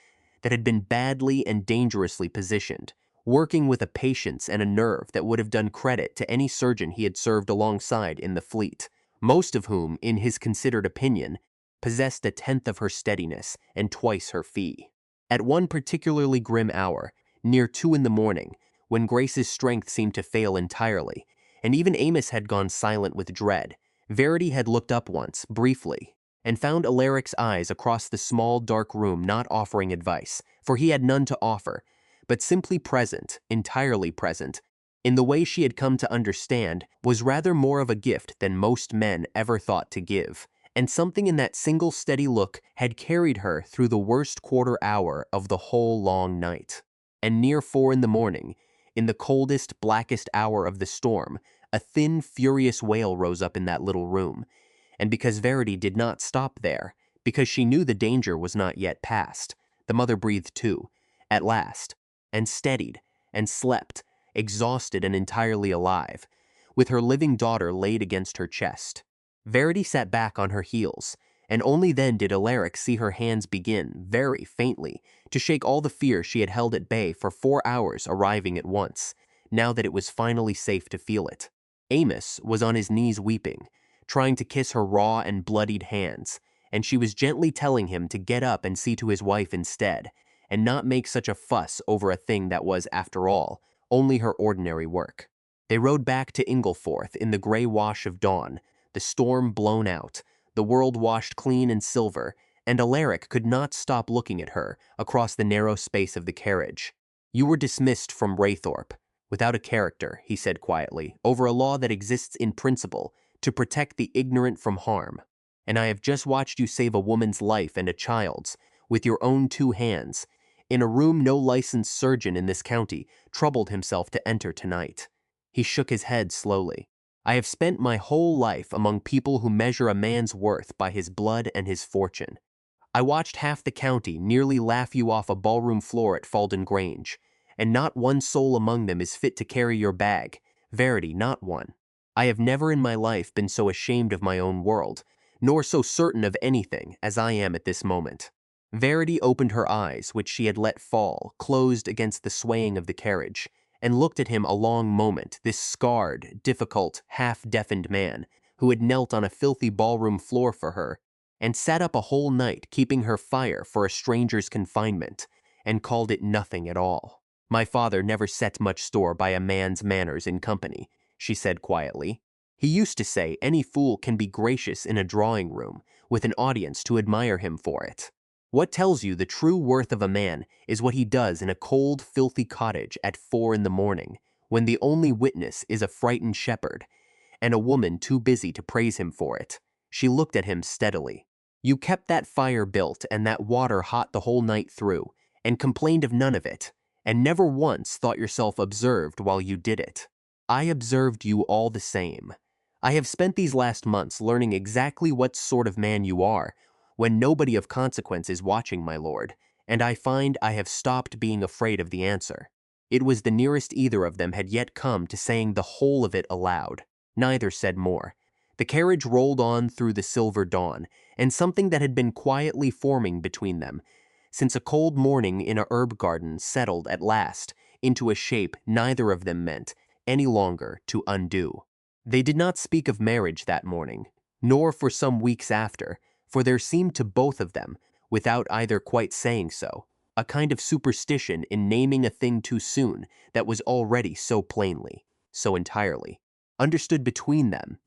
S1: that had been badly and dangerously positioned, working with a patience and a nerve that would have done credit to any surgeon he had served alongside in the fleet, most of whom, in his considered opinion, possessed 1/10 of her steadiness and twice her fee. At one particularly grim hour, near 2 in the morning, when Grace's strength seemed to fail entirely, and even Amos had gone silent with dread, Verity had looked up once, briefly, and found Alaric's eyes across the small dark room not offering advice, for he had none to offer, but simply present, entirely present, in the way she had come to understand was rather more of a gift than most men ever thought to give, and something in that single steady look had carried her through the worst quarter hour of the whole long night. And near 4 in the morning, in the coldest, blackest hour of the storm, a thin, furious wail rose up in that little room. And because Verity did not stop there, because she knew the danger was not yet past, the mother breathed too, at last, and steadied, and slept, exhausted and entirely alive, with her living daughter laid against her chest. Verity sat back on her heels, and only then did Alaric see her hands begin, very faintly, to shake all the fear she had held at bay for 4 hours arriving at once, now that it was finally safe to feel it. Amos was on his knees weeping, trying to kiss her raw and bloodied hands, and she was gently telling him to get up and see to his wife instead, and not make such a fuss over a thing that was, after all, only her ordinary work. They rode back to Ingleforth in the gray wash of dawn, the storm blown out, the world washed clean and silver, and Alaric could not stop looking at her across the narrow space of the carriage. "You were dismissed from Raythorpe, without a character," he said quietly, "over a law that exists in principle to protect the ignorant from harm. And I have just watched you save a woman's life and a child's, with your own 2 hands, in a room no licensed surgeon in this county troubled himself to enter tonight." He shook his head slowly. "I have spent my whole life among people who measure a man's worth by his blood and his fortune. I watched half the county nearly laugh you off a ballroom floor at Falden Grange, and not one soul among them is fit to carry your bag, Verity, not one. I have never in my life been so ashamed of my own world, nor so certain of anything as I am at this moment." Verity opened her eyes, which she had let fall, closed against the swaying of the carriage, and looked at him a long moment, this scarred, difficult, half-deafened man, who had knelt on a filthy ballroom floor for her, and sat up a whole night keeping her fire for a stranger's confinement, and called it nothing at all. "My father never set much store by a man's manners in company," she said quietly. "He used to say any fool can be gracious in a drawing-room, with an audience to admire him for it. What tells you the true worth of a man is what he does in a cold, filthy cottage at 4 in the morning, when the only witness is a frightened shepherd, and a woman too busy to praise him for it." She looked at him steadily. "You kept that fire built and that water hot the whole night through, and complained of none of it, and never once thought yourself observed while you did it. I observed you all the same. I have spent these last months learning exactly what sort of man you are, when nobody of consequence is watching, my lord, and I find I have stopped being afraid of the answer." It was the nearest either of them had yet come to saying the whole of it aloud. Neither said more. The carriage rolled on through the silver dawn, and something that had been quietly forming between them, since a cold morning in a herb garden, settled at last into a shape neither of them meant any longer to undo. They did not speak of marriage that morning, nor for some weeks after, for there seemed to both of them, without either quite saying so, a kind of superstition in naming a thing too soon that was already so plainly, so entirely, understood between them.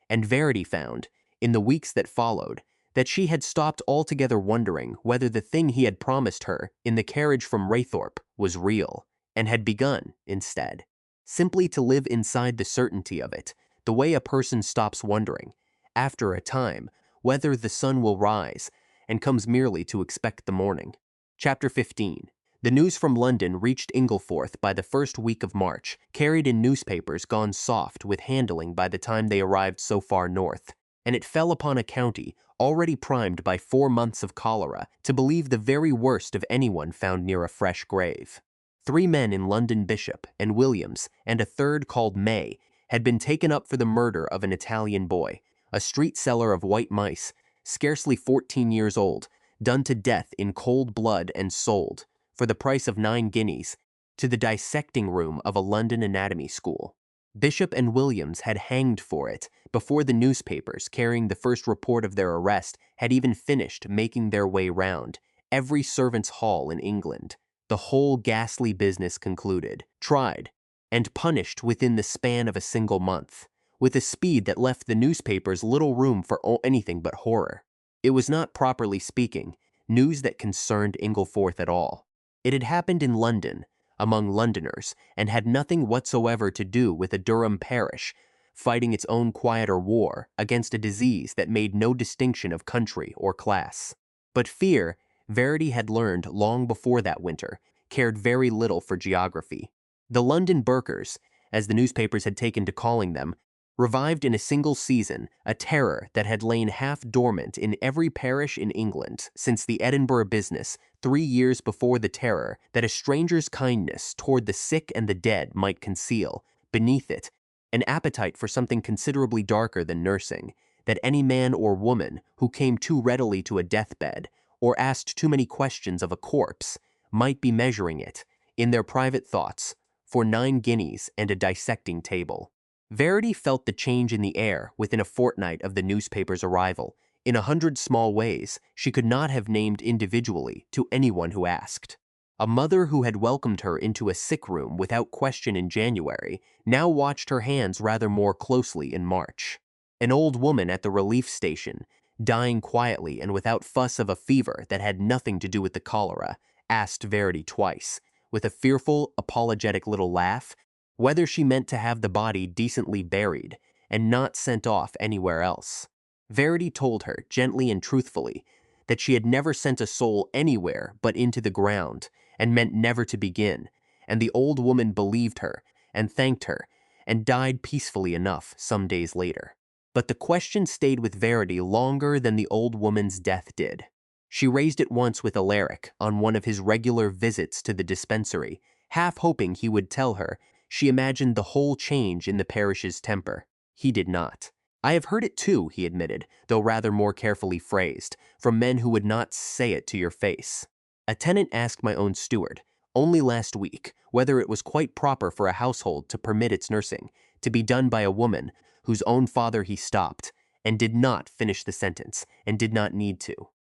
S1: And Verity found, in the weeks that followed, that she had stopped altogether wondering whether the thing he had promised her in the carriage from Raythorpe was real, and had begun, instead, simply to live inside the certainty of it, the way a person stops wondering, after a time, whether the sun will rise, and comes merely to expect the morning. Chapter 15. The news from London reached Ingleforth by the first week of March, carried in newspapers gone soft with handling by the time they arrived so far north, and it fell upon a county already primed by 4 months of cholera to believe the very worst of anyone found near a fresh grave. 3 men in London Bishop and Williams, and a third called May, had been taken up for the murder of an Italian boy, a street seller of white mice, scarcely 14 years old, done to death in cold blood and sold, for the price of 9 guineas, to the dissecting room of a London anatomy school. Bishop and Williams had hanged for it before the newspapers carrying the first report of their arrest had even finished making their way round every servants' hall in England. The whole ghastly business concluded, tried, and punished within the span of a single month, with a speed that left the newspapers little room for anything but horror. It was not, properly speaking, news that concerned Ingleforth at all. It had happened in London, among Londoners and had nothing whatsoever to do with a Durham parish fighting its own quieter war against a disease that made no distinction of country or class. But fear, Verity had learned long before that winter, cared very little for geography. The London Burkers, as the newspapers had taken to calling them, revived in a single season a terror that had lain half dormant in every parish in England since the Edinburgh business 3 years before, the terror that a stranger's kindness toward the sick and the dead might conceal, beneath it, an appetite for something considerably darker than nursing, that any man or woman who came too readily to a deathbed or asked too many questions of a corpse might be measuring it, in their private thoughts, for 9 guineas and a dissecting table. Verity felt the change in the air within a fortnight of the newspaper's arrival, in 100 small ways she could not have named individually to anyone who asked. A mother who had welcomed her into a sick room without question in January now watched her hands rather more closely in March. An old woman at the relief station, dying quietly and without fuss of a fever that had nothing to do with the cholera, asked Verity twice, with a fearful, apologetic little laugh, whether she meant to have the body decently buried and not sent off anywhere else. Verity told her, gently and truthfully, that she had never sent a soul anywhere but into the ground, and meant never to begin, and the old woman believed her, and thanked her, and died peacefully enough some days later. But the question stayed with Verity longer than the old woman's death did. She raised it once with Alaric on one of his regular visits to the dispensary, half hoping he would tell her she imagined the whole change in the parish's temper. He did not. I have heard it too, he admitted, though rather more carefully phrased, from men who would not say it to your face. A tenant asked my own steward, only last week, whether it was quite proper for a household to permit its nursing to be done by a woman whose own father he stopped, and did not finish the sentence, and did not need to.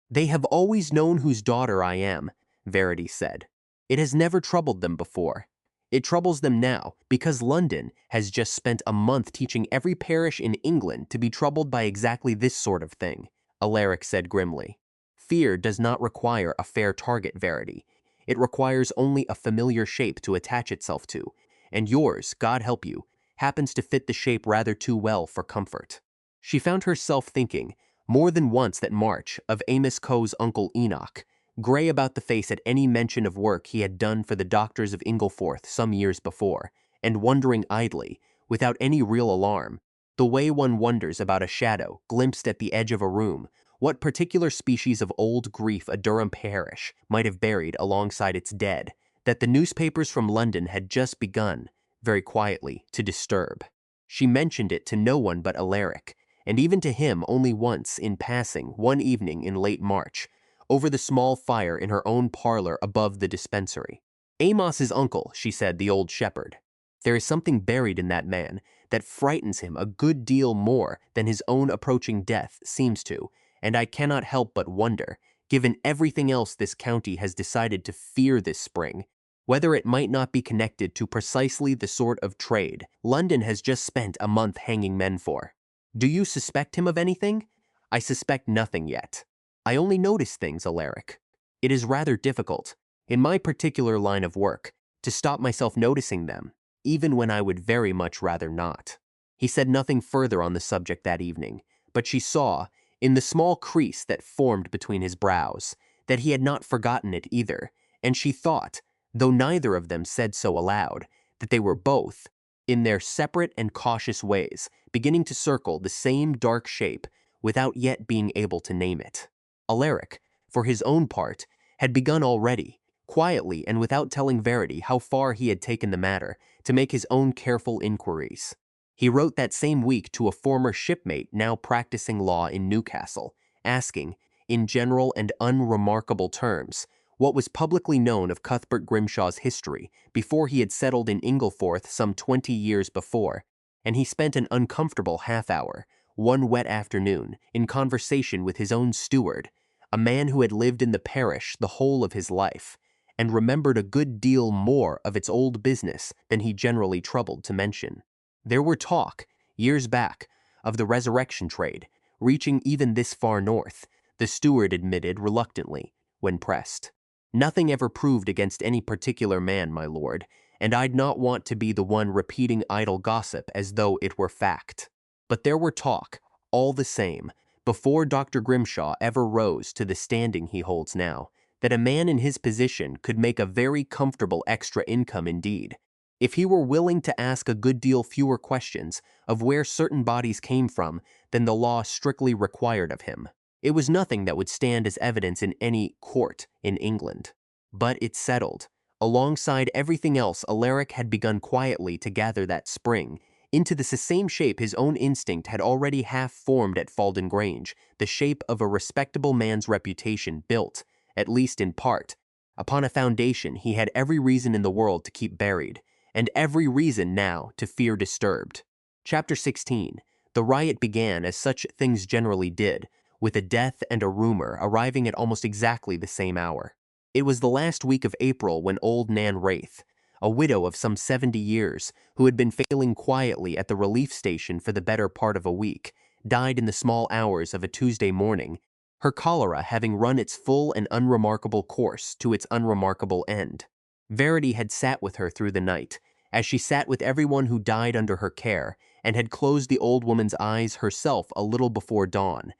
S1: They have always known whose daughter I am, Verity said. It has never troubled them before. It troubles them now because London has just spent a month teaching every parish in England to be troubled by exactly this sort of thing, Alaric said grimly. Fear does not require a fair target, Verity. It requires only a familiar shape to attach itself to, and yours, God help you, happens to fit the shape rather too well for comfort. She found herself thinking more than once that March, of Amos Coe's Uncle Enoch, gray about the face at any mention of work he had done for the doctors of Ingleforth some years before, and wondering idly, without any real alarm, the way one wonders about a shadow glimpsed at the edge of a room, what particular species of old grief a Durham parish might have buried alongside its dead, that the newspapers from London had just begun, very quietly, to disturb. She mentioned it to no one but Alaric, and even to him only once in passing one evening in late March, over the small fire in her own parlor above the dispensary. Amos's uncle, she said, the old shepherd. There is something buried in that man that frightens him a good deal more than his own approaching death seems to, and I cannot help but wonder, given everything else this county has decided to fear this spring, whether it might not be connected to precisely the sort of trade London has just spent a month hanging men for. Do you suspect him of anything? I suspect nothing yet. I only notice things, Alaric. It is rather difficult, in my particular line of work, to stop myself noticing them, even when I would very much rather not. He said nothing further on the subject that evening, but she saw, in the small crease that formed between his brows, that he had not forgotten it either, and she thought, though neither of them said so aloud, that they were both, in their separate and cautious ways, beginning to circle the same dark shape without yet being able to name it. Alaric, for his own part, had begun already, quietly and without telling Verity how far he had taken the matter, to make his own careful inquiries. He wrote that same week to a former shipmate now practicing law in Newcastle, asking, in general and unremarkable terms, what was publicly known of Cuthbert Grimshaw's history before he had settled in Ingleforth some 20 years before, and he spent an uncomfortable half-hour, one wet afternoon, in conversation with his own steward, a man who had lived in the parish the whole of his life, and remembered a good deal more of its old business than he generally troubled to mention. There were talk, years back, of the resurrection trade, reaching even this far north, the steward admitted reluctantly, when pressed. Nothing ever proved against any particular man, my lord, and I'd not want to be the one repeating idle gossip as though it were fact. But there were talk, all the same, before Dr. Grimshaw ever rose to the standing he holds now, that a man in his position could make a very comfortable extra income indeed, if he were willing to ask a good deal fewer questions of where certain bodies came from than the law strictly required of him. It was nothing that would stand as evidence in any court in England. But it settled. Alongside everything else, Alaric had begun quietly to gather that spring into the same shape his own instinct had already half formed at Falden Grange, the shape of a respectable man's reputation built, at least in part, upon a foundation he had every reason in the world to keep buried, and every reason now to fear disturbed. Chapter 16. The riot began as such things generally did, with a death and a rumor arriving at almost exactly the same hour. It was the last week of April when old Nan Wraith, a widow of some 70 years, who had been failing quietly at the relief station for the better part of a week, died in the small hours of a Tuesday morning, her cholera having run its full and unremarkable course to its unremarkable end. Verity had sat with her through the night, as she sat with everyone who died under her care, and had closed the old woman's eyes herself a little before dawn,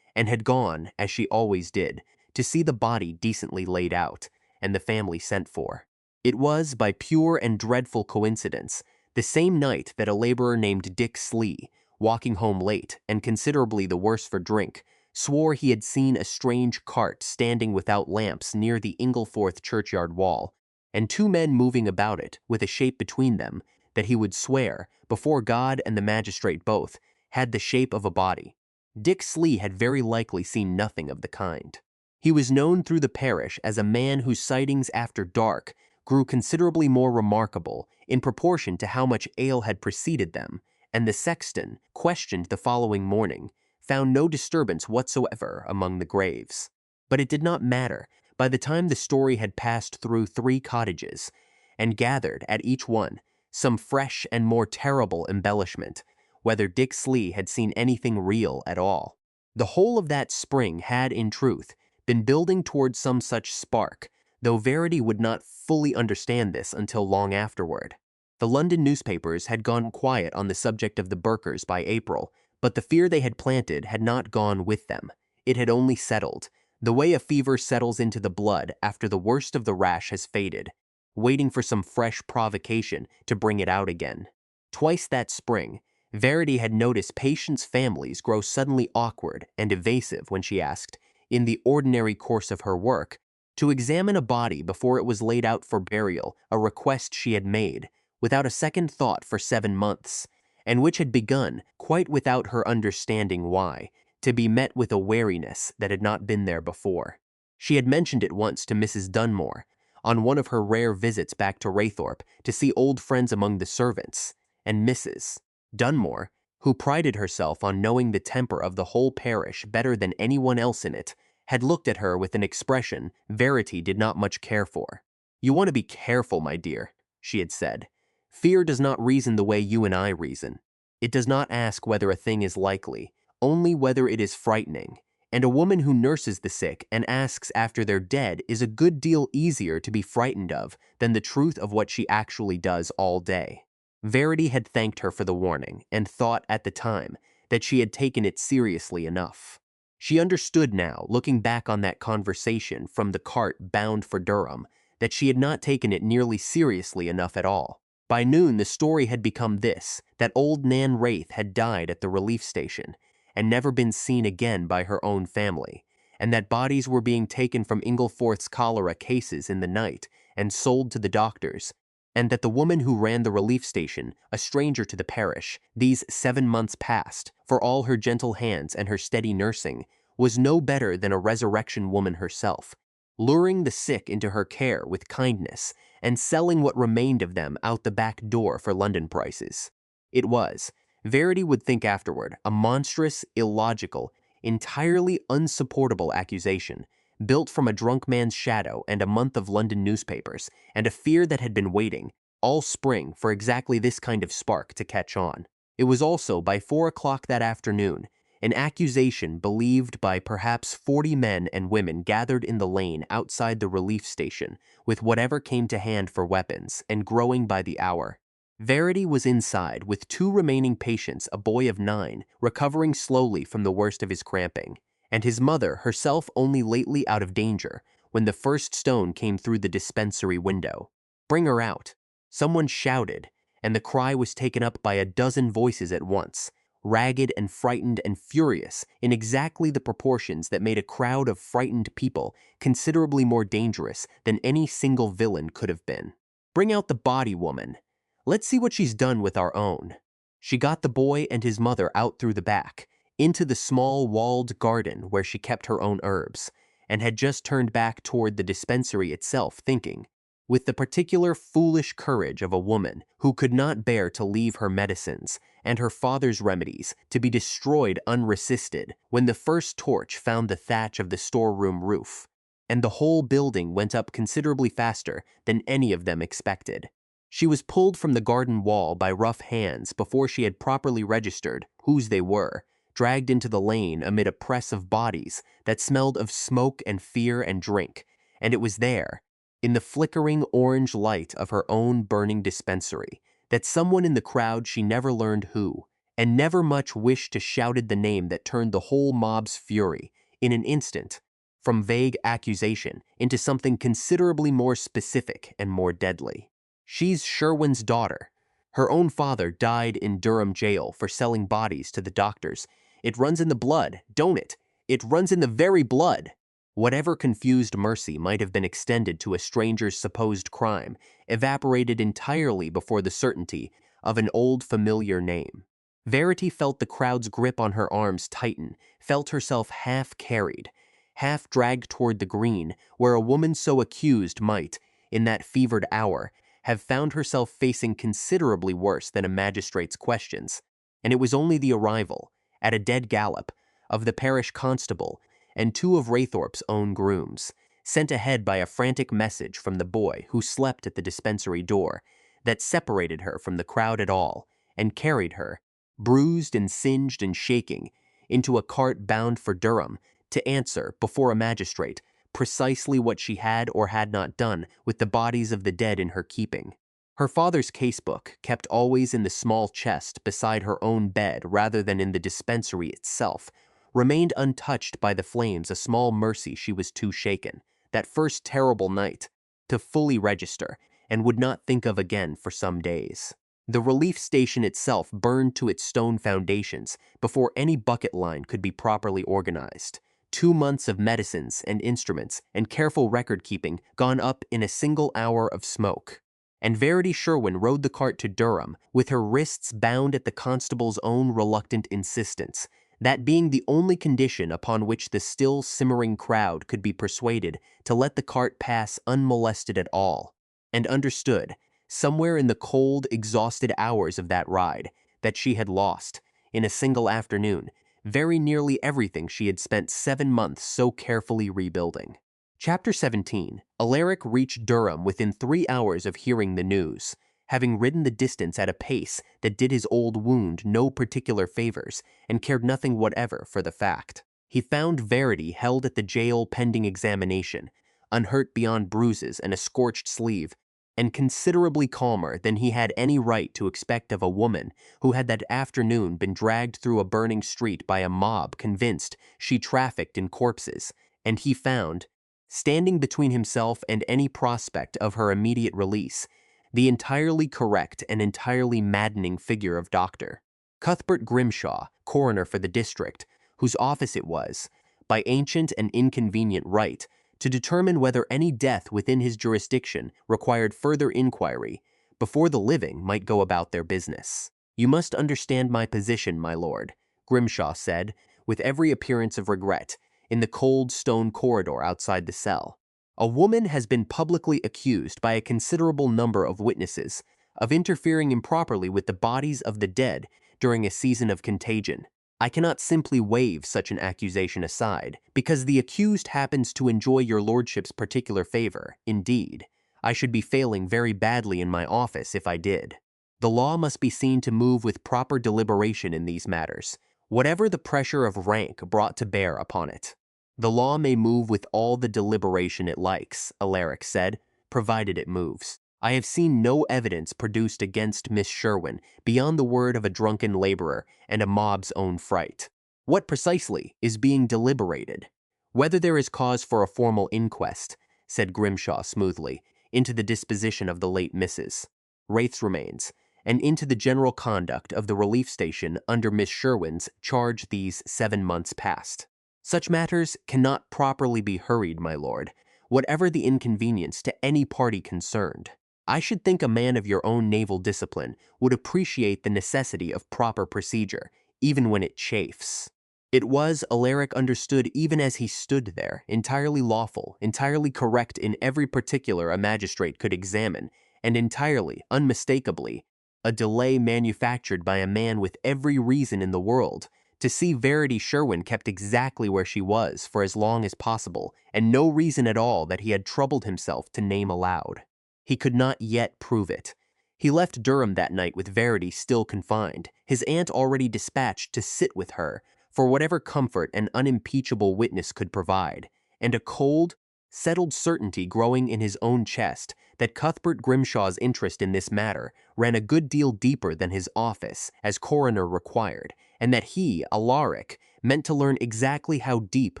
S1: and had gone, as she always did, to see the body decently laid out, and the family sent for. It was, by pure and dreadful coincidence, the same night that a laborer named Dick Slee, walking home late and considerably the worse for drink, swore he had seen a strange cart standing without lamps near the Ingleforth churchyard wall, and two men moving about it with a shape between them that he would swear, before God and the magistrate both, had the shape of a body. Dick Slee had very likely seen nothing of the kind. He was known through the parish as a man whose sightings after dark grew considerably more remarkable in proportion to how much ale had preceded them, and the sexton, questioned the following morning, found no disturbance whatsoever among the graves. But it did not matter. By the time the story had passed through 3 cottages, and gathered at each one some fresh and more terrible embellishment, whether Dick Slee had seen anything real at all. The whole of that spring had, in truth, been building towards some such spark, though Verity would not fully understand this until long afterward. The London newspapers had gone quiet on the subject of the Burkers by April, but the fear they had planted had not gone with them. It had only settled, the way a fever settles into the blood after the worst of the rash has faded, waiting for some fresh provocation to bring it out again. Twice that spring, Verity had noticed patients' families grow suddenly awkward and evasive when she asked, in the ordinary course of her work, to examine a body before it was laid out for burial, a request she had made, without a second thought for 7 months, and which had begun, quite without her understanding why, to be met with a wariness that had not been there before. She had mentioned it once to Mrs. Dunmore, on one of her rare visits back to Raythorpe to see old friends among the servants, and Mrs. Dunmore, who prided herself on knowing the temper of the whole parish better than anyone else in it, had looked at her with an expression Verity did not much care for. "You want to be careful, my dear," she had said. "Fear does not reason the way you and I reason. It does not ask whether a thing is likely, only whether it is frightening. And a woman who nurses the sick and asks after they're dead is a good deal easier to be frightened of than the truth of what she actually does all day." Verity had thanked her for the warning, and thought at the time that she had taken it seriously enough. She understood now, looking back on that conversation from the cart bound for Durham, that she had not taken it nearly seriously enough at all. By noon the story had become this, that old Nan Wraith had died at the relief station, and never been seen again by her own family, and that bodies were being taken from Ingleforth's cholera cases in the night and sold to the doctors, and that the woman who ran the relief station, a stranger to the parish, these 7 months past, for all her gentle hands and her steady nursing, was no better than a resurrection woman herself, luring the sick into her care with kindness, and selling what remained of them out the back door for London prices. It was, Verity would think afterward, a monstrous, illogical, entirely unsupportable accusation, built from a drunk man's shadow and a month of London newspapers, and a fear that had been waiting all spring for exactly this kind of spark to catch on. It was also by 4 o'clock that afternoon, an accusation believed by perhaps 40 men and women gathered in the lane outside the relief station with whatever came to hand for weapons and growing by the hour. Verity was inside with 2 remaining patients, a boy of 9, recovering slowly from the worst of his cramping, and his mother, herself only lately out of danger, when the first stone came through the dispensary window. "Bring her out!" Someone shouted, and the cry was taken up by a dozen voices at once, ragged and frightened and furious in exactly the proportions that made a crowd of frightened people considerably more dangerous than any single villain could have been. "Bring out the body, woman. Let's see what she's done with our own." She got the boy and his mother out through the back, into the small walled garden where she kept her own herbs, and had just turned back toward the dispensary itself, thinking, with the particular foolish courage of a woman who could not bear to leave her medicines and her father's remedies to be destroyed unresisted, when the first torch found the thatch of the storeroom roof, and the whole building went up considerably faster than any of them expected. She was pulled from the garden wall by rough hands before she had properly registered whose they were, dragged into the lane amid a press of bodies that smelled of smoke and fear and drink, and it was there, in the flickering orange light of her own burning dispensary, that someone in the crowd, she never learned who, and never much wished to, shouted the name that turned the whole mob's fury, in an instant, from vague accusation into something considerably more specific and more deadly. "She's Sherwin's daughter. Her own father died in Durham jail for selling bodies to the doctors. It runs in the blood, don't it? It runs in the very blood." Whatever confused mercy might have been extended to a stranger's supposed crime evaporated entirely before the certainty of an old familiar name. Verity felt the crowd's grip on her arms tighten, felt herself half carried, half dragged toward the green, where a woman so accused might, in that fevered hour, have found herself facing considerably worse than a magistrate's questions, and it was only the arrival, at a dead gallop, of the parish constable and 2 of Raythorpe's own grooms, sent ahead by a frantic message from the boy who slept at the dispensary door, that separated her from the crowd at all, and carried her, bruised and singed and shaking, into a cart bound for Durham, to answer, before a magistrate, precisely what she had or had not done with the bodies of the dead in her keeping. Her father's casebook, kept always in the small chest beside her own bed rather than in the dispensary itself, remained untouched by the flames, a small mercy she was too shaken, that first terrible night, to fully register, and would not think of again for some days. The relief station itself burned to its stone foundations before any bucket line could be properly organized. 2 months of medicines and instruments and careful record-keeping gone up in a single hour of smoke. And Verity Sherwin rode the cart to Durham with her wrists bound at the constable's own reluctant insistence, that being the only condition upon which the still simmering crowd could be persuaded to let the cart pass unmolested at all, and understood, somewhere in the cold, exhausted hours of that ride, that she had lost, in a single afternoon, very nearly everything she had spent 7 months so carefully rebuilding. Chapter 17. Alaric reached Durham within 3 hours of hearing the news, having ridden the distance at a pace that did his old wound no particular favors and cared nothing whatever for the fact. He found Verity held at the jail pending examination, unhurt beyond bruises and a scorched sleeve, and considerably calmer than he had any right to expect of a woman who had that afternoon been dragged through a burning street by a mob convinced she trafficked in corpses, and he found, standing between himself and any prospect of her immediate release, the entirely correct and entirely maddening figure of Dr. Cuthbert Grimshaw, coroner for the district, whose office it was, by ancient and inconvenient right, to determine whether any death within his jurisdiction required further inquiry before the living might go about their business. "You must understand my position, my lord," Grimshaw said, with every appearance of regret, in the cold stone corridor outside the cell. "A woman has been publicly accused by a considerable number of witnesses of interfering improperly with the bodies of the dead during a season of contagion. I cannot simply wave such an accusation aside, because the accused happens to enjoy your lordship's particular favor. Indeed, I should be failing very badly in my office if I did. The law must be seen to move with proper deliberation in these matters, whatever the pressure of rank brought to bear upon it. The law may move with all the deliberation it likes, Alaric said, provided it moves. I have seen no evidence produced against Miss Sherwin beyond the word of a drunken laborer and a mob's own fright. What precisely is being deliberated? Whether there is cause for a formal inquest, said Grimshaw smoothly, into the disposition of the late Mrs. Wraith's remains, and into the general conduct of the relief station under Miss Sherwin's charge these 7 months past. Such matters cannot properly be hurried, my lord, whatever the inconvenience to any party concerned. I should think a man of your own naval discipline would appreciate the necessity of proper procedure, even when it chafes. It was, Alaric understood even as he stood there, entirely lawful, entirely correct in every particular a magistrate could examine, and entirely, unmistakably, a delay manufactured by a man with every reason in the world to see Verity Sherwin kept exactly where she was for as long as possible, and no reason at all that he had troubled himself to name aloud. He could not yet prove it. He left Durham that night with Verity still confined, his aunt already dispatched to sit with her, for whatever comfort an unimpeachable witness could provide, and a cold, settled certainty growing in his own chest that Cuthbert Grimshaw's interest in this matter ran a good deal deeper than his office as coroner required, and that he, Alaric, meant to learn exactly how deep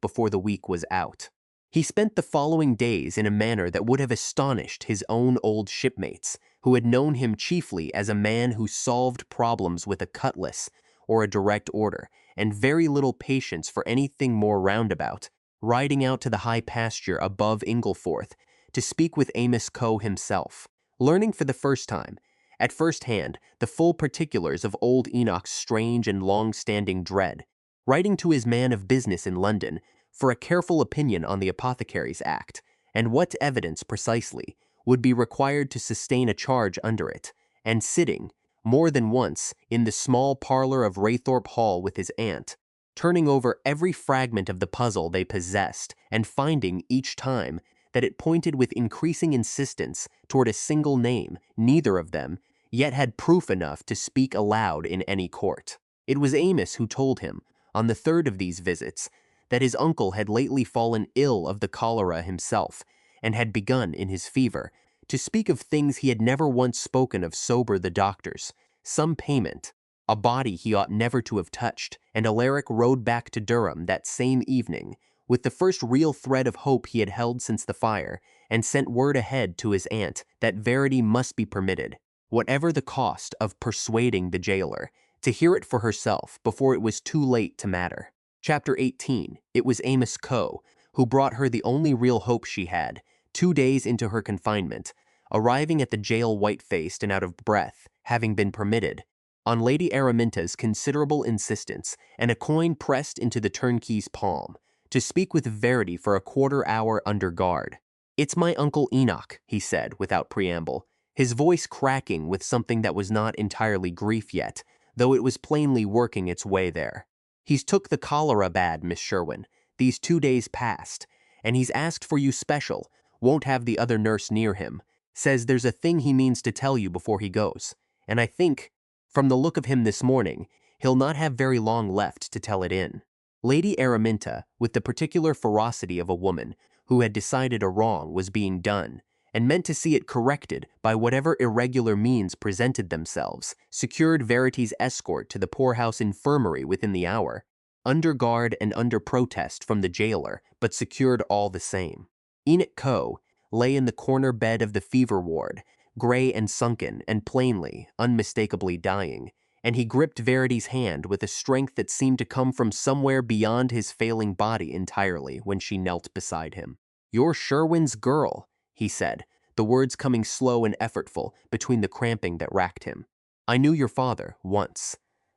S1: before the week was out. He spent the following days in a manner that would have astonished his own old shipmates, who had known him chiefly as a man who solved problems with a cutlass or a direct order, and very little patience for anything more roundabout, riding out to the high pasture above Ingleforth to speak with Amos Coe himself, learning for the first time, at first hand, the full particulars of old Enoch's strange and long-standing dread, writing to his man of business in London for a careful opinion on the Apothecaries Act, and what evidence, precisely, would be required to sustain a charge under it, and sitting, more than once, in the small parlor of Raythorpe Hall with his aunt, turning over every fragment of the puzzle they possessed, and finding, each time, that it pointed with increasing insistence toward a single name, neither of them yet had proof enough to speak aloud in any court. It was Amos who told him, on the third of these visits, that his uncle had lately fallen ill of the cholera himself, and had begun, in his fever, to speak of things he had never once spoken of sober the doctors, some payment, a body he ought never to have touched, and Alaric rode back to Durham that same evening, with the first real thread of hope he had held since the fire, and sent word ahead to his aunt that Verity must be permitted, whatever the cost of persuading the jailer, to hear it for herself before it was too late to matter. Chapter 18. It was Amos Coe who brought her the only real hope she had, 2 days into her confinement, arriving at the jail white-faced and out of breath, having been permitted, on Lady Araminta's considerable insistence and a coin pressed into the turnkey's palm, to speak with Verity for a quarter-hour under guard. "It's my Uncle Enoch," he said, without preamble, his voice cracking with something that was not entirely grief yet, though it was plainly working its way there. "He's took the cholera bad, Miss Sherwin, these 2 days past, and he's asked for you special, won't have the other nurse near him, says there's a thing he means to tell you before he goes, and I think, from the look of him this morning, he'll not have very long left to tell it in." Lady Araminta, with the particular ferocity of a woman who had decided a wrong was being done, and meant to see it corrected by whatever irregular means presented themselves, secured Verity's escort to the poorhouse infirmary within the hour, under guard and under protest from the jailer, but secured all the same. Enoch Coe lay in the corner bed of the fever ward, gray and sunken and plainly, unmistakably dying, and he gripped Verity's hand with a strength that seemed to come from somewhere beyond his failing body entirely when she knelt beside him. "You're Sherwin's girl," he said, the words coming slow and effortful between the cramping that racked him. "I knew your father, once.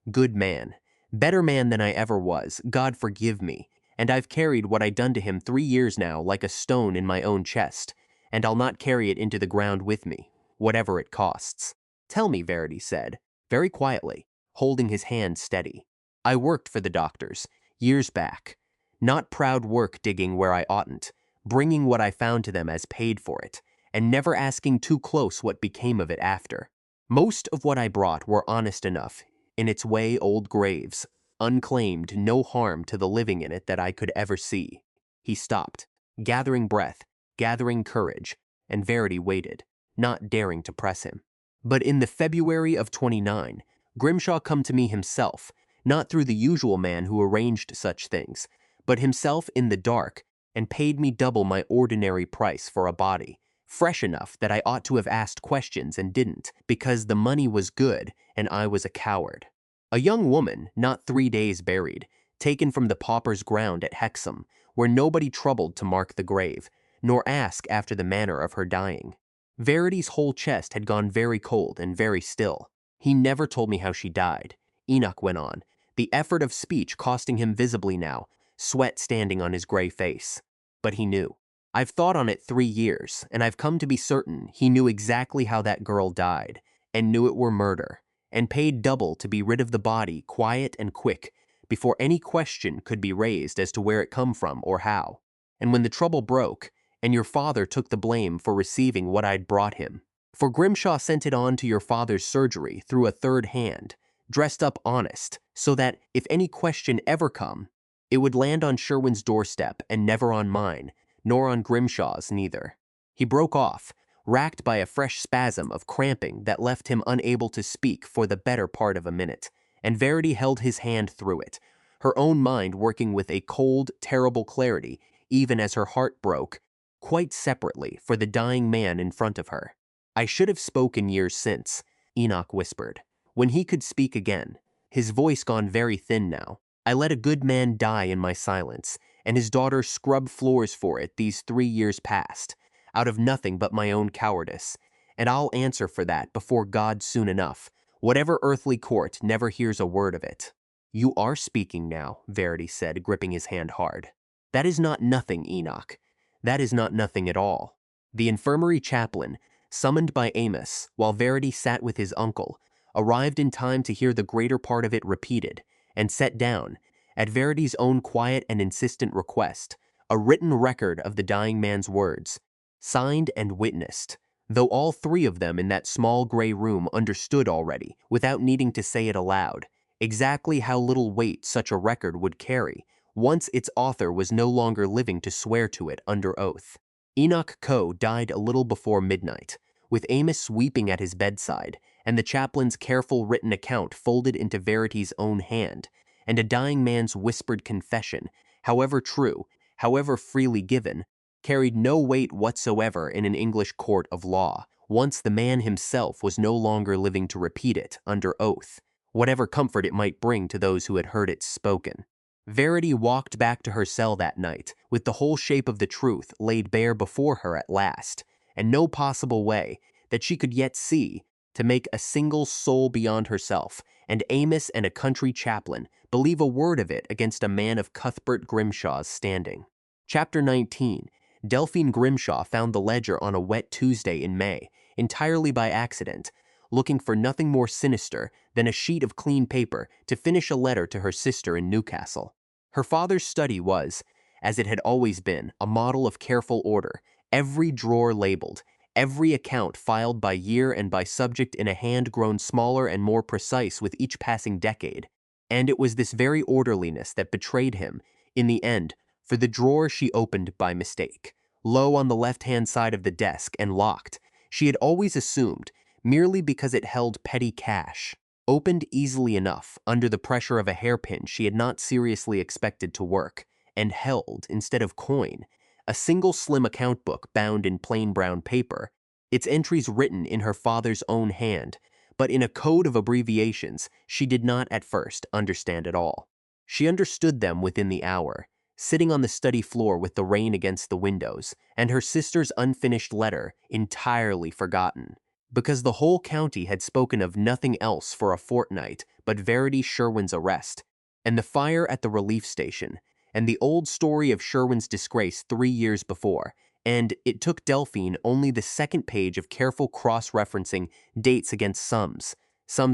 S1: Good man. Better man than I ever was, God forgive me, and I've carried what I done to him 3 years now like a stone in my own chest, and I'll not carry it into the ground with me, whatever it costs." "Tell me," Verity said, very quietly, holding his hand steady. "I worked for the doctors, years back. Not proud work digging where I oughtn't, bringing what I found to them as paid for it, and never asking too close what became of it after. Most of what I brought were honest enough, in its way old graves, unclaimed, no harm to the living in it that I could ever see. He stopped, gathering breath, gathering courage, and Verity waited, not daring to press him. But in the February of 29, Grimshaw come to me himself, not through the usual man who arranged such things, but himself in the dark, and paid me double my ordinary price for a body, fresh enough that I ought to have asked questions and didn't, because the money was good and I was a coward. A young woman, not 3 days buried, taken from the pauper's ground at Hexham, where nobody troubled to mark the grave, nor ask after the manner of her dying. Verity's whole chest had gone very cold and very still. He never told me how she died, Enoch went on, the effort of speech costing him visibly now, sweat standing on his gray face. But he knew. I've thought on it 3 years, and I've come to be certain he knew exactly how that girl died, and knew it were murder, and paid double to be rid of the body quiet and quick, before any question could be raised as to where it come from or how. And when the trouble broke, and your father took the blame for receiving what I'd brought him, for Grimshaw sent it on to your father's surgery through a third hand, dressed up honest, so that, if any question ever come, it would land on Sherwin's doorstep and never on mine, nor on Grimshaw's neither. He broke off, racked by a fresh spasm of cramping that left him unable to speak for the better part of a minute, and Verity held his hand through it, her own mind working with a cold, terrible clarity, even as her heart broke, quite separately for the dying man in front of her. I should have spoken years since, Enoch whispered, when he could speak again, his voice gone very thin now. I let a good man die in my silence, and his daughter scrub floors for it these 3 years past, out of nothing but my own cowardice, and I'll answer for that before God soon enough, whatever earthly court never hears a word of it. You are speaking now, Verity said, gripping his hand hard. That is not nothing, Enoch. That is not nothing at all. The infirmary chaplain, summoned by Amos, while Verity sat with his uncle, arrived in time to hear the greater part of it repeated, and set down, at Verity's own quiet and insistent request, a written record of the dying man's words, signed and witnessed, though all 3 of them in that small gray room understood already, without needing to say it aloud, exactly how little weight such a record would carry, once its author was no longer living to swear to it under oath. Enoch Coe died a little before midnight, with Amos weeping at his bedside, and the chaplain's careful written account folded into Verity's own hand, and a dying man's whispered confession, however true, however freely given, carried no weight whatsoever in an English court of law, once the man himself was no longer living to repeat it under oath, whatever comfort it might bring to those who had heard it spoken. Verity walked back to her cell that night, with the whole shape of the truth laid bare before her at last, and no possible way, that she could yet see, to make a single soul beyond herself, and Amos and a country chaplain, believe a word of it against a man of Cuthbert Grimshaw's standing. Chapter 19. Delphine Grimshaw found the ledger on a wet Tuesday in May, entirely by accident, looking for nothing more sinister than a sheet of clean paper to finish a letter to her sister in Newcastle. Her father's study was, as it had always been, a model of careful order, every drawer labeled, every account filed by year and by subject in a hand grown smaller and more precise with each passing decade, and it was this very orderliness that betrayed him, in the end, for the drawer she opened by mistake, low on the left-hand side of the desk and locked, she had always assumed, merely because it held petty cash, opened easily enough under the pressure of a hairpin she had not seriously expected to work, and held, instead of coin, a single slim account book bound in plain brown paper, its entries written in her father's own hand, but in a code of abbreviations she did not at first understand at all. She understood them within the hour, sitting on the study floor with the rain against the windows, and her sister's unfinished letter entirely forgotten, because the whole county had spoken of nothing else for a fortnight but Verity Sherwin's arrest, and the fire at the relief station, and the old story of Sherwin's disgrace 3 years before, and it took Delphine only the second page of careful cross-referencing dates against sums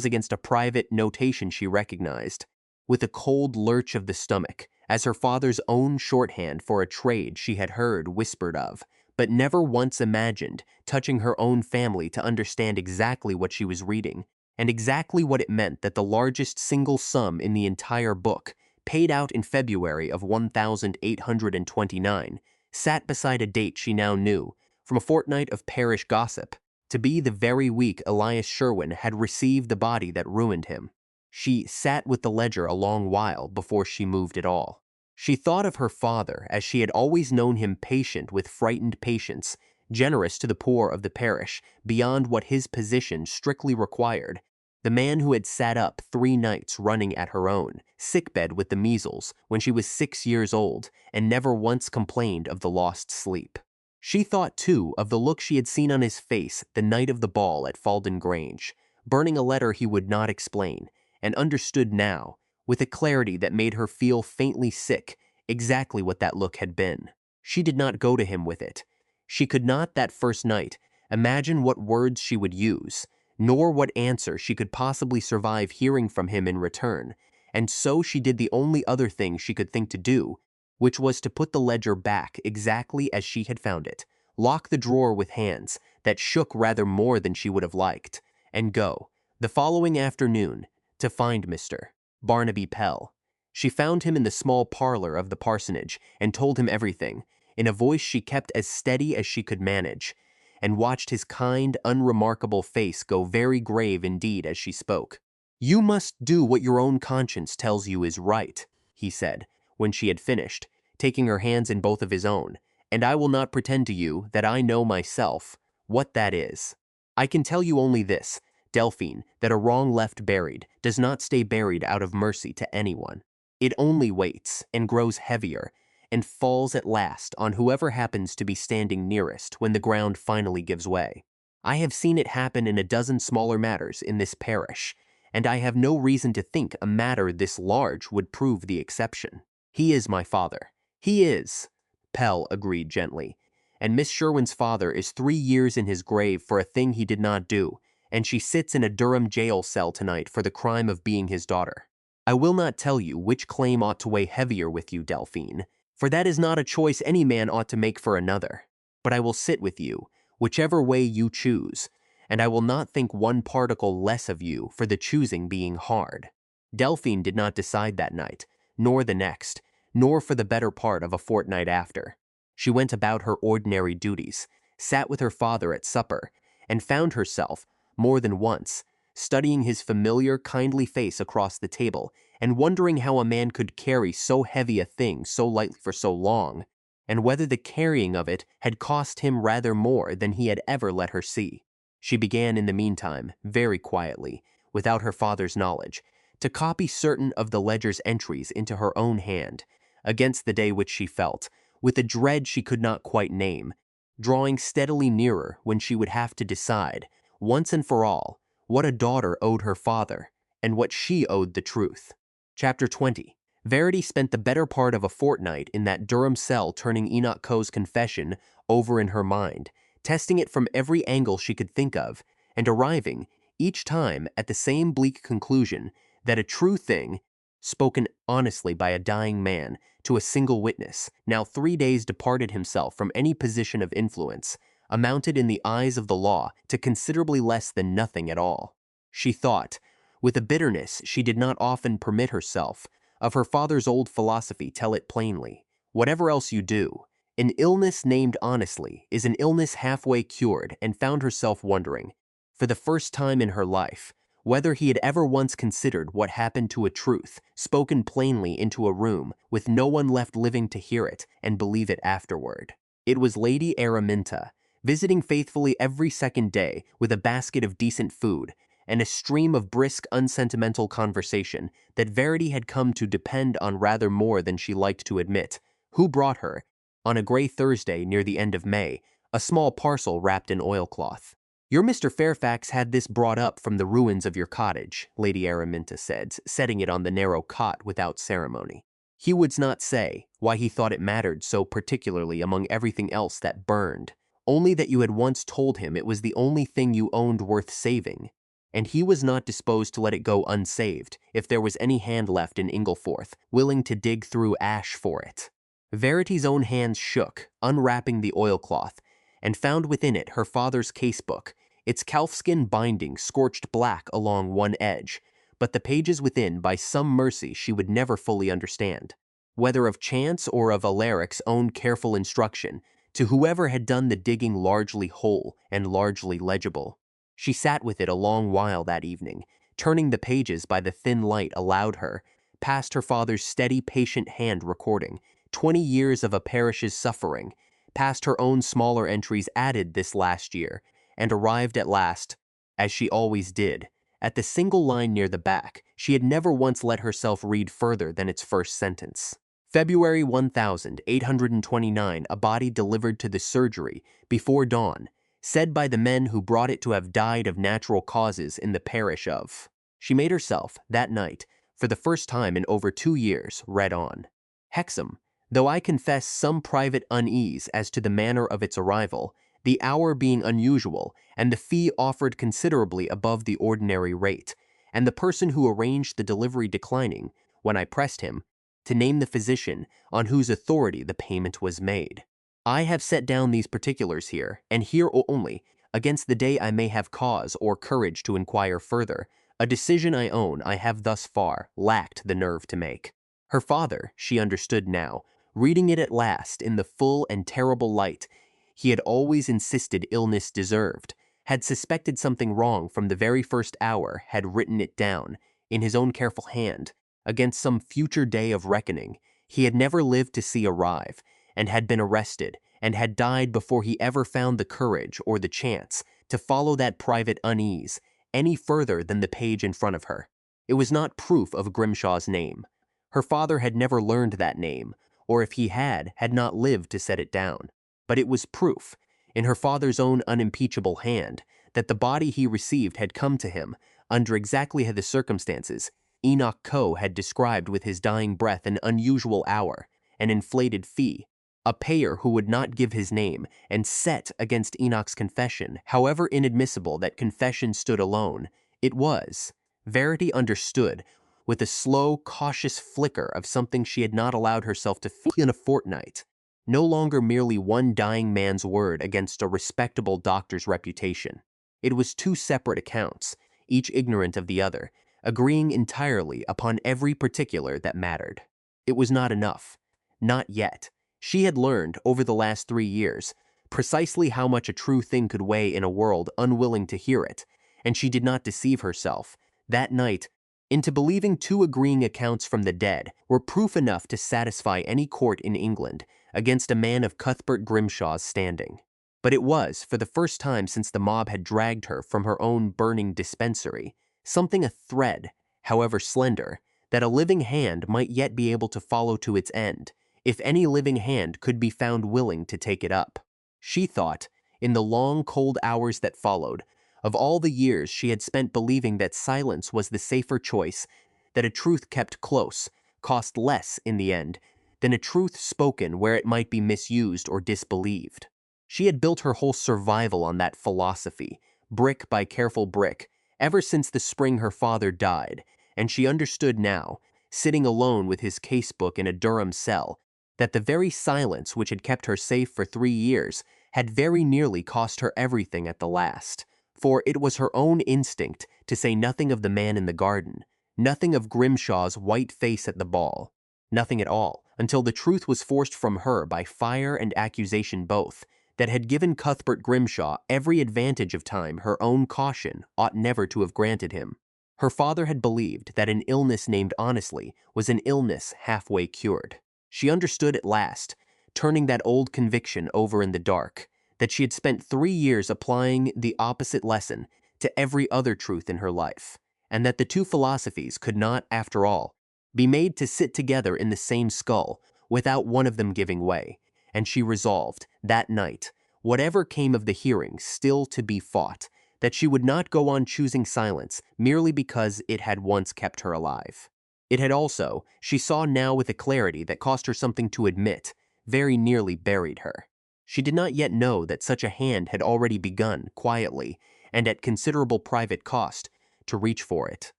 S1: against a private notation she recognized, with a cold lurch of the stomach, as her father's own shorthand for a trade she had heard whispered of, but never once imagined touching her own family to understand exactly what she was reading, and exactly what it meant that the largest single sum in the entire book, paid out in February of 1829, sat beside a date she now knew, from a fortnight of parish gossip, to be the very week Elias Sherwin had received the body that ruined him. She sat with the ledger a long while before she moved at all. She thought of her father as she had always known him, patient with frightened patience, generous to the poor of the parish, beyond what his position strictly required, the man who had sat up 3 nights running at her own sickbed with the measles when she was 6 years old and never once complained of the lost sleep. She thought, too, of the look she had seen on his face the night of the ball at Falden Grange, burning a letter he would not explain, and understood now, with a clarity that made her feel faintly sick, exactly what that look had been. She did not go to him with it. She could not, that first night, imagine what words she would use, nor what answer she could possibly survive hearing from him in return, and so she did the only other thing she could think to do, which was to put the ledger back exactly as she had found it, lock the drawer with hands that shook rather more than she would have liked, and go, the following afternoon, to find Mr. Barnaby Pell. She found him in the small parlor of the parsonage and told him everything, in a voice she kept as steady as she could manage, and watched his kind, unremarkable face go very grave indeed as she spoke. "You must do what your own conscience tells you is right," he said, when she had finished, taking her hands in both of his own, "and I will not pretend to you that I know myself what that is. I can tell you only this, Delphine, that a wrong left buried does not stay buried out of mercy to anyone. It only waits and grows heavier and falls at last on whoever happens to be standing nearest when the ground finally gives way. I have seen it happen in a dozen smaller matters in this parish, and I have no reason to think a matter this large would prove the exception. He is my father. He is," Pell agreed gently, "and Miss Sherwin's father is 3 years in his grave for a thing he did not do, and she sits in a Durham jail cell tonight for the crime of being his daughter. I will not tell you which claim ought to weigh heavier with you, Delphine, for that is not a choice any man ought to make for another. But I will sit with you, whichever way you choose, and I will not think one particle less of you for the choosing being hard." Delphine did not decide that night, nor the next, nor for the better part of a fortnight after. She went about her ordinary duties, sat with her father at supper, and found herself, more than once, studying his familiar, kindly face across the table, and wondering how a man could carry so heavy a thing so lightly for so long, and whether the carrying of it had cost him rather more than he had ever let her see. She began in the meantime, very quietly, without her father's knowledge, to copy certain of the ledger's entries into her own hand, against the day which she felt, with a dread she could not quite name, drawing steadily nearer when she would have to decide, once and for all, what a daughter owed her father, and what she owed the truth. Chapter 20. Verity spent the better part of a fortnight in that Durham cell, turning Enoch Coe's confession over in her mind, testing it from every angle she could think of, and arriving, each time, at the same bleak conclusion that a true thing, spoken honestly by a dying man to a single witness, now 3 days departed himself from any position of influence, amounted in the eyes of the law to considerably less than nothing at all. She thought, with a bitterness she did not often permit herself, of her father's old philosophy, tell it plainly. Whatever else you do, an illness named honestly is an illness halfway cured, and found herself wondering, for the first time in her life, whether he had ever once considered what happened to a truth, spoken plainly into a room, with no one left living to hear it and believe it afterward. It was Lady Araminta, visiting faithfully every second day with a basket of decent food, and a stream of brisk, unsentimental conversation that Verity had come to depend on rather more than she liked to admit, who brought her, on a gray Thursday near the end of May, a small parcel wrapped in oilcloth. "Your Mr. Fairfax had this brought up from the ruins of your cottage," Lady Araminta said, setting it on the narrow cot without ceremony. "He would not say why he thought it mattered so particularly among everything else that burned, only that you had once told him it was the only thing you owned worth saving, and he was not disposed to let it go unsaved if there was any hand left in Ingleforth willing to dig through ash for it." Verity's own hands shook, unwrapping the oilcloth, and found within it her father's casebook, its calfskin binding scorched black along one edge, but the pages within by some mercy she would never fully understand, whether of chance or of Alaric's own careful instruction, to whoever had done the digging largely whole and largely legible. She sat with it a long while that evening, turning the pages by the thin light allowed her, past her father's steady, patient hand recording 20 years of a parish's suffering, past her own smaller entries added this last year, and arrived at last, as she always did, at the single line near the back. She had never once let herself read further than its first sentence. February 1829, a body delivered to the surgery before dawn, said by the men who brought it to have died of natural causes in the parish of. She made herself, that night, for the first time in over 2 years, read on. Hexam, though I confess some private unease as to the manner of its arrival, the hour being unusual, and the fee offered considerably above the ordinary rate, and the person who arranged the delivery declining, when I pressed him, to name the physician on whose authority the payment was made. I have set down these particulars here, and here only, against the day I may have cause or courage to inquire further, a decision I own I have thus far lacked the nerve to make. Her father, she understood now, reading it at last in the full and terrible light he had always insisted illness deserved, had suspected something wrong from the very first hour, had written it down, in his own careful hand, against some future day of reckoning he had never lived to see arrive, and had been arrested, and had died before he ever found the courage or the chance to follow that private unease any further than the page in front of her. It was not proof of Grimshaw's name. Her father had never learned that name, or if he had not lived to set it down. But it was proof, in her father's own unimpeachable hand, that the body he received had come to him under exactly the circumstances Enoch Coe had described with his dying breath: an unusual hour, an inflated fee, a payer who would not give his name, and set against Enoch's confession, however inadmissible that confession stood alone. It was, Verity understood, with a slow, cautious flicker of something she had not allowed herself to feel in a fortnight, no longer merely one dying man's word against a respectable doctor's reputation. It was 2 separate accounts, each ignorant of the other, agreeing entirely upon every particular that mattered. It was not enough. Not yet. She had learned, over the last 3 years, precisely how much a true thing could weigh in a world unwilling to hear it, and she did not deceive herself, that night, into believing 2 agreeing accounts from the dead were proof enough to satisfy any court in England against a man of Cuthbert Grimshaw's standing. But it was, for the first time since the mob had dragged her from her own burning dispensary, something a thread, however slender, that a living hand might yet be able to follow to its end, if any living hand could be found willing to take it up. She thought, in the long, cold hours that followed, of all the years she had spent believing that silence was the safer choice, that a truth kept close cost less in the end than a truth spoken where it might be misused or disbelieved. She had built her whole survival on that philosophy, brick by careful brick, ever since the spring her father died, and she understood now, sitting alone with his casebook in a Durham cell, that the very silence which had kept her safe for 3 years had very nearly cost her everything at the last. For it was her own instinct, to say nothing of the man in the garden, nothing of Grimshaw's white face at the ball, nothing at all, until the truth was forced from her by fire and accusation both, that had given Cuthbert Grimshaw every advantage of time her own caution ought never to have granted him. Her father had believed that an illness named honestly was an illness halfway cured. She understood at last, turning that old conviction over in the dark, that she had spent 3 years applying the opposite lesson to every other truth in her life, and that the 2 philosophies could not, after all, be made to sit together in the same skull without one of them giving way, and she resolved, that night, whatever came of the hearing still to be fought, that she would not go on choosing silence merely because it had once kept her alive. It had also, she saw now with a clarity that cost her something to admit, very nearly buried her. She did not yet know that such a hand had already begun, quietly, and at considerable private cost, to reach for it.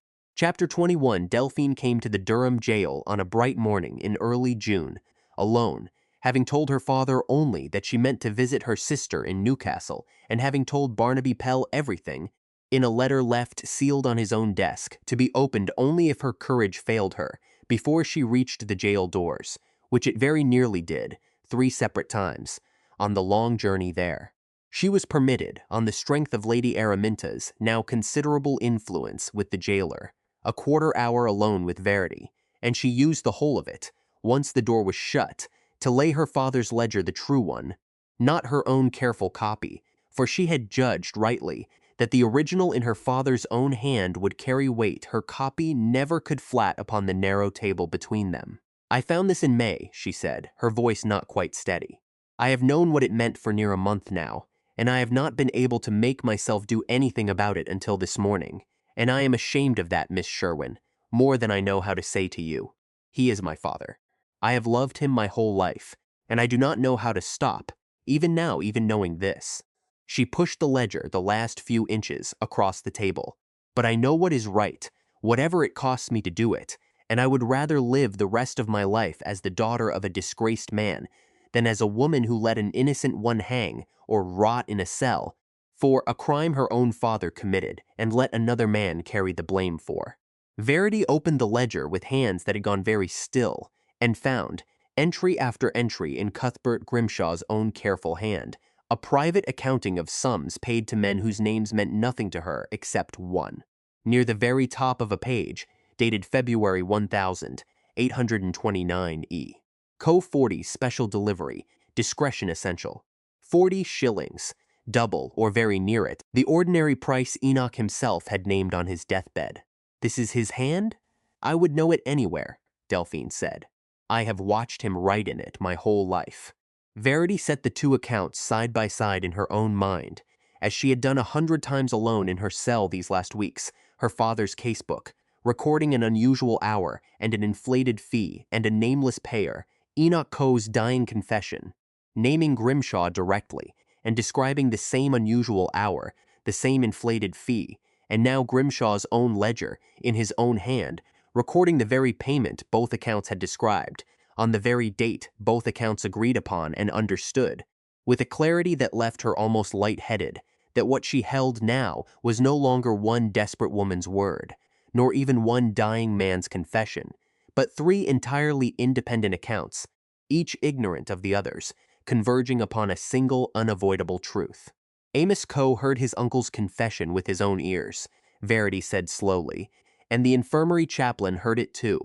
S1: Chapter 21. Delphine came to the Durham jail on a bright morning in early June, alone, having told her father only that she meant to visit her sister in Newcastle, and having told Barnaby Pell everything, in a letter left sealed on his own desk, to be opened only if her courage failed her, before she reached the jail doors, which it very nearly did, 3 separate times, on the long journey there. She was permitted, on the strength of Lady Araminta's now considerable influence with the jailer, a quarter-hour alone with Verity, and she used the whole of it, once the door was shut, to lay her father's ledger, the true one, not her own careful copy, for she had judged rightly that the original in her father's own hand would carry weight her copy never could flat upon the narrow table between them. "I found this in May," she said, her voice not quite steady. "I have known what it meant for near a month now, and I have not been able to make myself do anything about it until this morning, and I am ashamed of that, Miss Sherwin, more than I know how to say to you. He is my father. I have loved him my whole life, and I do not know how to stop, even now, even knowing this." She pushed the ledger the last few inches across the table. "But I know what is right, whatever it costs me to do it, and I would rather live the rest of my life as the daughter of a disgraced man than as a woman who let an innocent one hang or rot in a cell for a crime her own father committed and let another man carry the blame for." Verity opened the ledger with hands that had gone very still, and found, entry after entry in Cuthbert Grimshaw's own careful hand, a private accounting of sums paid to men whose names meant nothing to her except one. Near the very top of a page, dated February 1829 E. Co 40 special delivery, discretion essential. 40 shillings, double or very near it, the ordinary price Enoch himself had named on his deathbed. "This is his hand? I would know it anywhere," Delphine said. "I have watched him write in it my whole life." Verity set the 2 accounts side by side in her own mind, as she had done 100 times alone in her cell these last weeks, her father's casebook, recording an unusual hour and an inflated fee and a nameless payer, Enoch Coe's dying confession, naming Grimshaw directly, and describing the same unusual hour, the same inflated fee, and now Grimshaw's own ledger, in his own hand, recording the very payment both accounts had described, on the very date both accounts agreed upon and understood, with a clarity that left her almost light-headed, that what she held now was no longer one desperate woman's word, nor even one dying man's confession, but 3 entirely independent accounts, each ignorant of the others, converging upon a single unavoidable truth. Amos Coe heard his uncle's confession with his own ears, Verity said slowly, and the infirmary chaplain heard it too,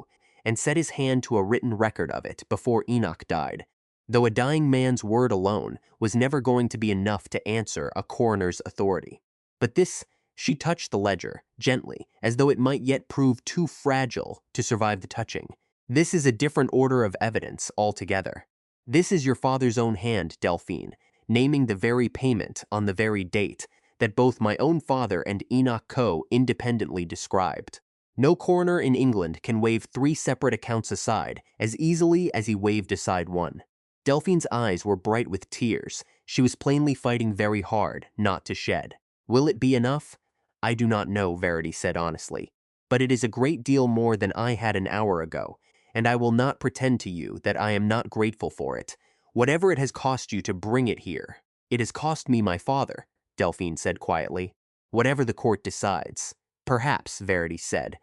S1: and set his hand to a written record of it before Enoch died, though a dying man's word alone was never going to be enough to answer a coroner's authority. But this, she touched the ledger, gently, as though it might yet prove too fragile to survive the touching. "This is a different order of evidence altogether. This is your father's own hand, Delphine, naming the very payment on the very date that both my own father and Enoch Coe independently described. No coroner in England can wave 3 separate accounts aside as easily as he waved aside one." Delphine's eyes were bright with tears. She was plainly fighting very hard not to shed. "Will it be enough? I do not know," Verity said honestly, "but it is a great deal more than I had an hour ago, and I will not pretend to you that I am not grateful for it. Whatever it has cost you to bring it here." "It has cost me my father," Delphine said quietly. "Whatever the court decides." "Perhaps," Verity said,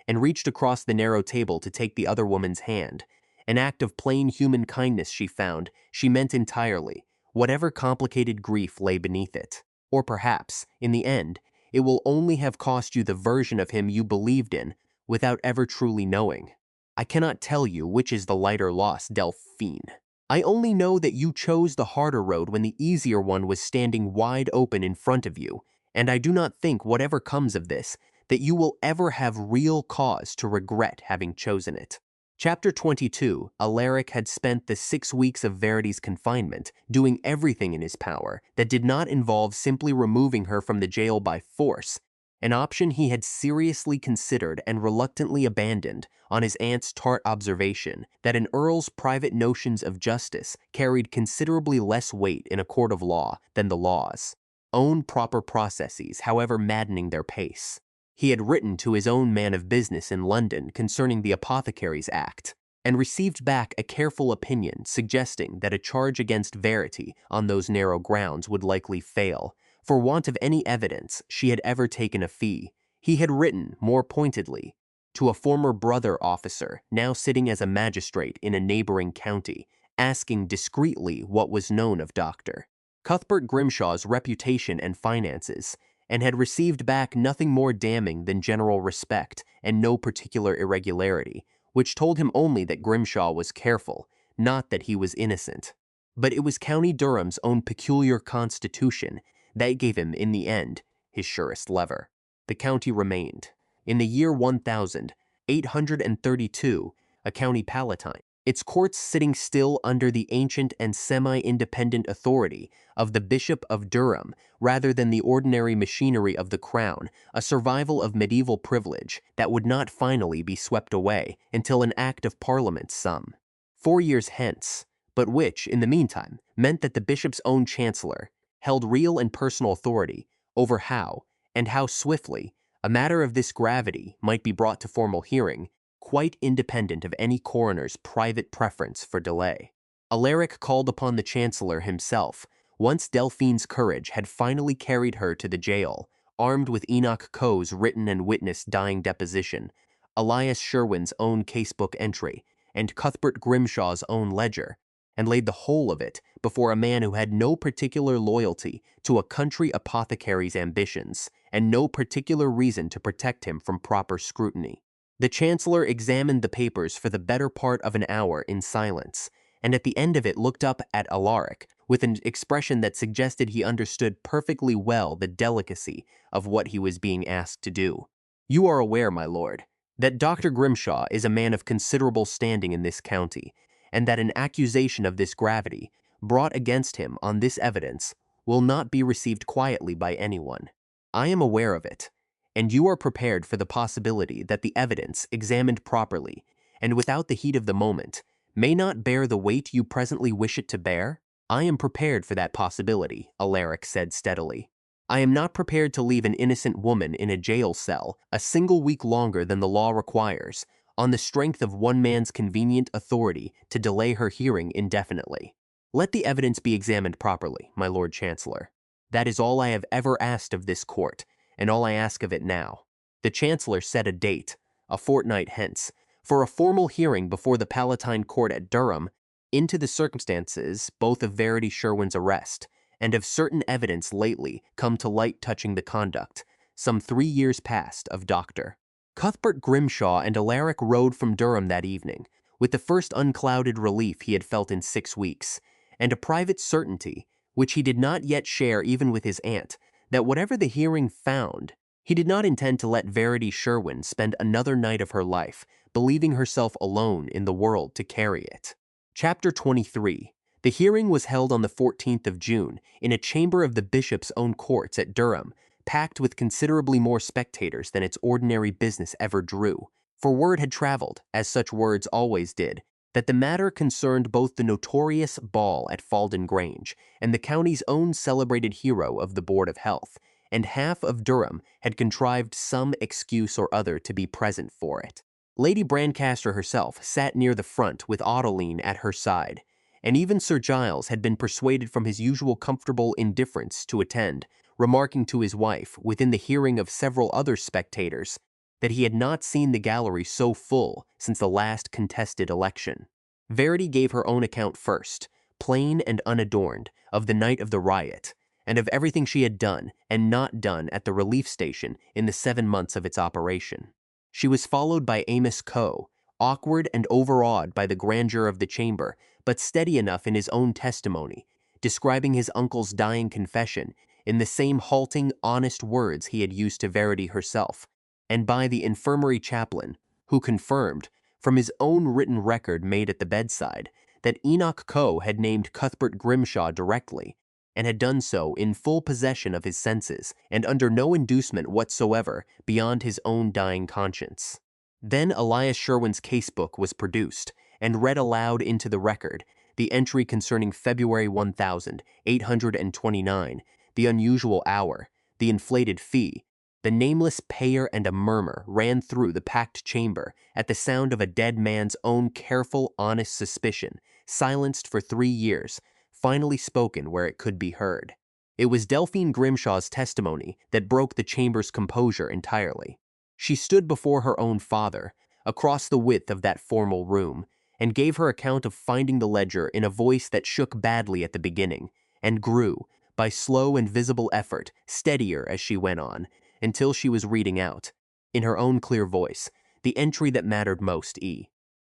S1: and reached across the narrow table to take the other woman's hand. An act of plain human kindness she found she meant entirely, whatever complicated grief lay beneath it. "Or perhaps, in the end, it will only have cost you the version of him you believed in without ever truly knowing. I cannot tell you which is the lighter loss, Delphine. I only know that you chose the harder road when the easier one was standing wide open in front of you, and I do not think, whatever comes of this, that you will ever have real cause to regret having chosen it." Chapter 22, Alaric had spent the 6 weeks of Verity's confinement doing everything in his power that did not involve simply removing her from the jail by force, an option he had seriously considered and reluctantly abandoned on his aunt's tart observation that an earl's private notions of justice carried considerably less weight in a court of law than the law's own proper processes, however maddening their pace. He had written to his own man of business in London concerning the Apothecaries Act, and received back a careful opinion suggesting that a charge against Verity on those narrow grounds would likely fail, for want of any evidence she had ever taken a fee. He had written, more pointedly, to a former brother officer now sitting as a magistrate in a neighboring county, asking discreetly what was known of Dr. Cuthbert Grimshaw's reputation and finances, and had received back nothing more damning than general respect and no particular irregularity, which told him only that Grimshaw was careful, not that he was innocent. But it was County Durham's own peculiar constitution that gave him, in the end, his surest lever. The county remained, in the year 1832, a county palatine, its courts sitting still under the ancient and semi-independent authority of the Bishop of Durham rather than the ordinary machinery of the crown, a survival of medieval privilege that would not finally be swept away until an Act of Parliament some 4 years hence, but which, in the meantime, meant that the bishop's own chancellor held real and personal authority over how, and how swiftly, a matter of this gravity might be brought to formal hearing, quite independent of any coroner's private preference for delay. Alaric called upon the chancellor himself, once Delphine's courage had finally carried her to the jail, armed with Enoch Coe's written and witnessed dying deposition, Elias Sherwin's own casebook entry, and Cuthbert Grimshaw's own ledger, and laid the whole of it before a man who had no particular loyalty to a country apothecary's ambitions, and no particular reason to protect him from proper scrutiny. The chancellor examined the papers for the better part of an hour in silence, and at the end of it looked up at Alaric with an expression that suggested he understood perfectly well the delicacy of what he was being asked to do. "You are aware, my lord, that Dr. Grimshaw is a man of considerable standing in this county, and that an accusation of this gravity, brought against him on this evidence, will not be received quietly by anyone. I am aware of it, and you are prepared for the possibility that the evidence, examined properly, and without the heat of the moment, may not bear the weight you presently wish it to bear? I am prepared for that possibility," Alaric said steadily. "I am not prepared to leave an innocent woman in a jail cell a single week longer than the law requires, on the strength of one man's convenient authority to delay her hearing indefinitely. Let the evidence be examined properly, my Lord Chancellor. That is all I have ever asked of this court, and all I ask of it now." The Chancellor set a date, a fortnight hence, for a formal hearing before the Palatine Court at Durham into the circumstances both of Verity Sherwin's arrest and of certain evidence lately come to light touching the conduct, some 3 years past, of Dr. Cuthbert Grimshaw, and Alaric rode from Durham that evening, with the first unclouded relief he had felt in 6 weeks, and a private certainty, which he did not yet share even with his aunt, that whatever the hearing found, he did not intend to let Verity Sherwin spend another night of her life, believing herself alone in the world to carry it. Chapter 23. The hearing was held on the 14th of June in a chamber of the bishop's own courts at Durham, packed with considerably more spectators than its ordinary business ever drew, for word had traveled, as such words always did, that the matter concerned both the notorious ball at Falden Grange and the county's own celebrated hero of the Board of Health, and half of Durham had contrived some excuse or other to be present for it. Lady Brancaster herself sat near the front with Autoline at her side, and even Sir Giles had been persuaded from his usual comfortable indifference to attend, remarking to his wife, within the hearing of several other spectators, that he had not seen the gallery so full since the last contested election. Verity gave her own account first, plain and unadorned, of the night of the riot, and of everything she had done and not done at the relief station in the 7 months of its operation. She was followed by Amos Coe, awkward and overawed by the grandeur of the chamber, but steady enough in his own testimony, describing his uncle's dying confession in the same halting, honest words he had used to Verity herself, and by the infirmary chaplain, who confirmed, from his own written record made at the bedside, that Enoch Coe had named Cuthbert Grimshaw directly, and had done so in full possession of his senses, and under no inducement whatsoever beyond his own dying conscience. Then Elias Sherwin's casebook was produced, and read aloud into the record the entry concerning February 1829, the unusual hour, the inflated fee, The nameless payer and a murmur ran through the packed chamber at the sound of a dead man's own careful, honest suspicion, silenced for 3 years, finally spoken where it could be heard. It was Delphine Grimshaw's testimony that broke the chamber's composure entirely. She stood before her own father, across the width of that formal room, and gave her account of finding the ledger in a voice that shook badly at the beginning, and grew, by slow and visible effort, steadier as she went on, until she was reading out, in her own clear voice, the entry that mattered most.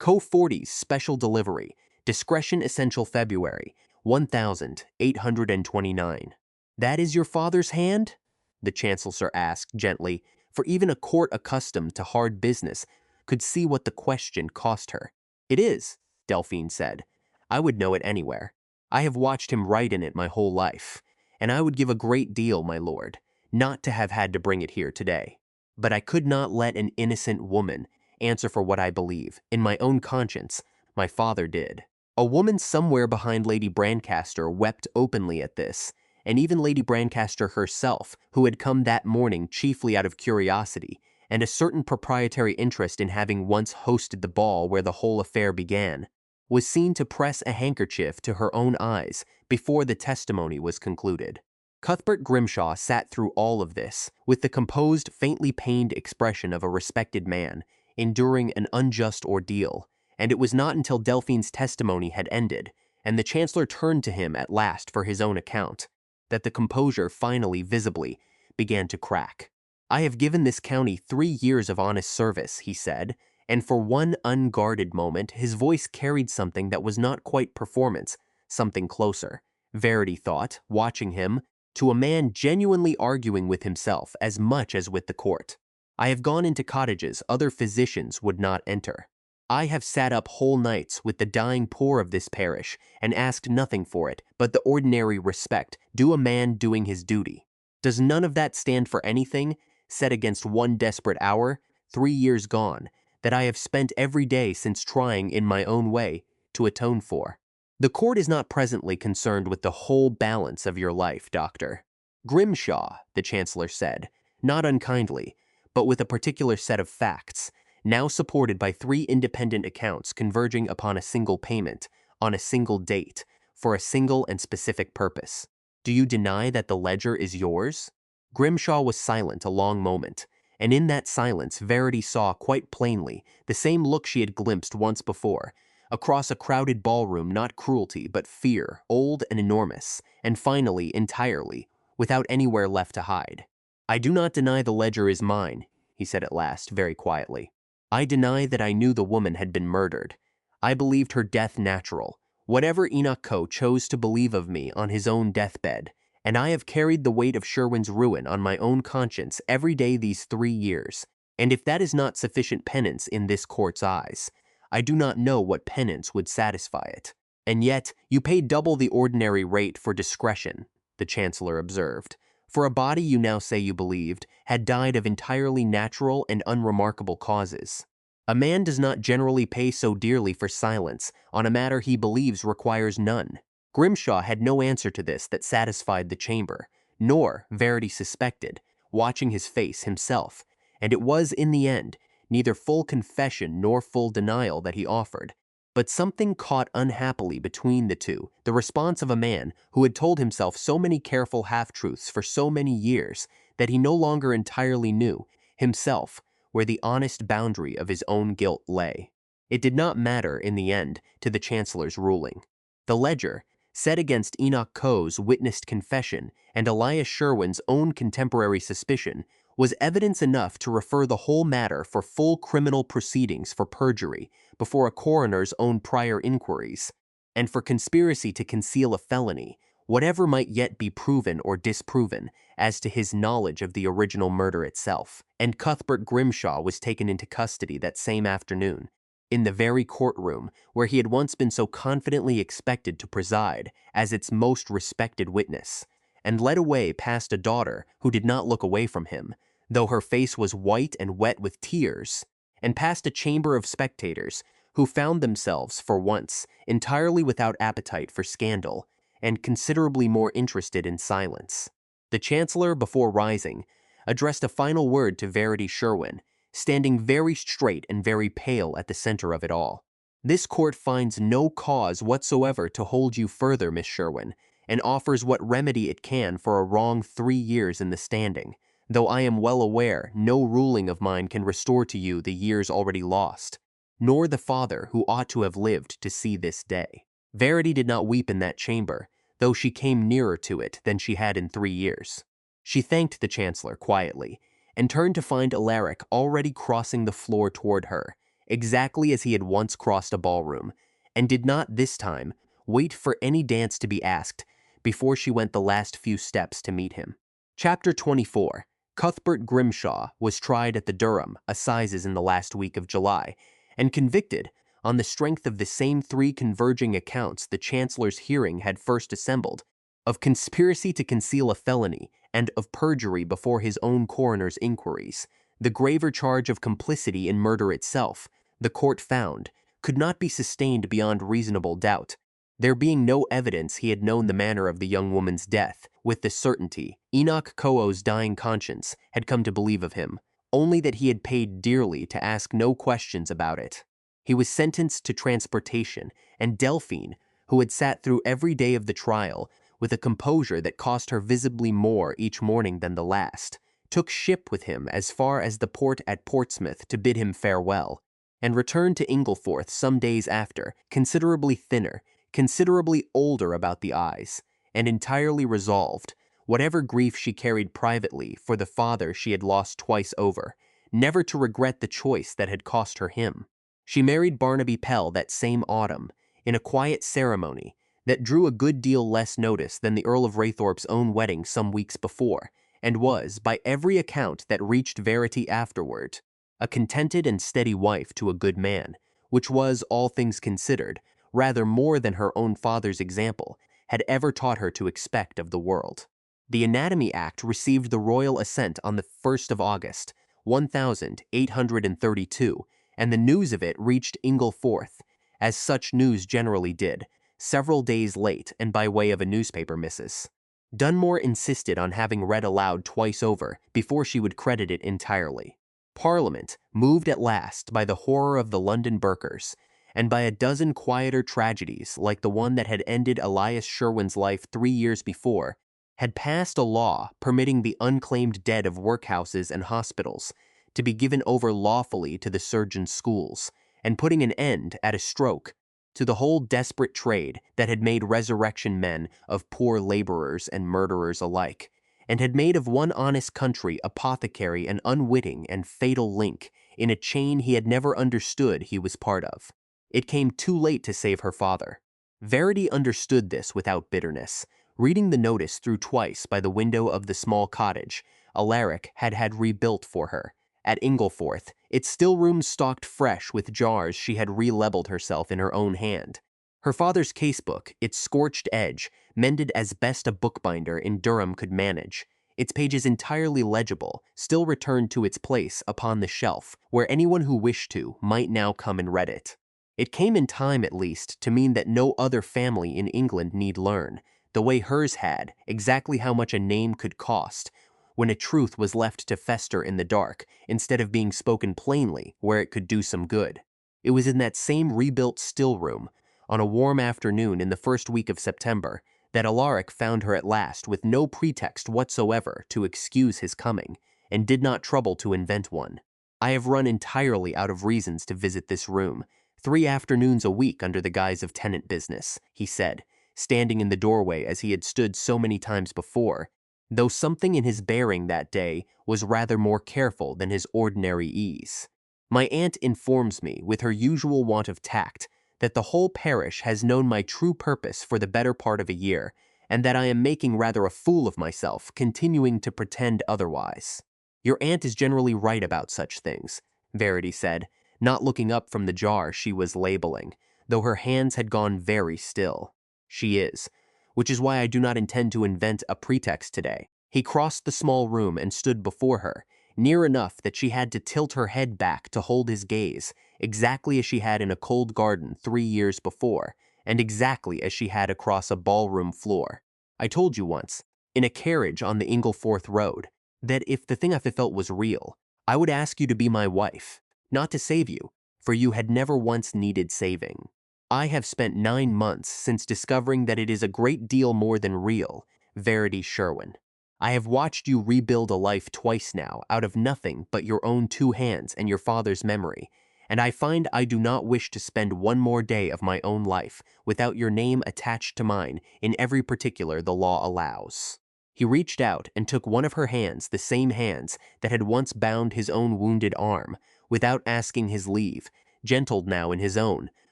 S1: Co 40's special delivery, discretion essential February, 1829. That is your father's hand? The Chancellor asked gently, for even a court accustomed to hard business could see what the question cost her. It is, Delphine said. I would know it anywhere. I have watched him write in it my whole life, and I would give a great deal, my lord, not to have had to bring it here today. But I could not let an innocent woman answer for what I believe. In my own conscience, my father did. A woman somewhere behind Lady Brancaster wept openly at this, and even Lady Brancaster herself, who had come that morning chiefly out of curiosity, and a certain proprietary interest in having once hosted the ball where the whole affair began, was seen to press a handkerchief to her own eyes before the testimony was concluded. Cuthbert Grimshaw sat through all of this with the composed, faintly pained expression of a respected man enduring an unjust ordeal, and it was not until Delphine's testimony had ended, and the Chancellor turned to him at last for his own account, that the composure finally, visibly, began to crack. I have given this county 3 years of honest service, he said, and for one unguarded moment his voice carried something that was not quite performance, something closer, Verity thought, watching him, to a man genuinely arguing with himself as much as with the court. I have gone into cottages other physicians would not enter. I have sat up whole nights with the dying poor of this parish and asked nothing for it but the ordinary respect due a man doing his duty. Does none of that stand for anything, set against one desperate hour, 3 years gone, that I have spent every day since trying in my own way to atone for? The court is not presently concerned with the whole balance of your life, Doctor. Grimshaw, the Chancellor said, not unkindly, but with a particular set of facts, now supported by 3 independent accounts converging upon a single payment, on a single date, for a single and specific purpose. Do you deny that the ledger is yours? Grimshaw was silent a long moment, and in that silence Verity saw quite plainly the same look she had glimpsed once before, across a crowded ballroom, not cruelty, but fear, old and enormous, and finally, entirely, without anywhere left to hide. I do not deny the ledger is mine, he said at last, very quietly. I deny that I knew the woman had been murdered. I believed her death natural, whatever Enoch Coe chose to believe of me on his own deathbed, and I have carried the weight of Sherwin's ruin on my own conscience every day these 3 years, and if that is not sufficient penance in this court's eyes, I do not know what penance would satisfy it. And yet, you pay double the ordinary rate for discretion, the Chancellor observed, for a body you now say you believed had died of entirely natural and unremarkable causes. A man does not generally pay so dearly for silence on a matter he believes requires none. Grimshaw had no answer to this that satisfied the chamber, nor, Verity suspected, watching his face himself, and it was, in the end, neither full confession nor full denial that he offered, but something caught unhappily between the two, the response of a man who had told himself so many careful half-truths for so many years that he no longer entirely knew, himself, where the honest boundary of his own guilt lay. It did not matter, in the end, to the Chancellor's ruling. The ledger, set against Enoch Coe's witnessed confession and Elias Sherwin's own contemporary suspicion, was evidence enough to refer the whole matter for full criminal proceedings for perjury before a coroner's own prior inquiries, and for conspiracy to conceal a felony, whatever might yet be proven or disproven as to his knowledge of the original murder itself. And Cuthbert Grimshaw was taken into custody that same afternoon, in the very courtroom where he had once been so confidently expected to preside as its most respected witness, and led away past a daughter who did not look away from him, though her face was white and wet with tears, and past a chamber of spectators who found themselves, for once, entirely without appetite for scandal, and considerably more interested in silence. The Chancellor, before rising, addressed a final word to Verity Sherwin, standing very straight and very pale at the center of it all. This court finds no cause whatsoever to hold you further, Miss Sherwin, and offers what remedy it can for a wrong 3 years in the standing, though I am well aware no ruling of mine can restore to you the years already lost, nor the father who ought to have lived to see this day. Verity did not weep in that chamber, though she came nearer to it than she had in 3 years. She thanked the chancellor quietly, and turned to find Alaric already crossing the floor toward her, exactly as he had once crossed a ballroom, and did not this time wait for any dance to be asked before she went the last few steps to meet him. Chapter 24. Cuthbert Grimshaw was tried at the Durham Assizes in the last week of July, and convicted, on the strength of the same 3 converging accounts the Chancellor's hearing had first assembled, of conspiracy to conceal a felony and of perjury before his own coroner's inquiries. The graver charge of complicity in murder itself, the court found, could not be sustained beyond reasonable doubt, there being no evidence he had known the manner of the young woman's death with the certainty Enoch Coe's dying conscience had come to believe of him, only that he had paid dearly to ask no questions about it. He was sentenced to transportation, and Delphine, who had sat through every day of the trial with a composure that cost her visibly more each morning than the last, took ship with him as far as the port at Portsmouth to bid him farewell, and returned to Ingleforth some days after, considerably thinner, considerably older about the eyes, and entirely resolved, whatever grief she carried privately for the father she had lost twice over, never to regret the choice that had cost her him. She married Barnaby Pell that same autumn, in a quiet ceremony that drew a good deal less notice than the Earl of Raythorpe's own wedding some weeks before, and was, by every account that reached Verity afterward, a contented and steady wife to a good man, which was, all things considered, rather more than her own father's example had ever taught her to expect of the world. The Anatomy Act received the royal assent on the 1st of August, 1832, and the news of it reached Ingleforth, as such news generally did, several days late and by way of a newspaper missus. Dunmore insisted on having read aloud twice over before she would credit it entirely. Parliament, moved at last by the horror of the London burkers, and by a dozen quieter tragedies like the one that had ended Elias Sherwin's life 3 years before, had passed a law permitting the unclaimed dead of workhouses and hospitals to be given over lawfully to the surgeons' schools, and putting an end, at a stroke, to the whole desperate trade that had made resurrection men of poor laborers and murderers alike, and had made of one honest country apothecary an unwitting and fatal link in a chain he had never understood he was part of. It came too late to save her father. Verity understood this without bitterness. Reading the notice through twice by the window of the small cottage Alaric had rebuilt for her, at Ingleforth, its still rooms stocked fresh with jars she had relabeled herself in her own hand. Her father's casebook, its scorched edge, mended as best a bookbinder in Durham could manage, its pages entirely legible, still returned to its place upon the shelf, where anyone who wished to might now come and read it. It came in time, at least, to mean that no other family in England need learn, the way hers had, exactly how much a name could cost, when a truth was left to fester in the dark, instead of being spoken plainly where it could do some good. It was in that same rebuilt still room, on a warm afternoon in the first week of September, that Alaric found her at last with no pretext whatsoever to excuse his coming, and did not trouble to invent one. I have run entirely out of reasons to visit this room, 3 afternoons a week under the guise of tenant business, he said, standing in the doorway as he had stood so many times before, though something in his bearing that day was rather more careful than his ordinary ease. My aunt informs me, with her usual want of tact, that the whole parish has known my true purpose for the better part of a year, and that I am making rather a fool of myself, continuing to pretend otherwise. Your aunt is generally right about such things, Verity said, not looking up from the jar she was labeling, though her hands had gone very still. She is, which is why I do not intend to invent a pretext today. He crossed the small room and stood before her, near enough that she had to tilt her head back to hold his gaze, exactly as she had in a cold garden 3 years before, and exactly as she had across a ballroom floor. I told you once, in a carriage on the Ingleforth road, that if the thing I felt was real, I would ask you to be my wife, not to save you, for you had never once needed saving. I have spent 9 months since discovering that it is a great deal more than real, Verity Sherwin. I have watched you rebuild a life twice now out of nothing but your own 2 hands and your father's memory, and I find I do not wish to spend one more day of my own life without your name attached to mine in every particular the law allows. He reached out and took one of her hands, the same hands that had once bound his own wounded arm, without asking his leave, gentled now in his own,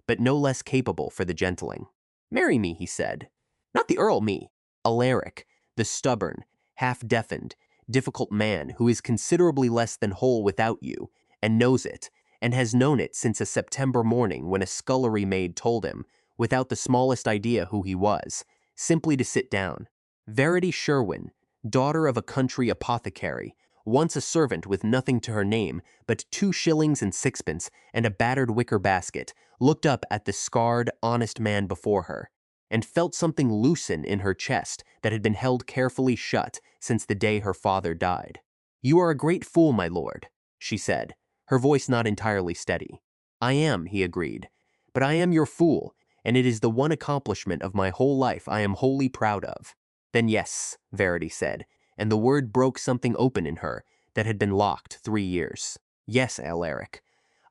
S1: but no less capable for the gentling. "Marry me," he said. "Not the Earl, me. Alaric, the stubborn, half-deafened, difficult man who is considerably less than whole without you, and knows it, and has known it since a September morning when a scullery maid told him, without the smallest idea who he was, simply to sit down. Verity Sherwin, daughter of a country apothecary, once a servant with nothing to her name but 2 shillings and sixpence and a battered wicker basket, looked up at the scarred, honest man before her, and felt something loosen in her chest that had been held carefully shut since the day her father died. "You are a great fool, my lord," she said, her voice not entirely steady. "I am," he agreed, "but I am your fool, and it is the one accomplishment of my whole life I am wholly proud of." "Then yes," Verity said, and the word broke something open in her that had been locked 3 years. "Yes, Alaric,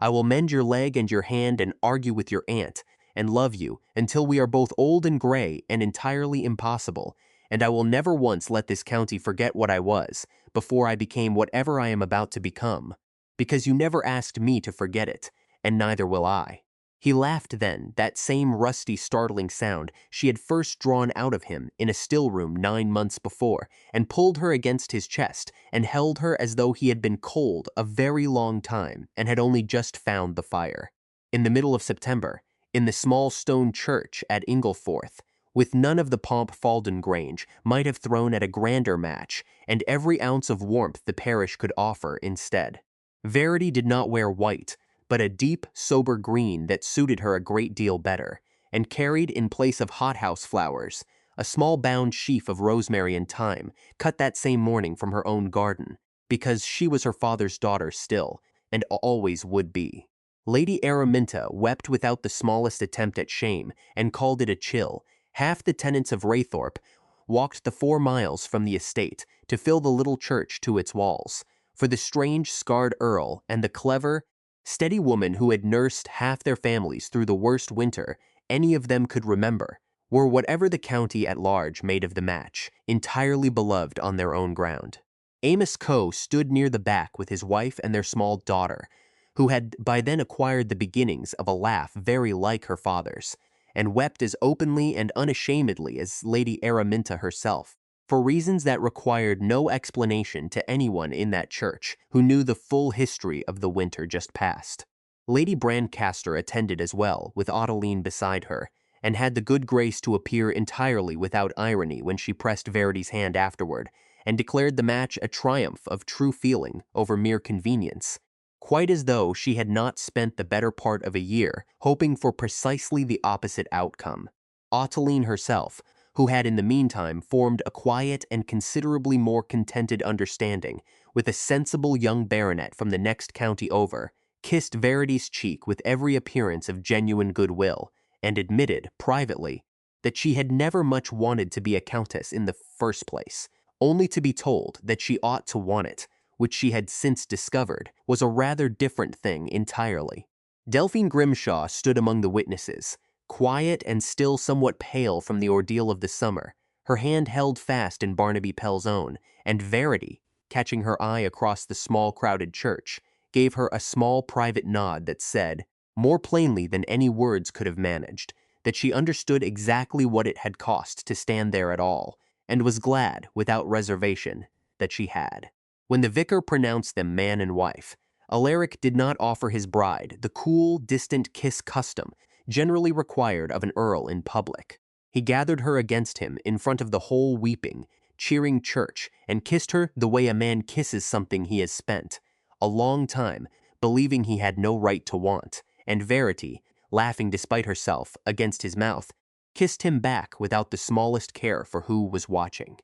S1: I will mend your leg and your hand and argue with your aunt and love you until we are both old and gray and entirely impossible, and I will never once let this county forget what I was before I became whatever I am about to become, because you never asked me to forget it, and neither will I." He laughed then, that same rusty, startling sound she had first drawn out of him in a still room 9 months before, and pulled her against his chest and held her as though he had been cold a very long time and had only just found the fire. In the middle of September, in the small stone church at Ingleforth, with none of the pomp Falden Grange might have thrown at a grander match, and every ounce of warmth the parish could offer instead. Verity did not wear white, but a deep, sober green that suited her a great deal better, and carried, in place of hothouse flowers, a small bound sheaf of rosemary and thyme, cut that same morning from her own garden, because she was her father's daughter still, and always would be. Lady Araminta wept without the smallest attempt at shame, and called it a chill. Half the tenants of Raythorpe walked the 4 miles from the estate to fill the little church to its walls, for the strange, scarred earl and the clever, steady woman who had nursed half their families through the worst winter any of them could remember, were, whatever the county at large made of the match, entirely beloved on their own ground. Amos Coe stood near the back with his wife and their small daughter, who had by then acquired the beginnings of a laugh very like her father's, and wept as openly and unashamedly as Lady Araminta herself, for reasons that required no explanation to anyone in that church who knew the full history of the winter just past. Lady Brancaster attended as well, with Ottiline beside her, and had the good grace to appear entirely without irony when she pressed Verity's hand afterward, and declared the match a triumph of true feeling over mere convenience, quite as though she had not spent the better part of a year hoping for precisely the opposite outcome. Ottiline herself, who had in the meantime formed a quiet and considerably more contented understanding with a sensible young baronet from the next county over, kissed Verity's cheek with every appearance of genuine goodwill, and admitted, privately, that she had never much wanted to be a countess in the first place, only to be told that she ought to want it, which she had since discovered was a rather different thing entirely. Delphine Grimshaw stood among the witnesses, quiet and still somewhat pale from the ordeal of the summer, her hand held fast in Barnaby Pell's own, and Verity, catching her eye across the small crowded church, gave her a small private nod that said, more plainly than any words could have managed, that she understood exactly what it had cost to stand there at all, and was glad, without reservation, that she had. When the vicar pronounced them man and wife, Alaric did not offer his bride the cool, distant kiss custom generally required of an earl in public. He gathered her against him in front of the whole weeping, cheering church, and kissed her the way a man kisses something he has spent a long time, believing he had no right to want, and Verity, laughing despite herself against his mouth, kissed him back without the smallest care for who was watching.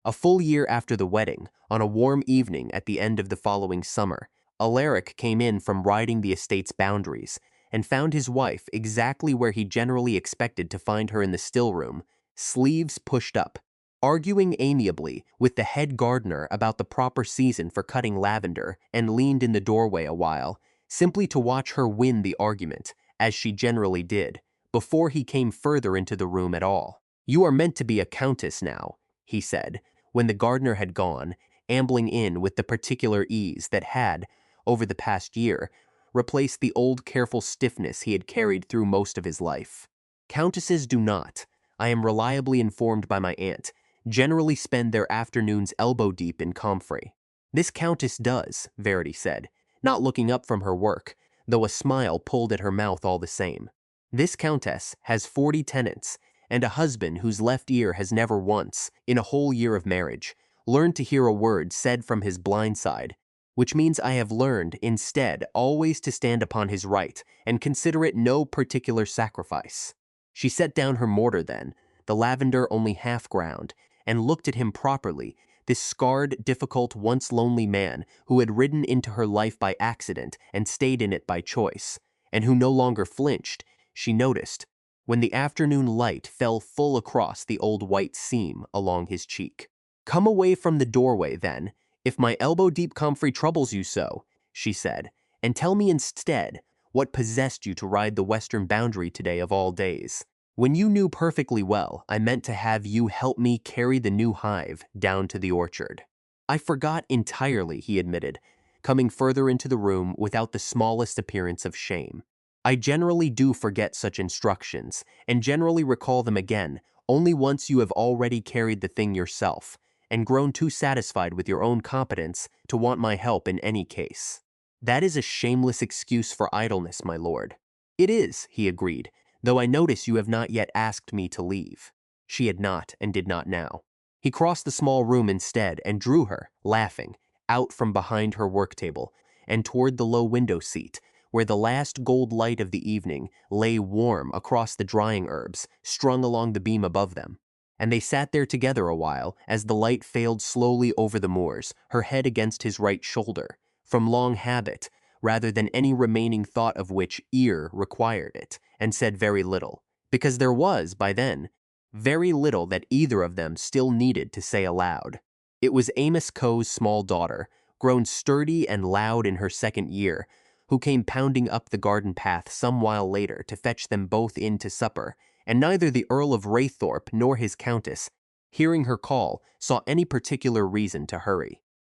S1: A full year after the wedding, on a warm evening at the end of the following summer, Alaric came in from riding the estate's boundaries and found his wife exactly where he generally expected to find her in the still room, sleeves pushed up, arguing amiably with the head gardener about the proper season for cutting lavender, and leaned in the doorway a while, simply to watch her win the argument, as she generally did, before he came further into the room at all. "You are meant to be a countess now," he said, when the gardener had gone, ambling in with the particular ease that had, over the past year, replaced the old careful stiffness he had carried through most of his life. "Countesses do not, I am reliably informed by my aunt, generally spend their afternoons elbow-deep in comfrey." "This countess does," Verity said, not looking up from her work, though a smile pulled at her mouth all the same. "This countess has 40 tenants, and a husband whose left ear has never once, in a whole year of marriage, learned to hear a word said from his blind side, which means I have learned, instead, always to stand upon his right and consider it no particular sacrifice." She set down her mortar then, the lavender only half ground, and looked at him properly, this scarred, difficult, once lonely man who had ridden into her life by accident and stayed in it by choice, and who no longer flinched, she noticed, when the afternoon light fell full across the old white seam along his cheek. "Come away from the doorway, then, if my elbow-deep comfrey troubles you so," she said, "and tell me instead what possessed you to ride the western boundary today of all days, when you knew perfectly well I meant to have you help me carry the new hive down to the orchard." "I forgot entirely," he admitted, coming further into the room without the smallest appearance of shame. "I generally do forget such instructions, and generally recall them again only once you have already carried the thing yourself, and grown too satisfied with your own competence to want my help in any case." "That is a shameless excuse for idleness, my lord." "It is," he agreed, "though I notice you have not yet asked me to leave." She had not, and did not now. He crossed the small room instead and drew her, laughing, out from behind her work table, and toward the low window seat, where the last gold light of the evening lay warm across the drying herbs strung along the beam above them. And they sat there together a while as the light failed slowly over the moors, her head against his right shoulder, from long habit, rather than any remaining thought of which ear required it, and said very little, because there was, by then, very little that either of them still needed to say aloud. It was Amos Coe's small daughter, grown sturdy and loud in her second year, who came pounding up the garden path some while later to fetch them both in to supper, and neither the Earl of Raythorpe nor his countess, hearing her call, saw any particular reason to hurry.